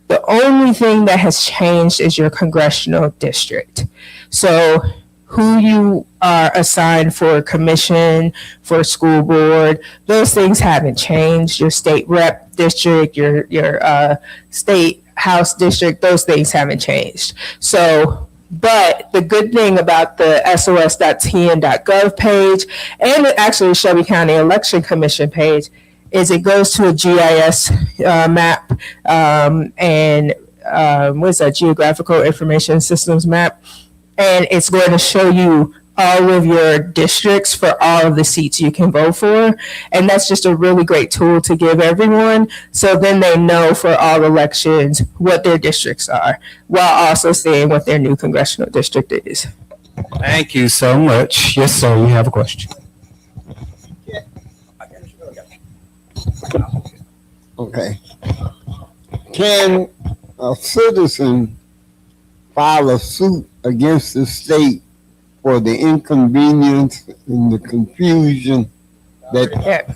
the only thing that has changed is your congressional district. So who you are assigned for commission, for school board, those things haven't changed. Your state rep district, your state house district, those things haven't changed. So, but the good thing about the sos.tn.gov page and actually the Shelby County Election Commission page is it goes to a GIS map and what's that, Geographical Information Systems map, and it's going to show you all of your districts for all of the seats you can vote for, and that's just a really great tool to give everyone, so then they know for all elections what their districts are, while also seeing what their new congressional district is. Thank you so much. Yes, sir, you have a question. Okay. Can a citizen file a suit against the state for the inconvenience and the confusion that? Yeah.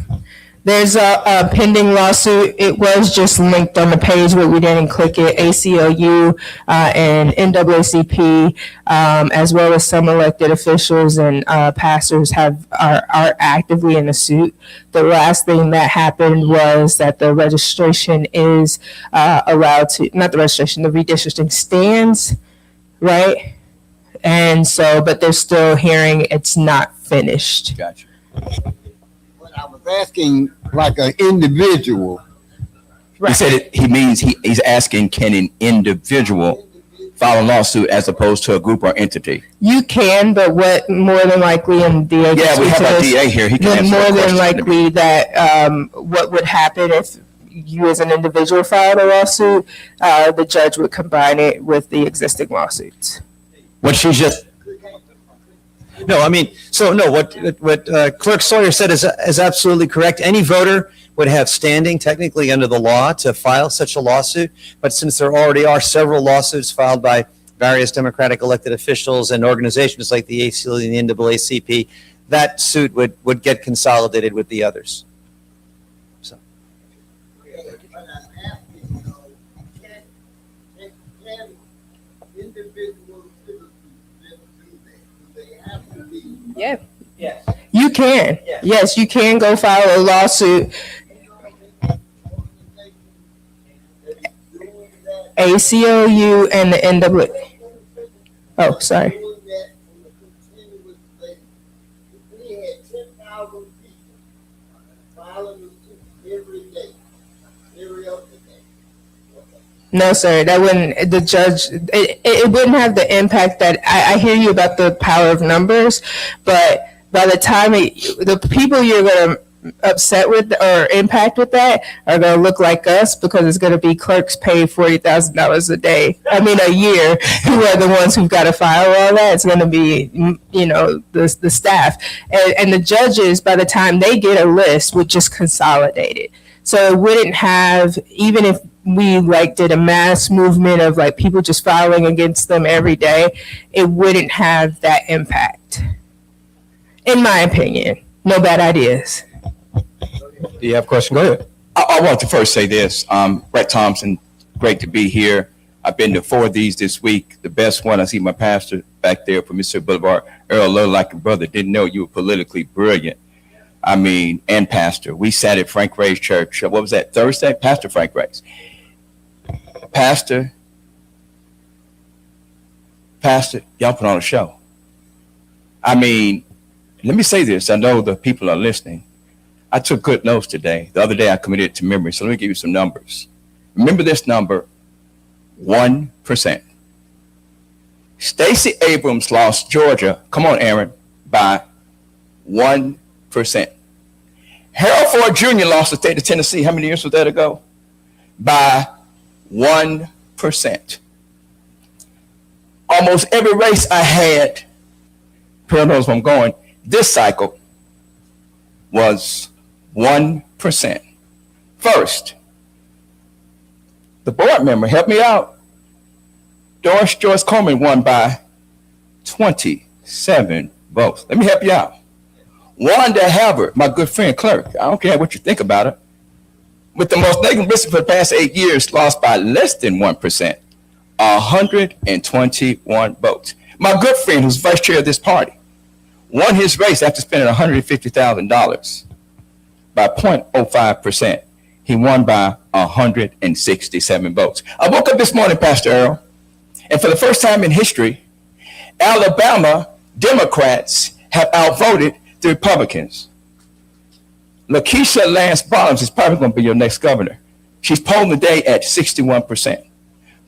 There's a pending lawsuit. It was just linked on the page, but we didn't click it. ACLU and NAACP, as well as some elected officials and pastors are actively in the suit. The last thing that happened was that the registration is allowed to, not the registration, the redistricting stands, right? And so, but they're still hearing it's not finished. Gotcha. I was asking like an individual. He said he means he's asking, can an individual file a lawsuit as opposed to a group or entity? You can, but what more than likely, and DA. Yeah, we have our DA here. He can answer more that than question. likely that what would happen if you as an individual filed a lawsuit, the judge would combine it with the existing lawsuits. What she just No, I mean, so no, what Clerk Sawyer said is absolutely correct. Any voter would have standing technically under the law to file such a lawsuit. But since there already are several lawsuits filed by various Democratic elected officials and organizations like the ACLU and the NAACP, that suit would get consolidated with the others. So. But I'm asking, can individual citizens do that? Do they have to be? Yeah. Yes. You can. Yes, you can go file a lawsuit. ACLU and the NAA. Oh, sorry. We had 10,000 people filing the suit every day, every other day. No, sir, that wouldn't, the judge, it wouldn't have the impact that, I hear you about the power of numbers, but by the time the people you're going to upset with or impact with that are going to look like us, because it's going to be clerks paid $40,000 a day, a year, who are the ones who've got to file all that. It's going to be, the staff. And the judges, by the time they get a list, would just consolidate it. So it wouldn't have, even if we did a mass movement of people just filing against them every day, it wouldn't have that impact. In my opinion, no bad ideas. Do you have a question? Go ahead. I want to first say this. Brett Thompson, great to be here. I've been to 4 of these this week. The best one, I see my pastor back there from Mr. Boulevard, Earle, like a brother. Didn't know you were politically brilliant. And pastor. We sat at Frank Ray's church. What was that, Thursday? Pastor Frank Ray's. Pastor, y'all put on a show. Let me say this. I know the people are listening. I took good notes today. The other day I committed it to memory. So let me give you some numbers. Remember this number, 1%. Stacey Abrams lost Georgia, come on, Aaron, by 1%. Harold Ford Jr. lost the state of Tennessee. How many years was that ago? By 1%. almost every race I had, Pearl knows where I'm going, this cycle was 1%. First, the board member, help me out, Doris Joyce Coleman won by 27 votes. Let me help you out. Wanda Halbert, my good friend clerk, I don't care what you think about her, with the most negative risk for the past 8 years, lost by less than 1%, 121 votes. My good friend, who's vice chair of this party, won his race after spending $150,000 by 0.05%. He won by 167 votes. I woke up this morning, Pastor Earle, and for the first time in history, Alabama Democrats have outvoted the Republicans. Lakeisha Lance Bottoms is probably going to be your next governor. She's polling today at 61%.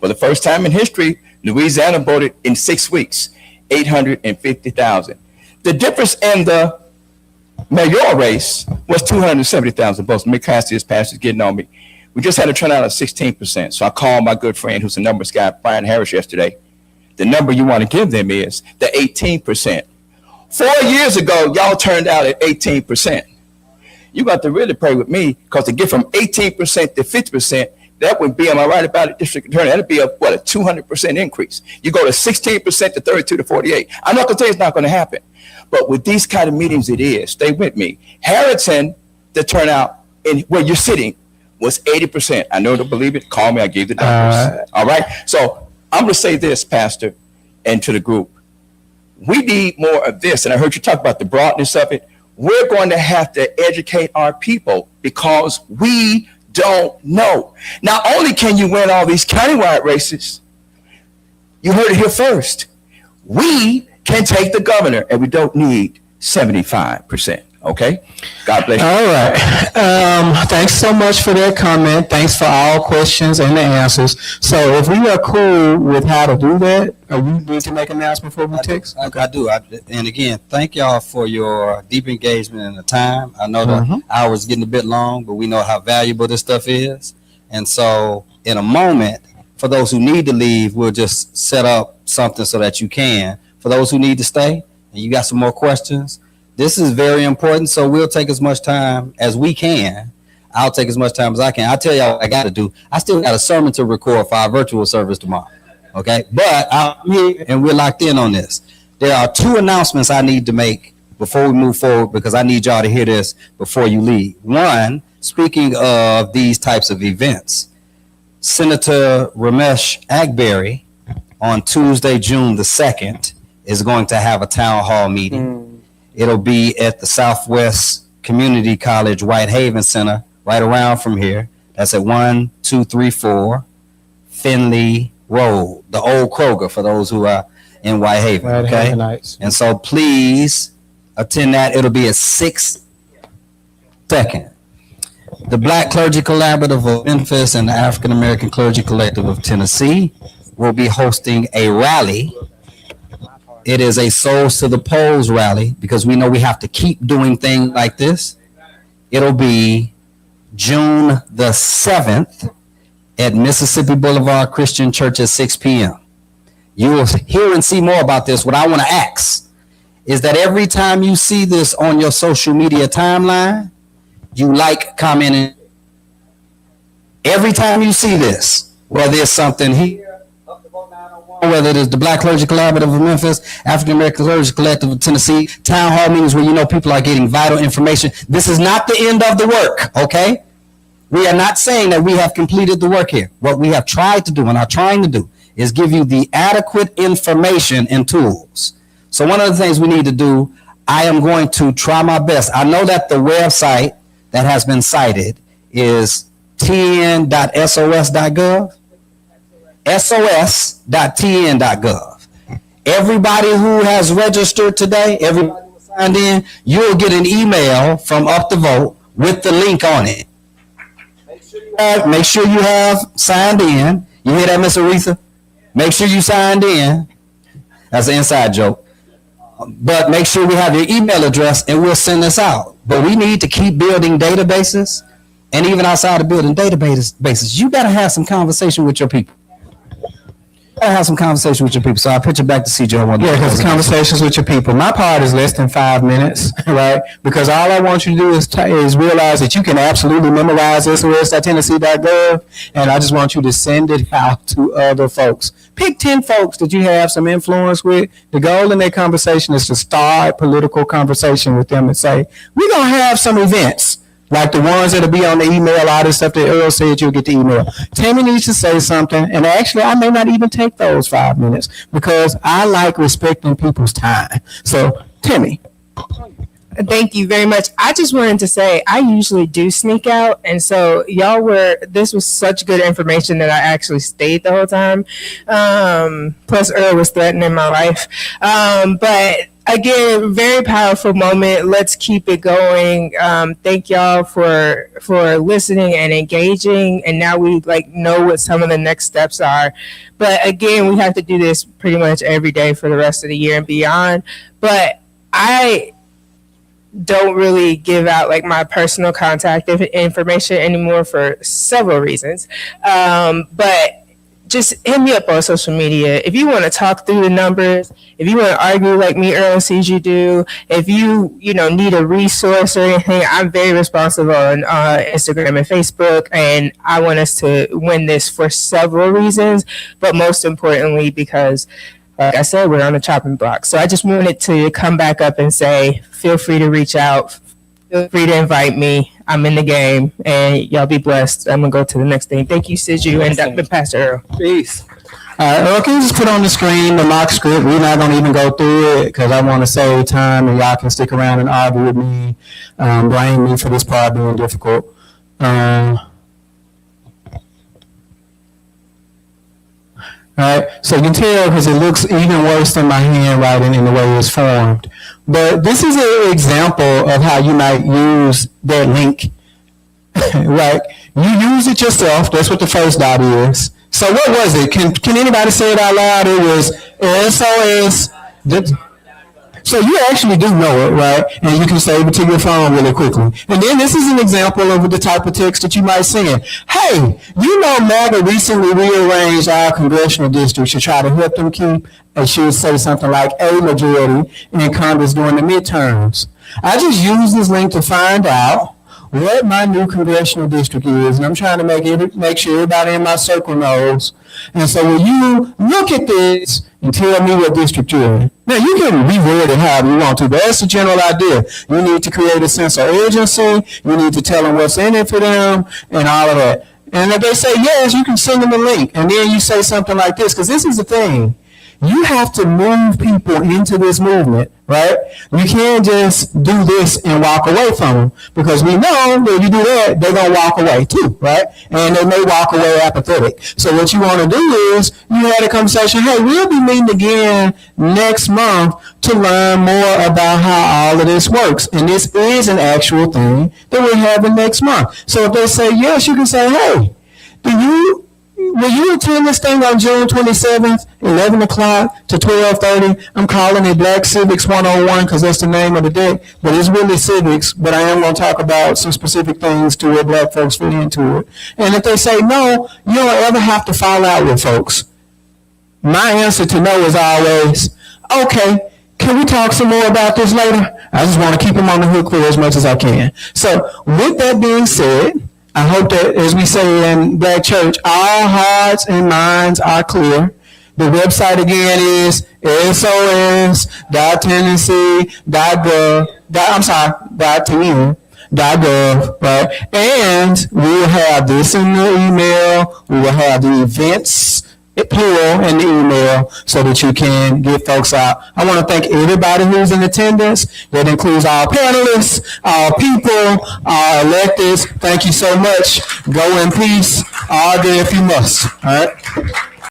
For the first time in history, Louisiana voted in 6 weeks, 850,000. The difference in the mayoral race was 270,000 votes. Mick Cassidy's pastor's getting on me. We just had a turnout of 16%. So I called my good friend, who's a numbers guy, Brian Harris, yesterday. The number you want to give them is the 18%. 4 years ago, y'all turned out at 18%. You got to really pray with me, because to get from 18% to 50%, that would be, am I right about it, district attorney? That'd be a 200% increase. You go to 16% to 32 to 48. I'm not going to tell you it's not going to happen. But with these kind of meetings, it is. Stay with me. Harrington, the turnout in where you're sitting was 80%. I know you don't believe it. Call me. I gave the numbers. All right. So I'm going to say this, Pastor, and to the group. We need more of this. And I heard you talk about the broadness of it. We're going to have to educate our people, because we don't know. Not only can you win all these countywide races, you heard it here first. We can take the governor, and we don't need 75%. Okay? God bless you. All right. Thanks so much for that comment. Thanks for all questions and the answers. So if we are cool with how to do that, are you going to make an announcement before we text? I do. And again, thank y'all for your deep engagement and the time. I know the hour's getting a bit long, but we know how valuable this stuff is. And so in a moment, for those who need to leave, we'll just set up something so that you can. For those who need to stay and you got some more questions, this is very important. So we'll take as much time as we can. I'll take as much time as I can. I'll tell y'all what I got to do. I still got a sermon to record for our virtual service tomorrow. Okay. But I'm here and we're locked in on this. There are 2 announcements I need to make before we move forward, because I need y'all to hear this before you leave. One, speaking of these types of events, Senator Ramesh Agberry on Tuesday, June the 2nd, is going to have a town hall meeting. It'll be at the Southwest Community College Whitehaven Center, right around from here. That's at 1234 Finley Road, the old Kroger, for those who are in Whitehaven. Okay. And so please attend that. It'll be at 6 Second. The Black Clergy Collaborative of Memphis and the African American Clergy Collective of Tennessee will be hosting a rally. It is a Souls to the Polls rally, because we know we have to keep doing things like this. It'll be June the 7th at Mississippi Boulevard Christian Church at 6 p.m. You will hear and see more about this. What I want to ask is that every time you see this on your social media timeline, you like, comment, and every time you see this, whether it's something here, whether it is the Black Clergy Collaborative of Memphis, African American Clergy Collective of Tennessee, town hall meetings where you know people are getting vital information. This is not the end of the work, okay? We are not saying that we have completed the work here. What we have tried to do and are trying to do is give you the adequate information and tools. So one of the things we need to do, I am going to try my best. I know that the website that has been cited is tn.sos.gov. sos.tn.gov. Everybody who has registered today, everybody who signed in, you'll get an email from Up the Vote with the link on it. Make sure you have signed in. You hear that, Miss Aretha? Make sure you signed in. That's an inside joke. But make sure we have your email address and we'll send this out. But we need to keep building databases. And even outside of building databases, you got to have some conversation with your people. gotta have some conversation with your people. So I'll pitch it back to CJ. Yeah, because conversations with your people. My part is less than 5 minutes, right? Because all I want you to do is realize that you can absolutely memorize sos.tennessee.gov, and I just want you to send it out to other folks. Pick 10 folks that you have some influence with. The goal in that conversation is to start political conversation with them and say, we're going to have some events. Like the ones that'll be on the email, all this stuff that Earle said you'll get the email. Tammy needs to say something, and actually I may not even take those 5 minutes because I like respecting people's time. So, Tammy. Thank you very much. I just wanted to say I usually do sneak out, and so this was such good information that I actually stayed the whole time. Plus Earle was threatening my life. But again, very powerful moment. Let's keep it going. Thank y'all for listening and engaging. And now we know what some of the next steps are. But again, we have to do this pretty much every day for the rest of the year and beyond. But I don't really give out my personal contact information anymore for several reasons. But just hit me up on social media. If you want to talk through the numbers, if you want to argue like me, Earle, and CG do, if you need a resource or anything, I'm very responsive on Instagram and Facebook, and I want us to win this for several reasons, but most importantly because, like I said, we're on the chopping block. So I just wanted to come back up and say, feel free to reach out. Feel free to invite me. I'm in the game, and y'all be blessed. I'm going to go to the next thing. Thank you, Siju, and Pastor Earle. Peace. Earle, can you just put on the screen the mock script? We're not going to even go through it because I want to save time, and y'all can stick around and argue with me, blame me for this part being difficult. All right, so you can tell because it looks even worse than my handwriting in the way it's formed. But this is an example of how you might use that link, right? You use it yourself. That's what the first dot is. So what was it? Can anybody say it out loud? It was SOS. So you actually do know it, right? And you can save it to your phone really quickly. And then this is an example of the type of text that you might send. Hey, MAGA recently rearranged our congressional districts to try to help them keep, and she would say something like a majority in Congress during the midterms. I just used this link to find out what my new congressional district is, and I'm trying to make sure everybody in my circle knows. And so when you look at this and tell me what district you're in, now you can reword it however you want to, but that's the general idea. You need to create a sense of urgency. You need to tell them what's in it for them and all of that. And if they say yes, you can send them a link. And then you say something like this, because this is the thing. You have to move people into this movement, right? You can't just do this and walk away from them, because we know that if you do that, they're going to walk away too, right? And they may walk away apathetic. So what you want to do is you had a conversation, hey, we'll be meeting again next month to learn more about how all of this works. And this is an actual thing that we're having next month. So if they say yes, you can say, hey, will you attend this thing on June 27th, 11 o'clock to 12:30? I'm calling it Black Civics 101 because that's the name of the day, but it's really civics, but I am going to talk about some specific things to where black folks fit into it. And if they say no, you don't ever have to fall out with folks. My answer to no is always, okay, can we talk some more about this later? I just want to keep them on the hook for as much as I can. So with that being said, I hope that, as we say in Black Church, all hearts and minds are clear. The website again is sos.tennessee.gov, right? And we will have this in the email. We will have the events plural in the email so that you can get folks out. I want to thank everybody who's in attendance. That includes our panelists, our people, our electeds. Thank you so much. Go in peace. All day if you must. All right.